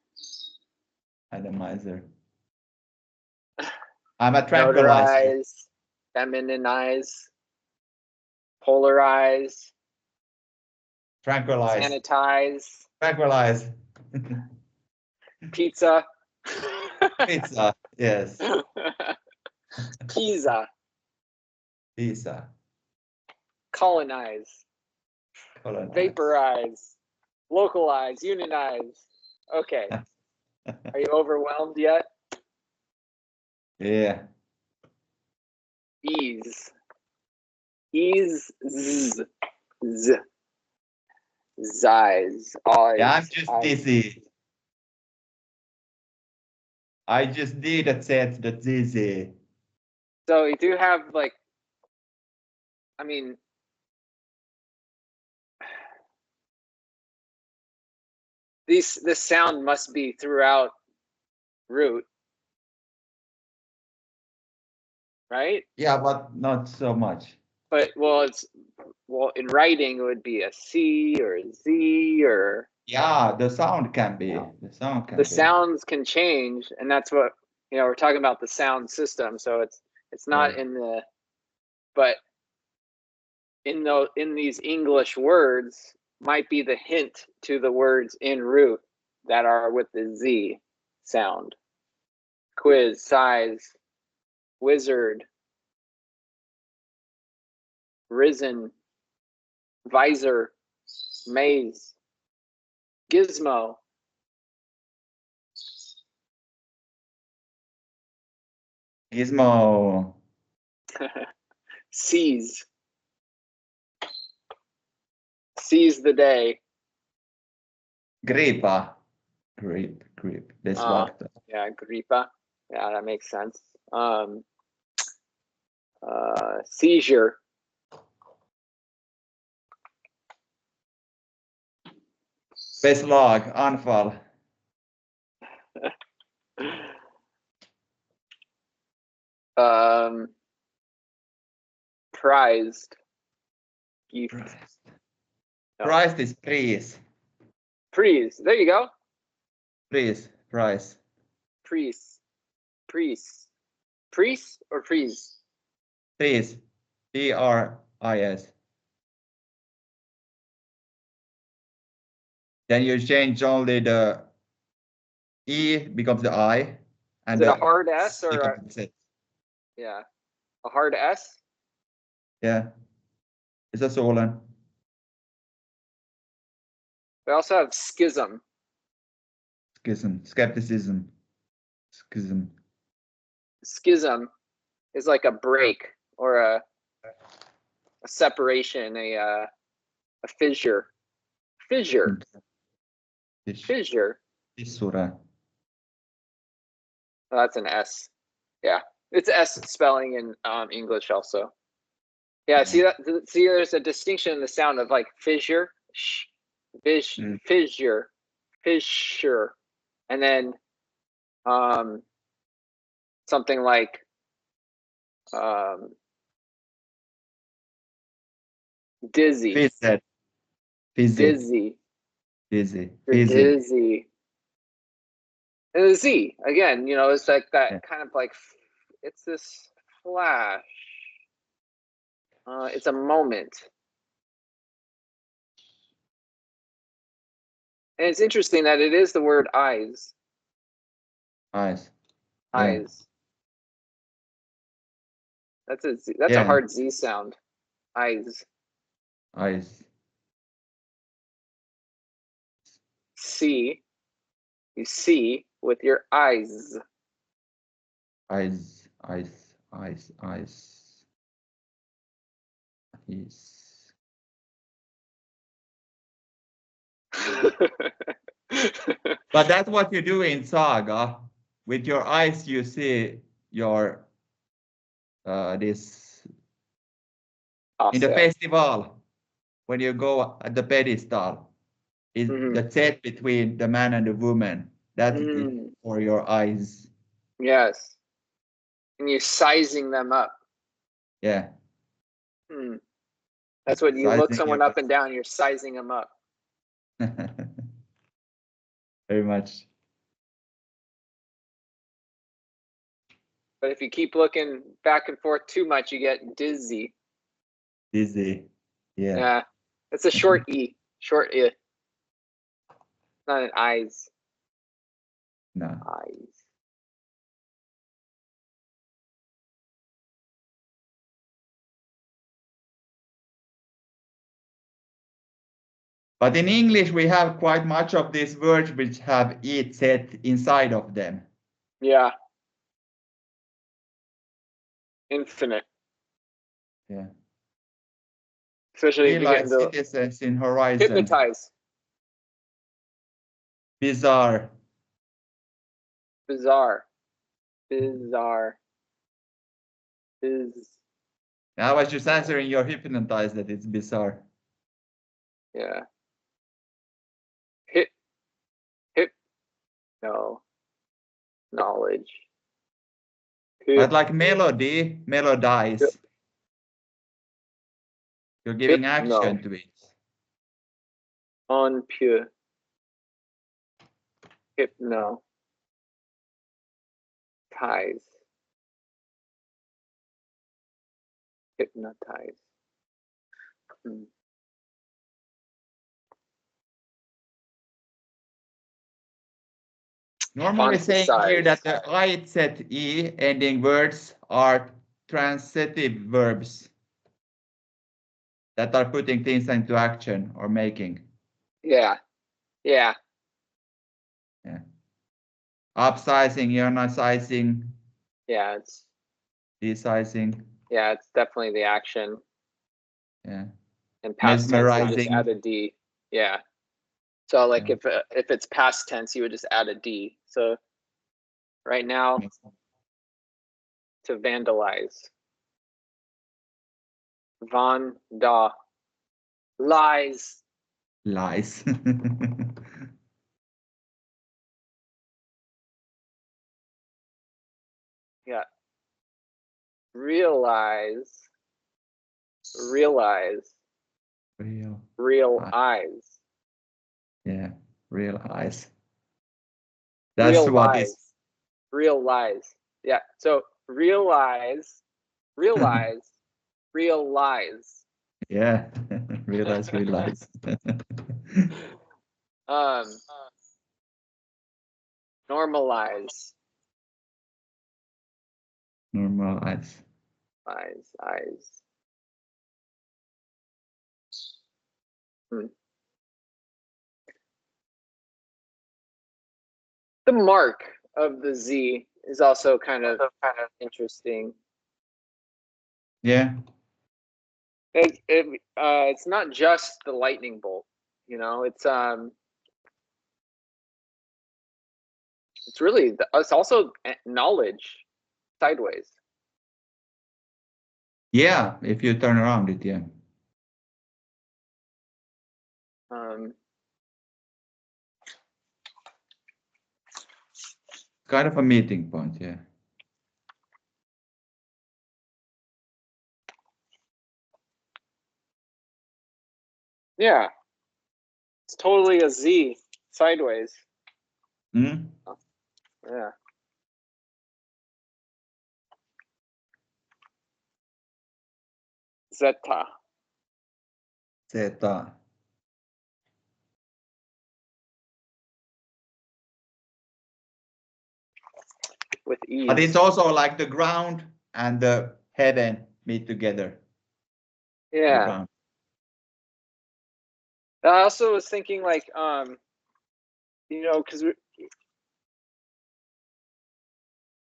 Atomizer. I'm a tranquilizer. Notarize, femininize, polarize, tranquilize, sanitize, tranquilize. Pizza. Pizza, yes. Pizza. Pizza. Colonize. Vaporize. Localize. Unionize. Okay. Are you overwhelmed yet? Yeah. Ease. Ease. Z. Z. Zize. Yeah, I'm just dizzy. I just did a set that dizzy. So you do have like, I mean, this sound must be throughout root, right? Yeah, but not so much. But well, in writing it would be a C or a Z or. Yeah, the sound can be. The sounds can change, and that's what we're talking about, the sound system. So it's not in the, but in these English words might be the hint to the words in root that are with the Z sound. Quiz, size, wizard, risen, visor, maze, gizmo. Gizmo. Seize the day. Gripa. Grip. Beslagta. Yeah, gripa. Yeah, that makes sense. Seizure. Beslag. Anfall. Prized. Gift. Prized is pris. Pris. There you go. Price. Pris. Pris or pris? Pris. P-R-I-S. Then you change only the E becomes the I. And is it a hard S or a yeah, a hard S? Yeah. It's a solen. We also have schism. Skepticism. Schism is like a break or a separation, a fissure. Fissure. Fissura. Oh, that's an S. Yeah, it's S spelling in English also. Yeah, see there's a distinction in the sound of like fissure, fissure, and then something like dizzy. Dizzy. Dizzy. And the Z again, it's like that kind of like, it's this flash. It's a moment. And it's interesting that it is the word eyes. Eyes. Eyes. That's a hard Z sound. Eyes. See. You see with your eyes. Eyes. But that's what you do in Saga. With your eyes, you see your this in the festival when you go at the pedestal. Is the set between the man and the woman. That's it for your eyes. Yes. And you're sizing them up. Yeah. That's what you look someone up and down, you're sizing them up. Very much. But if you keep looking back and forth too much, you get dizzy. Dizzy. Yeah. Yeah. It's a short E. Short E. Not an eyes. No. Eyes. But in English, we have quite much of these words which have it set inside of them. Yeah. Infinite. Yeah. Especially if you get into citizens in horizon. Hypnotize. Bizarre. I was just answering your hypnotize that it's bizarre. Yeah. No. Knowledge. But like melody, melodize. You're giving action to it. On pure. Hypno. Ties. Hypnotize. Normally saying here that the IZE ending words are transitive verbs that are putting things into action or making. Yeah. Yeah. Yeah. Upsizing, ionicizing. Yeah, it's desizing. Yeah, it's definitely the action. Yeah. And past tense, you just add a D. Yeah. So like if it's past tense, you would just add a D. So right now, to vandalize. Lies. Lies. Yeah. Realize. Real eyes. Yeah, real eyes. That's real what lies. is. Real lies. Yeah. So realize. Real lies. Yeah. realize. Normalize. Normalize. Eyes. The mark of the Z is also kind of interesting. Yeah. It's not just the lightning bolt, you know. It's really it's also knowledge sideways. Yeah, if you turn around it, yeah. Kind of a meeting point, yeah. Yeah, it's totally a Z sideways. Mm-hmm. Yeah. Zeta. With ease. But it's also like the ground and the heaven meet together. Yeah. I also was thinking like, you know, because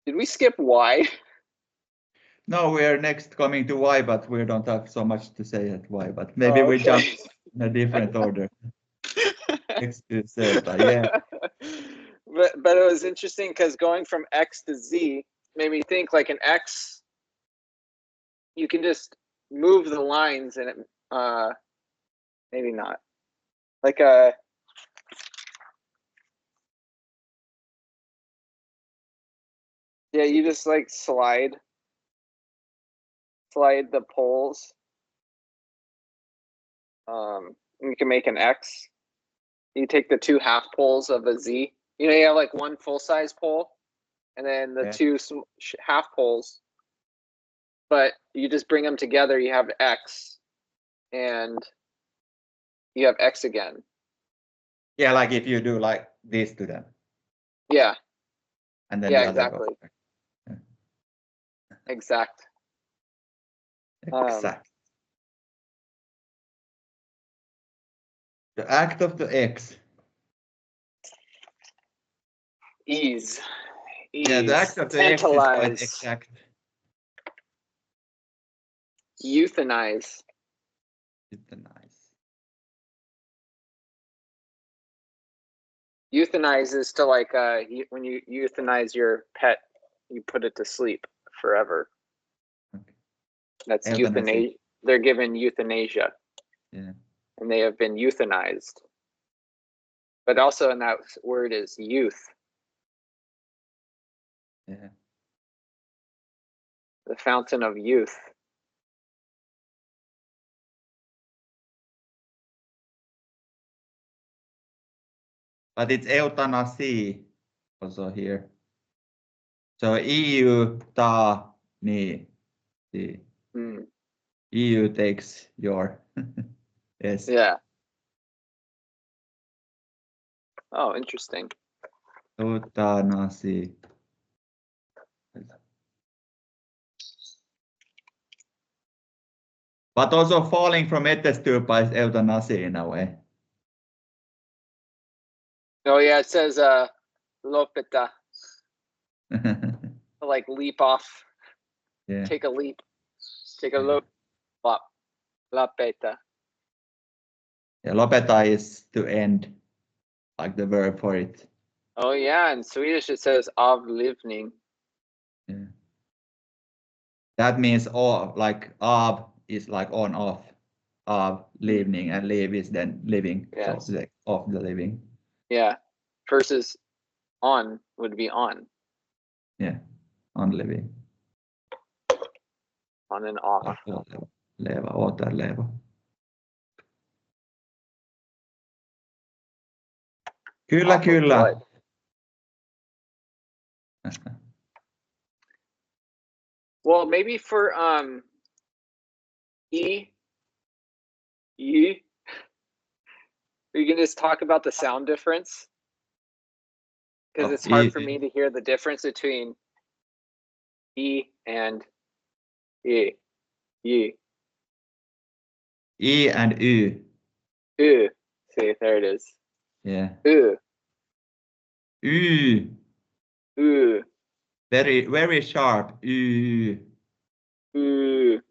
did we skip Y? No, we're next coming to Y, but we don't have so much to say at Y, but maybe we jump in a different order. Next to Zeta, yeah. But it was interesting because going from X to Z made me think like an X, you can just move the lines and it, maybe not. Like a, yeah, you just like slide the poles. You can make an X. You take the two half poles of a Z. You know, you have like one full size pole and then the two half poles. But you just bring them together, you have X and you have X again. Yeah, like if you do like this to them. Yeah. And then yeah, the other exactly. goes. Yeah. Exact. The act of the X. Ease. Yeah, the act of the X is quite exact. Euthanize. Euthanize is to like when you euthanize your pet, you put it to sleep forever. Okay. That's euthanasia. They're given euthanasia. Yeah. And they have been euthanized. But also in that word is youth. Yeah. The fountain of youth. But it's euthanasia also here. So EU ta ni. EU takes your yes. Yeah. Oh, interesting. Euthanasia. But also falling from etestupa is euthanasia in a way. Oh yeah, it says lopeta. Like leap off. Yeah. Take a leap. Take a loop. Lapeta. Yeah, lopeta is to end, like the verb for it. Oh yeah, in Swedish it says avlivning. Yeah. That means all, like av is like on off, of living, and live is then living. Yes. So like off the living. Yeah. Versus on would be on. Yeah, on living. On and off. Leva, återleva. Kyllä, kyllä. Well, maybe for you can just talk about the sound difference, because it's hard for me to hear the difference between e and e. E. E and U. U. See, there it is. Yeah. U. U. U. Very, very sharp. U. U.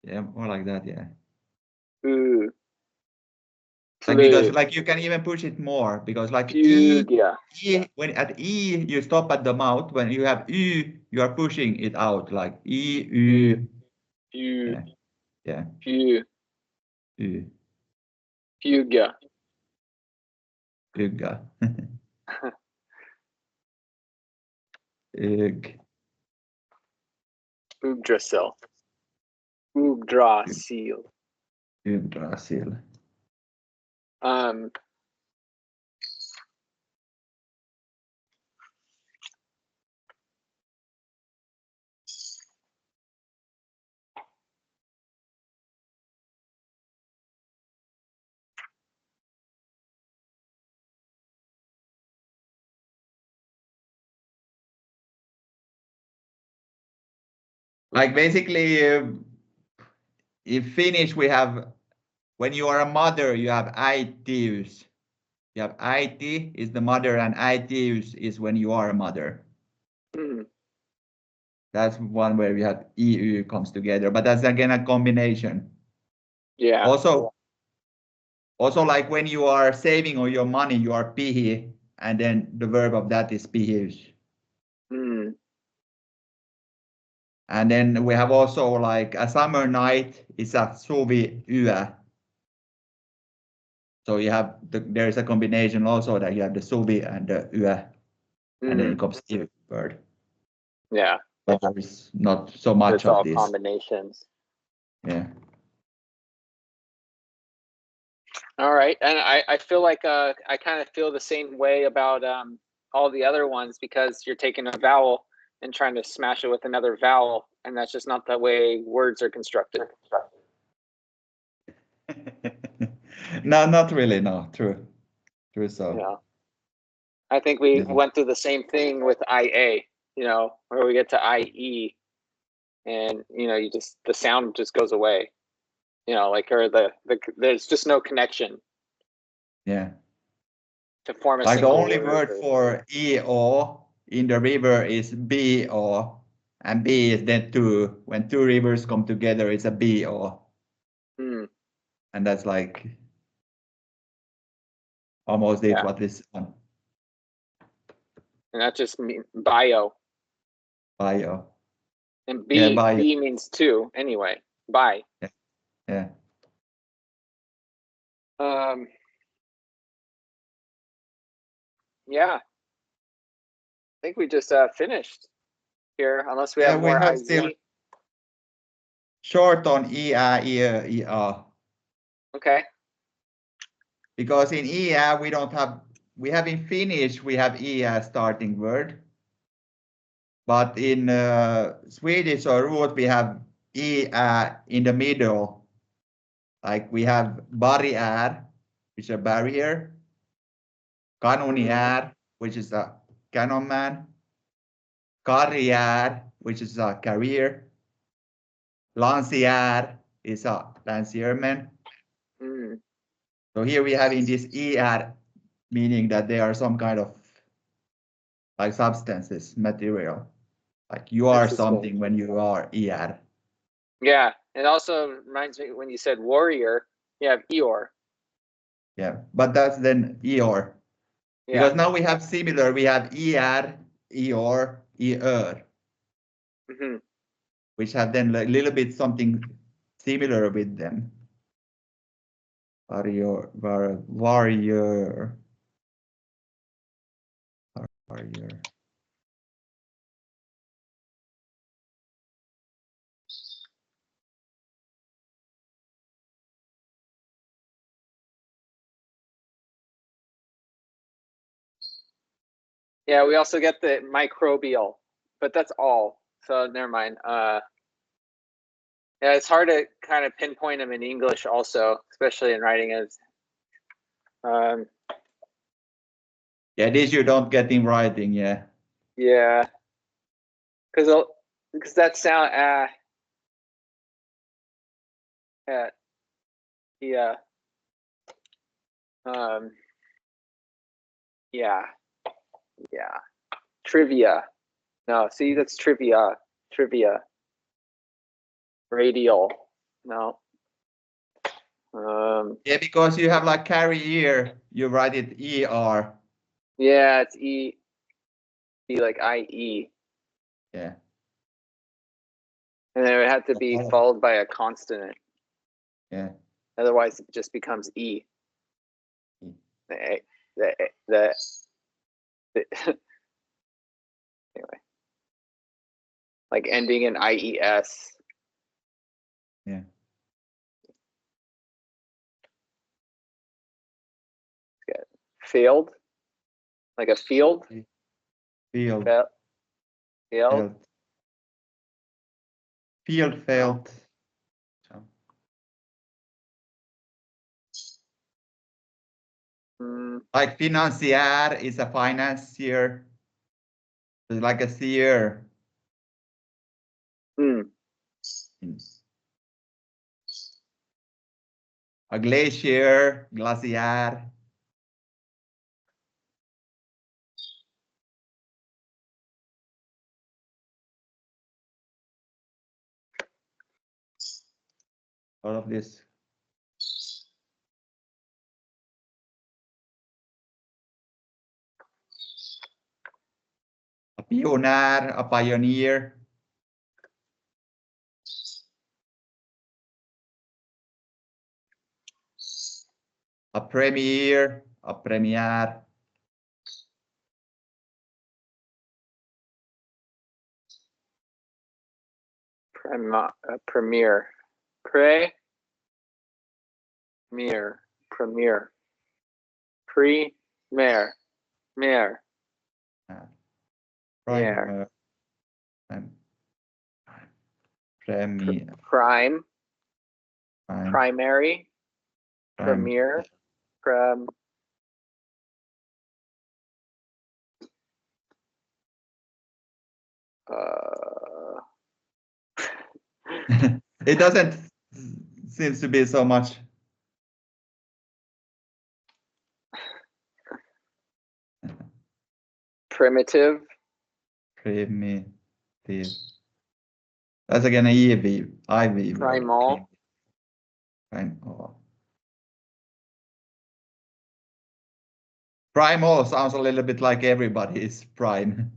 Yeah, more like that. Yeah. U. Like, because like you can even push it more, because like E, when at E you stop at the mouth. When you have U, you are pushing it out like E, U. U. Yeah. U. U. Fuga. Ugga. Ugg. Yggdrasil. Yggdrasil. Yggdrasil. Like basically, in Finnish we have, when you are a mother, you have äitiys. You have äiti is the mother, and äitiys is when you are a mother. That's one where we have EU comes together, but that's again a combination. Yeah. Also like when you are saving all your money, you are pihi, and then the verb of that is pihiys. And then we have also like a summer night is a suvi yö. So you have there is a combination also that you have the suvi and the yö, and then it comes to word. Yeah. But there is not so much it's of all this. Combinations. Yeah. All right, and I feel like I kind of feel the same way about all the other ones, because you're taking a vowel and trying to smash it with another vowel, and that's just not the way words are constructed. No, not really. No, true. So. Yeah. I think we went through the same thing with IA, where we get to IE, and you just, the sound just goes away, like, or there's just no connection. Yeah. To form a like the only word for EO in the river is BO, and B is then two. When two rivers come together, it's a BO. And that's like almost what this one. And that just means bio. Bio. And B means two anyway. Bi. Yeah. Yeah. I think we just finished. here, unless we have more have IZ. still short on ER. Okay. Because in ER we have in Finnish, we have ER starting word. But in Swedish or root, we have ER in the middle. Like we have barriär, which is a barrier. Kanoniär, which is a cannon man. Karriär, which is a career. Lancier is a lancierman. So here we have in this ER, meaning that they are some kind of like substances, material. Like you are something when you are ER. Yeah, it also reminds me when you said warrior, you have Eor. Yeah, but that's then Eor. Yeah. Because now we have similar, we have ER, Eor, ER. Which have then a little bit something similar with them. Warrior. Yeah, we also get the microbial, but that's all. So never mind. Yeah, it's hard to kind of pinpoint them in English also, especially in writing as. Yeah, this you don't get in writing, yeah. Yeah, because that sound yeah. Yeah. Trivia. No, see, that's trivia. Radial. No. Yeah, because you have like carrier, you write it ER. Yeah, it's E like IE. Yeah. And then it would have to be followed by a consonant. Yeah. Otherwise, it just becomes E. Anyway. Like ending in IES. Yeah. Good. Field. Like a field. Field. Field. Like financier is a financier. It's like a seer. A glacier, glacier. All of this. A pioneer, a pioneer. A premier, a premier. Premier. Premier. Mayor. Prime. Prime. Primary. Premier. It doesn't seems to be so much. Primitive. That's again a IV. Primal. Primal sounds a little bit like everybody is prime.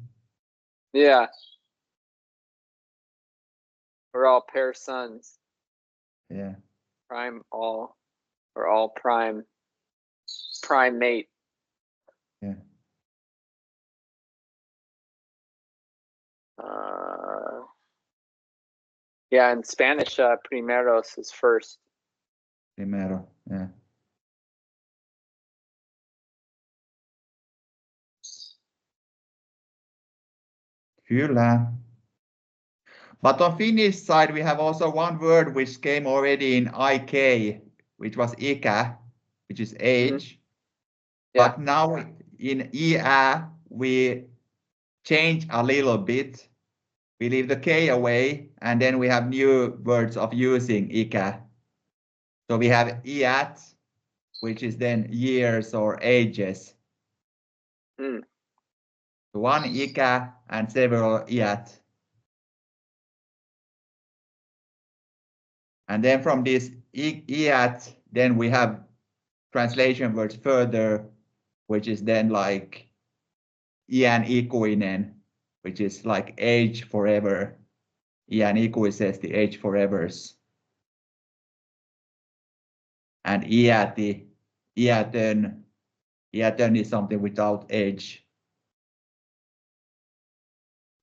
Yeah. We're all pair sons. Yeah. Prime all. We're all prime. Primate. Yeah. Yeah, in Spanish, primeros is first. Primero, yeah. Kyllä. But on Finnish side, we have also one word which came already in IK, which was ikä, which is age. Yeah. But now in IA, we change a little bit. We leave the K away, and then we have new words of using ikä. So we have iät, which is then years or ages. One ikä and several iät. And then from this iät, then we have translation words further, which is then like iän ikuinen, which is like age forever. Iän ikuisesti, age forevers. And iäti, iätön. Iätön is something without age.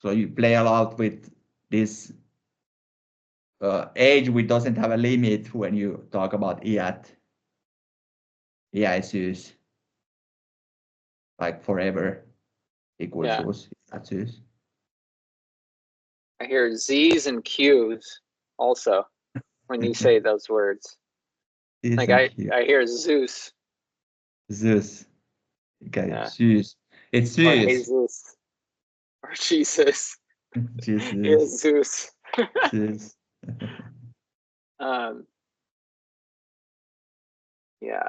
So you play a lot with this age, which doesn't have a limit when you talk about iät. Iäisyys, like forever, ikuisuus, iäisyys. I hear Z's and Q's also when you say those words. Like I hear Zeus. Zeus. Okay, Yeah. Zeus. It's Zeus. Or Jesus. Or Jesus. Jesus. Yeah, Zeus. Zeus. Yeah.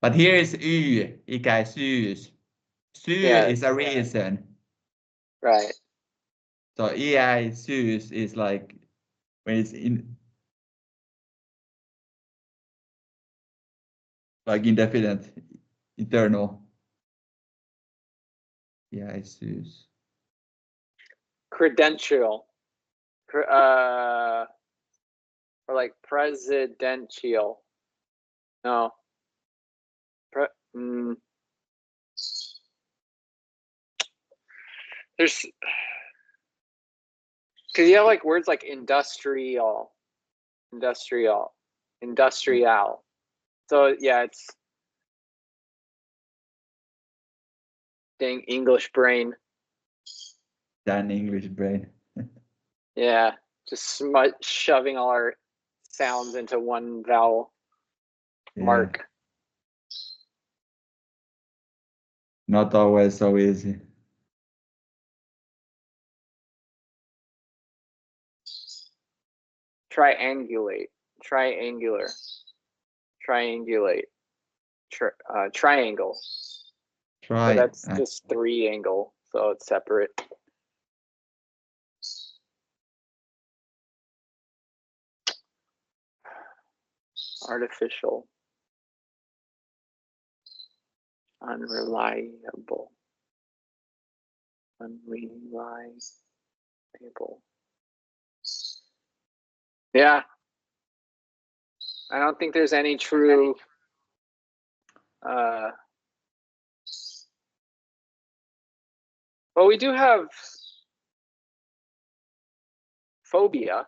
But here is Y, ikäisyys. Syy is a reason. Right. So iäisyys is like when it's in like indefinite, eternal. Iäisyys. Credential. Or like presidential. No. There's, because you have like words like industrial. So yeah, it's dang English brain. Dang English brain. Yeah, just shoving all our sounds into one vowel mark. Not always so easy. Triangulate, triangular, triangulate, triangle. So that's just triangle, so it's separate. Artificial, unreliable, unreliable. Yeah, I don't think there's any true well, we do have phobia.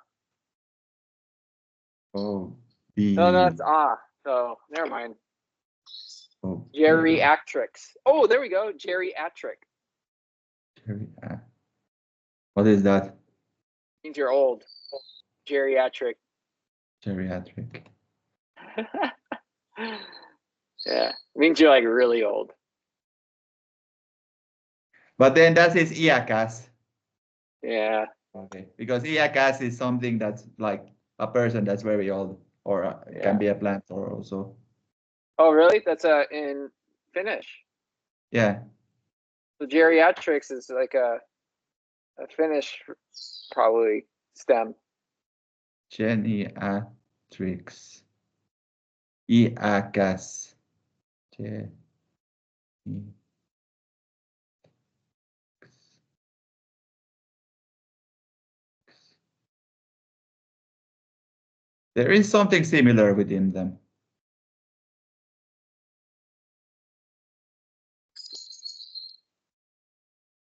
Oh, no, that's so never mind. Oh, geriatrics. Oh, there we go. Geriatric. What is that? Means you're old. Geriatric. Geriatric. Yeah, means you're like really old. But then that is iäkäs. Yeah. Okay, because iäkäs is something that's like a person that's very old, or can be a plant, or also. Oh, really? That's in Finnish. Yeah. So geriatrics is like a Finnish probably stem. Geriatrics. Iäkäs. There is something similar within them.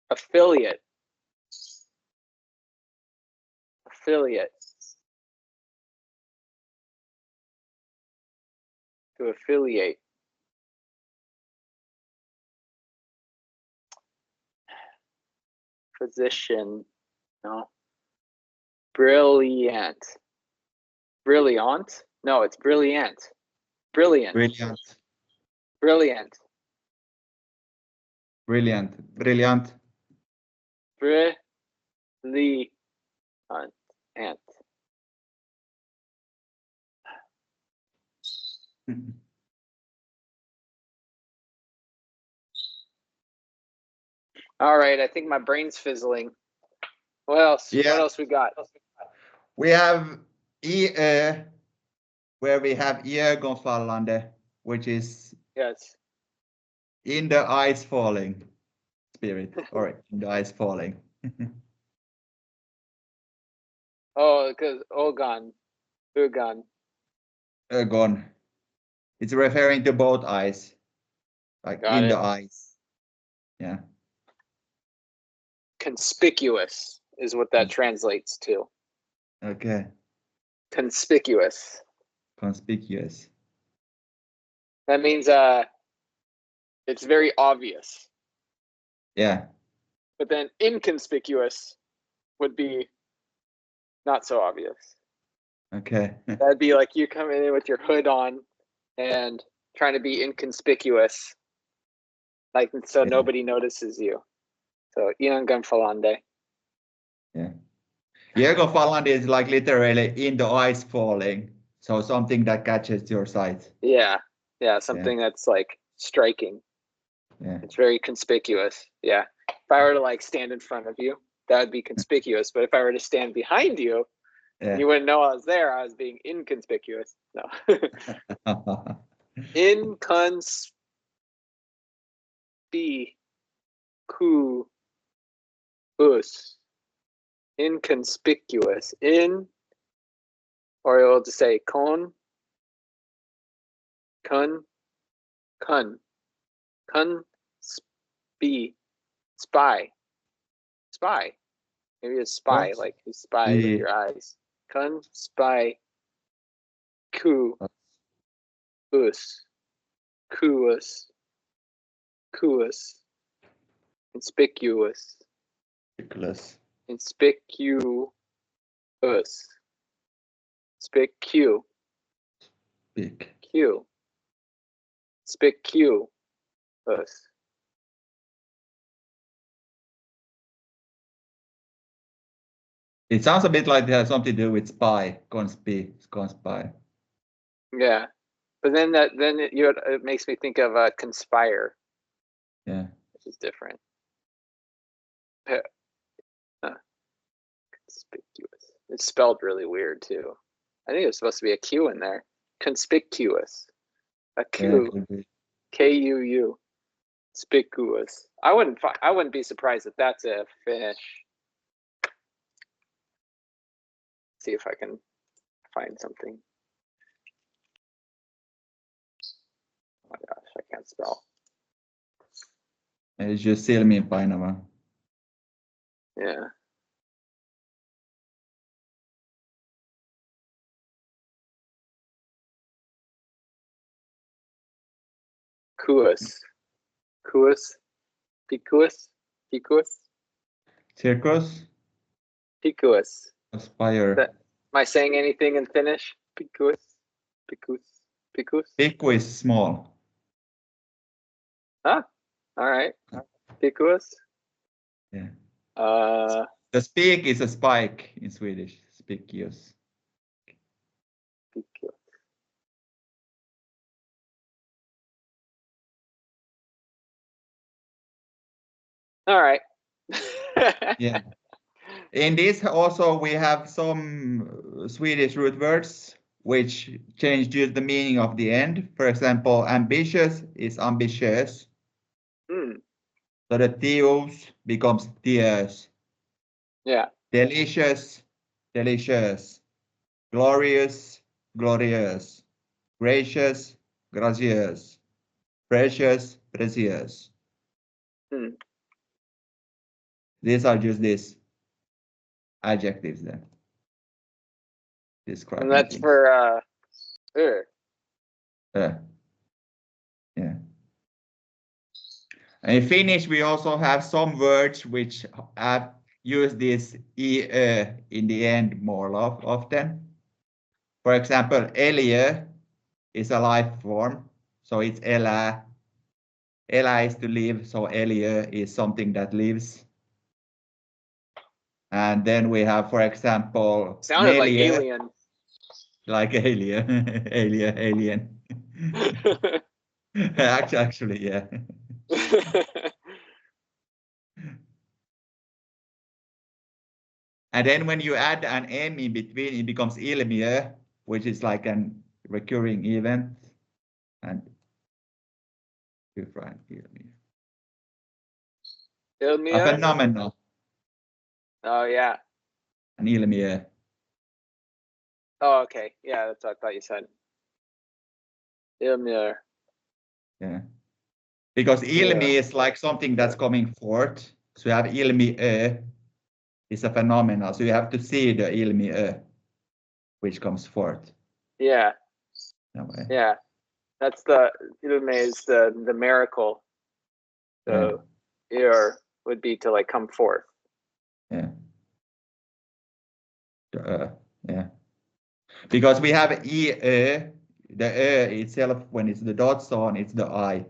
Affiliate. Affiliate. To affiliate. Position. No. Brilliant. Brilliant? No, it's brilliant. Brilliant. Brilliant. Brilliant. Brilliant. Brilliant. Brilliant. Ant. All right, I think my brain's fizzling. What else? Yeah. What else we got? We have where we have iögonfallande, which is Yes. in the ice falling spirit, or in the ice falling. Oh, because Ogon. Gone. It's referring to both eyes, like Got in it. the eyes. Yeah. Conspicuous is what that translates to. Okay. Conspicuous. Conspicuous. That means it's very obvious. Yeah. But then inconspicuous would be not so obvious. Okay. That'd be like you coming in with your hood on and trying to be inconspicuous, like so Yeah. nobody notices you. So iögonfallande. Yeah. Iögonfallande is like literally in the ice falling. So something that catches your sight. Yeah. Yeah. Something that's like striking. Yeah. It's very conspicuous. Yeah. If I were to like stand in front of you, that would be conspicuous. But if I were to stand behind you, you wouldn't know I was there. I was being inconspicuous. No. Inconspicuous. Inconspicuous. Or we'll just say con. Spy. Maybe a spy, What? like you spy with your eyes. Spy. Conspicuous. Conspicuous. Conspicuous. It sounds a bit like it has something to do with spy, conspy. Yeah, but then it makes me think of conspire. Yeah, which is different. Conspicuous. It's spelled really weird too. I think it's supposed to be a Q in there. Conspicuous. A Q. Yeah, K-U-U. Conspicuous. I wouldn't be surprised if that's a Finnish. See if I can find something. Oh my gosh, I can't spell. It's just silmiinpainava. Yeah. Kuus. Pikuus. Circus. Pikuus. Aspire. Am I saying anything in Finnish? Pikuus. Pikku is small. Huh? All right. Pikuus. Yeah. The speak is a spike in Swedish. Spikius. All right. Yeah. In this also we have some Swedish root words which change due to the meaning of the end. For example, ambitious is ambitious. So the theos becomes theos. Yeah. Delicious, delicious. Glorious, glorious. Gracious, gracious. Precious, precious. These are just these adjectives then. describe. And that's for yeah. In Finnish, we also have some words which have used this in the end more often. For example, eliö is a life form, so it's elää. Elää is to live, so eliö is something that lives. And then we have, for example, sounded like alien. Like alien, alien. Actually, yeah. And then when you add an M in between, it becomes ilmiö, which is like a recurring event. And different ilmiö. Ilmiö? A phenomenon. Oh, yeah. An ilmiö. Oh, okay. Yeah, that's what I thought you said. Ilmiö. Yeah. Because ilmi is like something that's coming forth. So you have ilmiö is a phenomenon. So you have to see the ilmiö, which comes forth. Yeah. Yeah. That's the ilme is the miracle. So ir would be to like come forth. Yeah. Yeah. Because we have the itself, when it's the dots on, it's the I.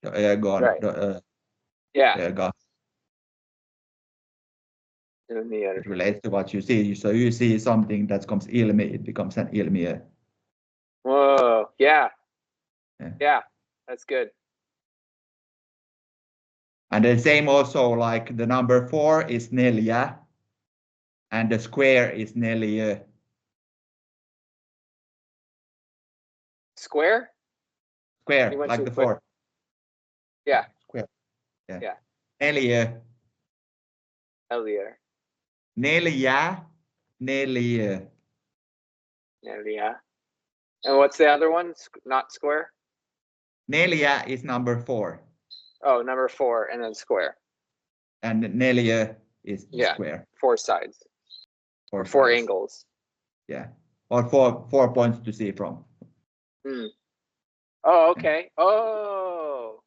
The gone. Right. Yeah. Gone. It relates to what you see. So you see something that comes ilmi, it becomes an ilmiö. Whoa. Yeah. Yeah. That's good. And the same also, like the number 4 is neljä, and the square is neliö. Square? Square, like the 4. Yeah. Square. Yeah. Yeah. Neliö. Elier. Neljä. Neliö. Neljä. And what's the other one? Not square? Neljä is number 4. Oh, number 4 and then square. And neliö is square. 4 sides. Or 4 sides. angles. Yeah. Or 4 points to see from. Oh, okay. Oh.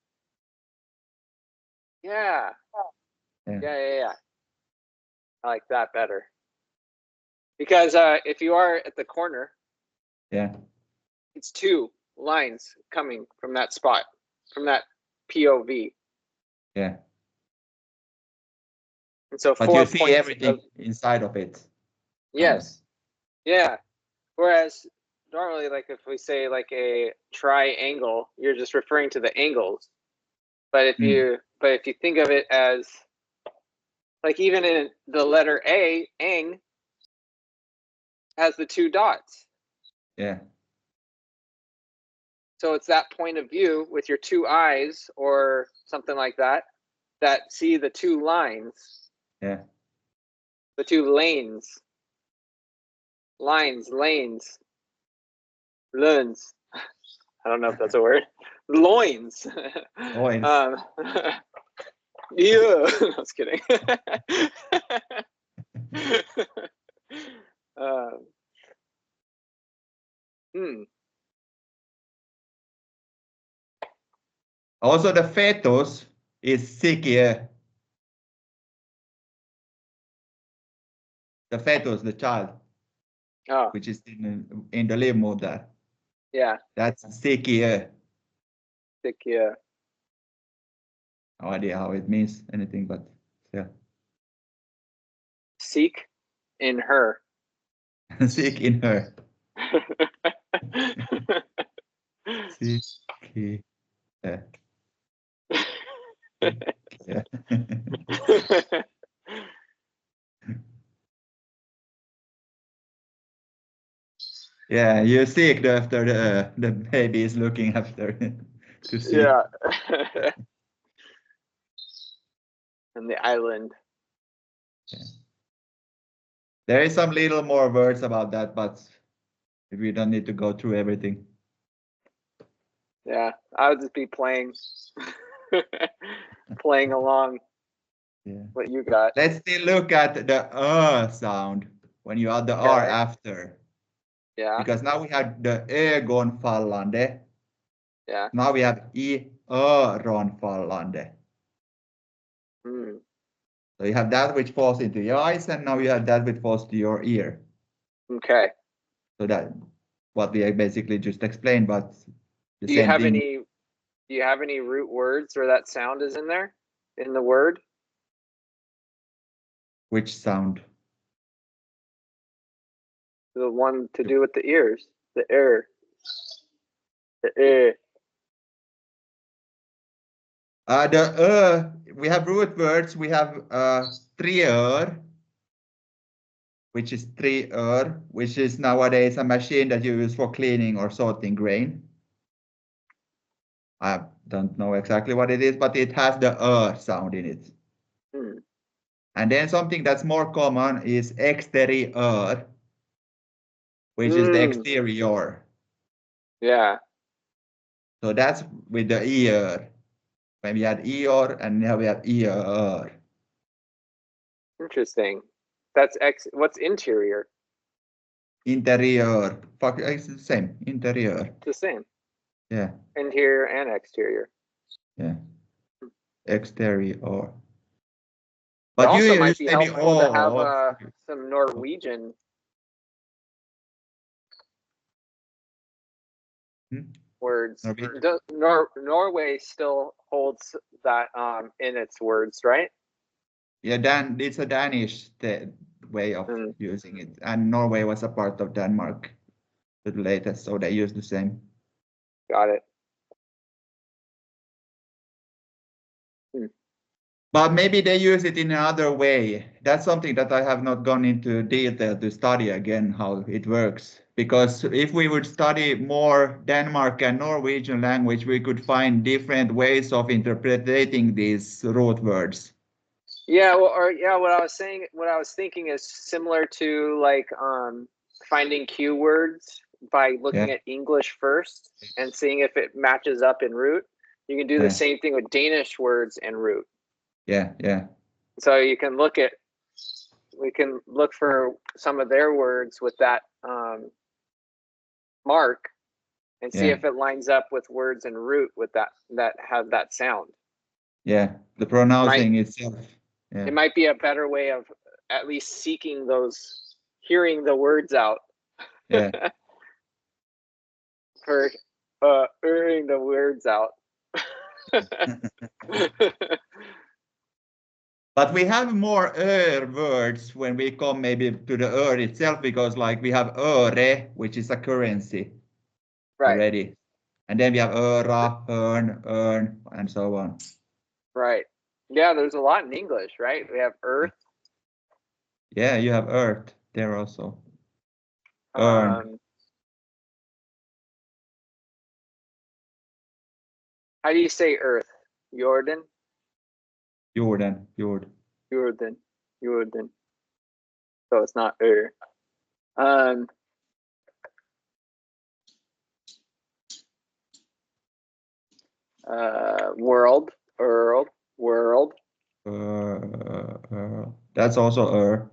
Yeah. Yeah. I like that better. Because if you are at the corner, it's 2 lines coming from that spot, from that POV. Yeah. And so but 4 you see everything inside of it. Yes. Yeah. Whereas normally, like if we say like a triangle, you're just referring to the angles. But if you think of it as like even in the letter A, ang has the 2 dots. Yeah. So it's that point of view with your 2 eyes or something like that, that see the 2 lines. Yeah. The 2 lanes. Lines, lanes. Loins. I don't know if that's a word. Loins. Loins. Yeah. I was kidding. Also, the fetus is sikiö. The fetus, the child, which is in the limo there. Yeah. That's sikiö. Sikiö. No idea how it means anything, but yeah. Seek in her. Seek in her. Sikiö. Yeah. Yeah, you seek after the baby is looking after to see. Yeah. And the island. Yeah. There is some little more words about that, but we don't need to go through everything. Yeah, I'll just be playing along. Yeah. What you got. Let's still look at the sound. when you add the R after. Yeah. Because now we have the ögonfallande. Yeah. Now we have öronfallande. So you have that which falls into your eyes, and now you have that which falls to your ear. Okay. So that what we basically just explained, but the do you same have thing. any do you have any root words where that sound is in there in the word? Which sound? The one to do with the ears, the the We have root words. We have triör, which is triör, which is nowadays a machine that you use for cleaning or sorting grain. I don't know exactly what it is, but it has the sound in it. And then something that's more common is exterior, which is the exterior. Yeah. So that's with the ear. When we had ear, and now we have ear. Interesting. That's what's interior? Interior. Fuck, it's the same. Interior. It's the same. Yeah. Interior and exterior. Yeah. Exterior. But But also you might be maybe helpful to have some Norwegian words. Norway still holds that in its words, right? Yeah, it's a Danish way of using it, and Norway was a part of Denmark, the latest, so they use the same. Got it. But maybe they use it in another way. That's something that I have not gone into detail to study again, how it works. Because if we would study more Denmark and Norwegian language, we could find different ways of interpreting these root words. Yeah, well, what I was thinking is similar to like finding Q words by looking at English first and seeing if it matches up in root. You can do the same thing with Danish words and root. Yeah. So we can look for some of their words with that mark and see if it lines up with words in root with that have that sound. Yeah, the pronouncing itself. Yeah. It might be a better way of at least hearing the words out. Yeah. For hearing the words out. But we have more words when we come maybe to the itself, because like we have öre, which is a currency already. And then we have öra, earn, and so on. Right. Yeah, there's a lot in English, right? We have earth. Yeah, you have earth there also. Earn. How do you say earth? Jordan? Jordan. So it's not world. That's also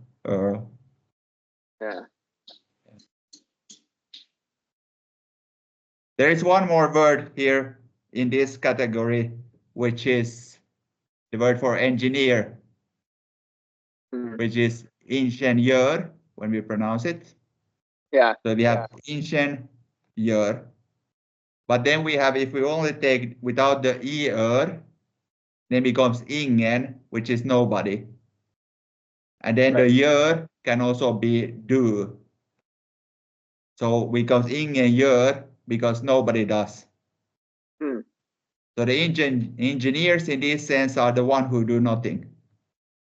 Yeah. There is one more word here in this category, which is the word for engineer, which is ingenieur when we pronounce it. Yeah. So we have ingenieur. But then we have, if we only take without the er, then becomes ingen, which is nobody. And then the year can also be do. So becomes ingenieur because nobody does. So the engineers in this sense are the one who do nothing.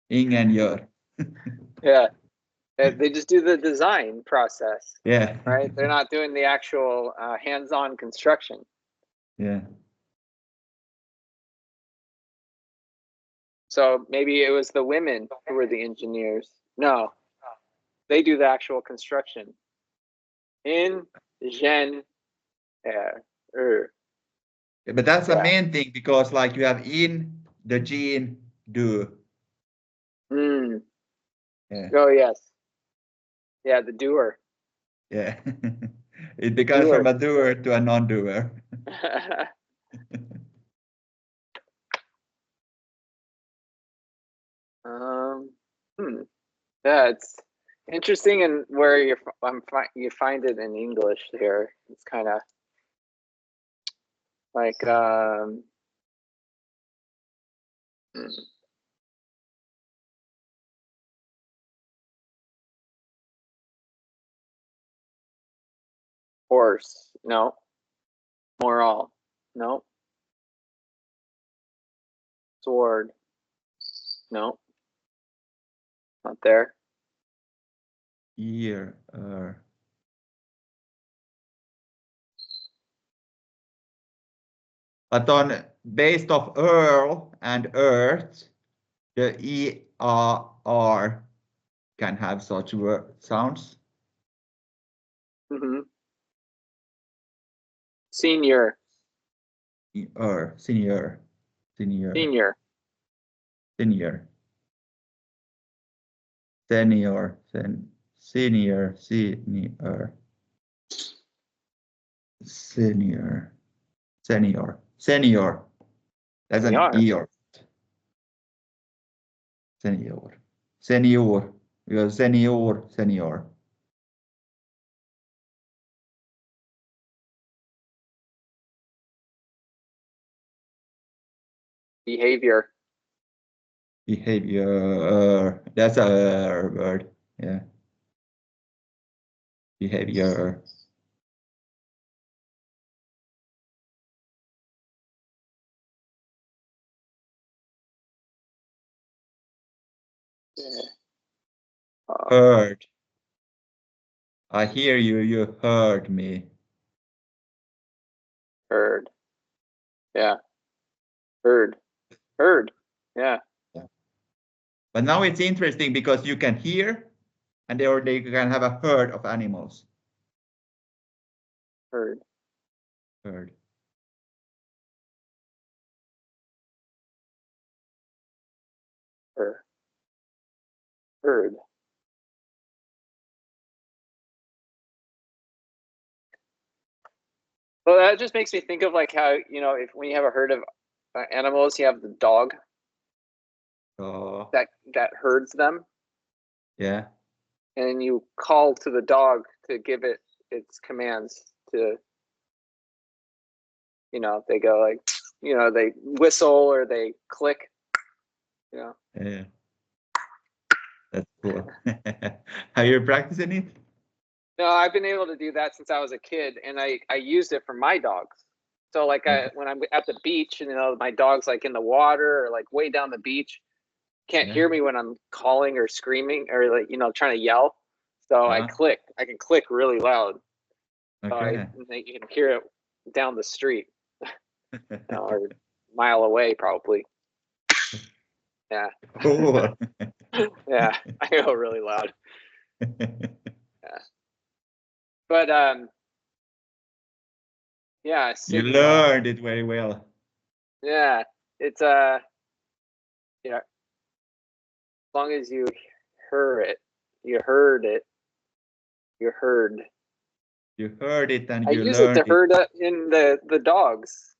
Ingenieur. Yeah. They just do the design process. Yeah. Right? They're not doing the actual hands-on construction. Yeah. So maybe it was the women who were the engineers. No. They do the actual construction. Ingenieur. But that's the main thing, because like you have in, the gene, do. Yeah. Oh yes. Yeah, the doer. Yeah. It becomes from a doer to a non-doer. Yeah, it's interesting, and where you find it in English here. It's kind of like horse, no. Moral, no. Sword, no. Not there. Year. But on based of Earl and Earth, the ER can have such sounds. Senior. Senior. Senior. Senior. Senior. Senior. Senior. Senior. Senior. Senior. Senior. That's an ear. Senior. Senior. Because senior. Senior. Behavior. Behavior. That's a word. Yeah. Behavior. Heard. I hear you. You heard me. Heard. Yeah. Heard. Heard. Yeah. But now it's interesting because you can hear, and they can have a herd of animals. Heard. Herd. Heard. Well, that just makes me think of like how, you know, if when you have a herd of animals, you have the dog that herds them. Yeah. And you call to the dog to give it its commands to, you know, they go like, you know, they whistle or they click, you know. Yeah. That's cool. Are you practicing it? No, I've been able to do that since I was a kid, and I used it for my dogs. So like when I'm at the beach and, you know, my dog's like in the water or like way down the beach, can't hear me when I'm calling or screaming or like, you know, trying to yell. So I can click really loud. Okay. You can hear it down the street or a mile away probably. Yeah. Cool. Yeah, I go really loud. Yeah. But yeah, you learned it very well. Yeah, it's yeah. As long as you heard it, you heard it, you heard. You heard it and I you use it learned to herd in the dogs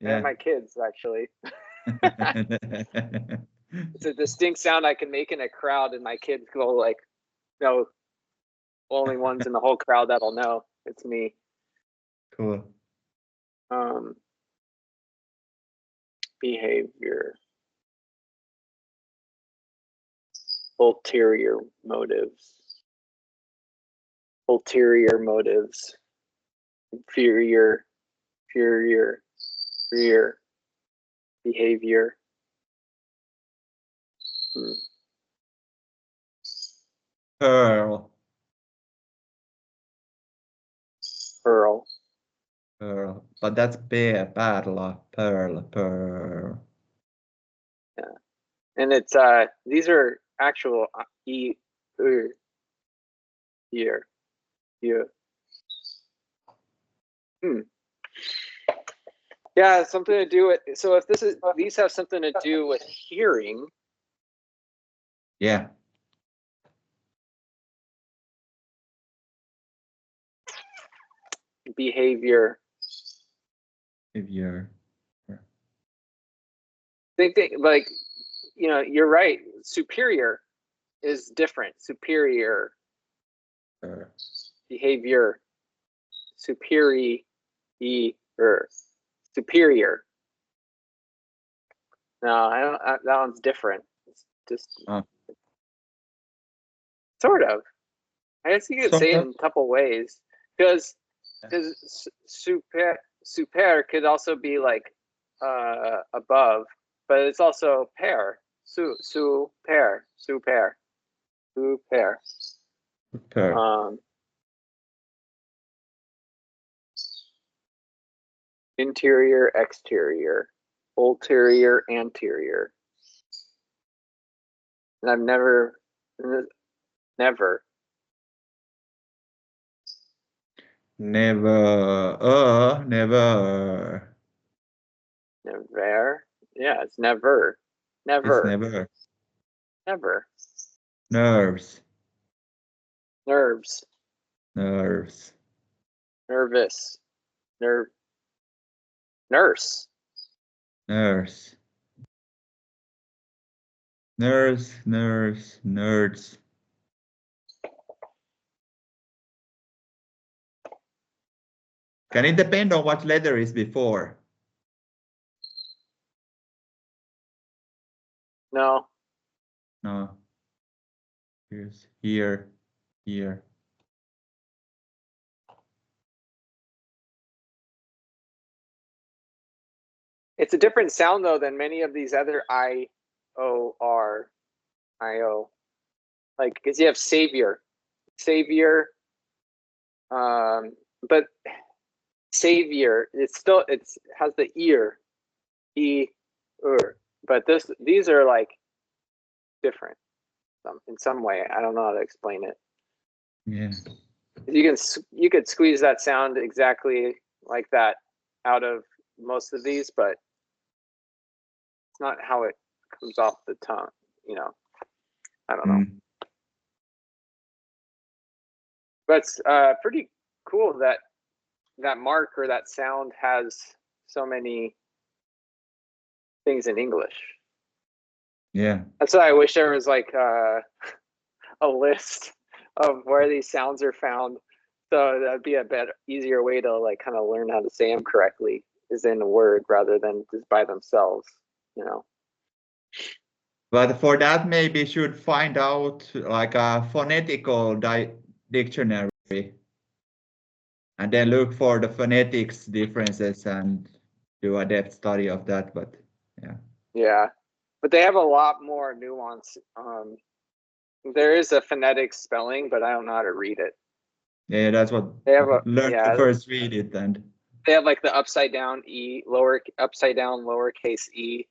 and my kids actually. It's a distinct sound I can make in a crowd, and my kids go like, no, only ones in the whole crowd that'll know it's me. Cool. Behavior. Ulterior motives. Ulterior motives. Inferior. Inferior. Inferior. Behavior. Pearl. Pearl. Pearl. But that's perla. Pearl. Yeah. And it's these are actual here. Yeah, something to do with, so if these have something to do with hearing. Yeah. behavior. Behavior. Think like, you know, you're right. Superior is different. Superior. Behavior. Superior. Superior. No, I don't. That one's different. It's just sort of. I guess you could say it in a couple ways, because super could also be like above, but it's also pair. Super. Interior, exterior, ulterior, anterior. And I've never. Never. Yeah, it's never. Never. It's never. Never. Nerves. Nerves. Nerves. Nervous. Nurse. Nurse. Nurse, nurse, nerds. Can it depend on what letter is before? No. No. Here's here. It's a different sound though than many of these other I-O-R. I-O. Like, because you have savior. But savior, it has the ear. But these are like different in some way. I don't know how to explain it. Yeah. You could squeeze that sound exactly like that out of most of these, but it's not how it comes off the tongue, you know. I don't know. But it's pretty cool that mark or that sound has so many things in English. Yeah. That's why I wish there was like a list of where these sounds are found. So that'd be a better, easier way to like kind of learn how to say them correctly, is in a word rather than just by themselves, you know. But for that, maybe should find out like a phonetical dictionary, and then look for the phonetics differences and do a depth study of that. But yeah. Yeah, but they have a lot more nuance. There is a phonetic spelling, but I don't know how to read it. Yeah, that's what they have. Learn to first read it, and they have like the upside down e, upside down lowercase e,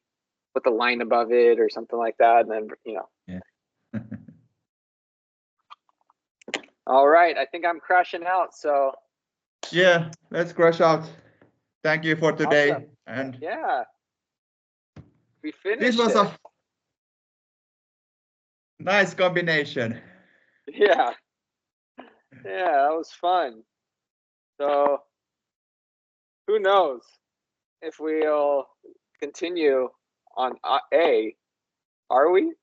with the line above it or something like that, and then you know. Yeah. All right, I think I'm crashing out. So. Yeah, let's crash out. Thank you for today. Awesome. And yeah, we finished. This was a nice combination. Yeah, that was fun. So who knows if we'll continue on A? Are we?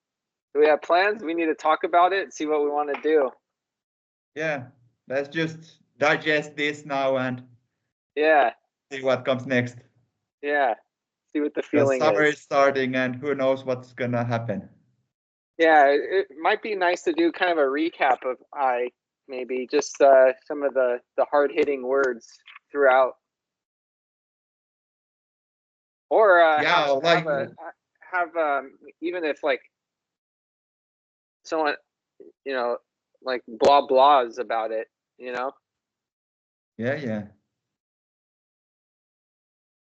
Do we have plans? We need to talk about it and see what we want to do. Yeah, let's just digest this now and see what comes next. Yeah, see what the feeling is. Summer is starting and who knows what's gonna happen. Yeah, it might be nice to do kind of a recap of maybe just some of the hard-hitting words throughout. Or have even if like someone, you know, like blah blahs about it, you know. Yeah.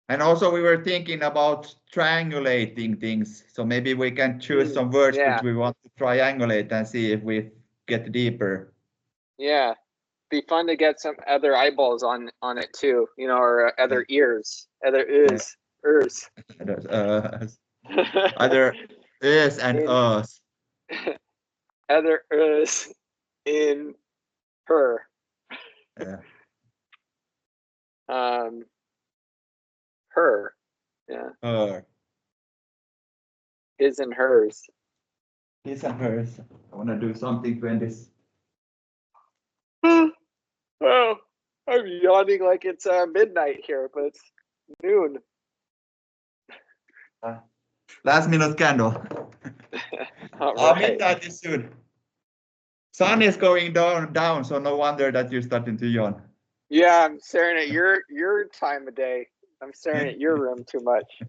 And also we were thinking about triangulating things, so maybe we can choose some words which we want to triangulate and see if we get deeper. Yeah, be fun to get some other eyeballs on it too, you know, or other ears, other ears. Other is and us. Other is in her. Yeah. Her. Yeah. Her. His and hers. His and hers. I want to do something to end this. Oh, I'm yawning like it's midnight here, but it's noon. Last minute candle. Right. Midnight is soon. Sun is going down, so no wonder that you're starting to yawn. Yeah, I'm staring at your time of day. I'm staring at your room too much.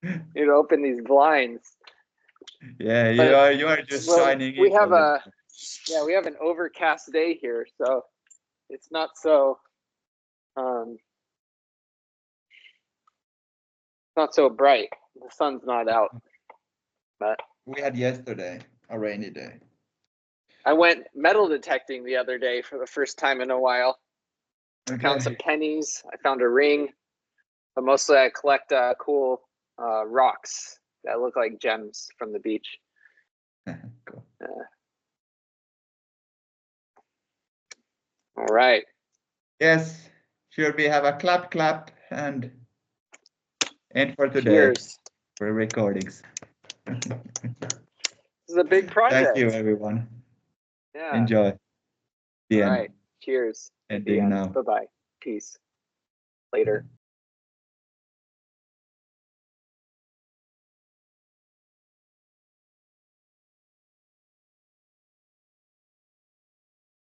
You know, open these blinds. Yeah, you are just shining in. We have an overcast day here, so it's not so bright. The sun's not out. But we had yesterday a rainy day. I went metal detecting the other day for the first time in a while. Okay. Found some pennies. I found a ring, but mostly I collect cool rocks that look like gems from the beach. Cool. All right. Yes, should we have a clap and end for today? Cheers. For recordings. This is a big project. Thank you, everyone. Yeah. Enjoy. All right. Cheers. Ending now. Bye-bye. Peace. Later.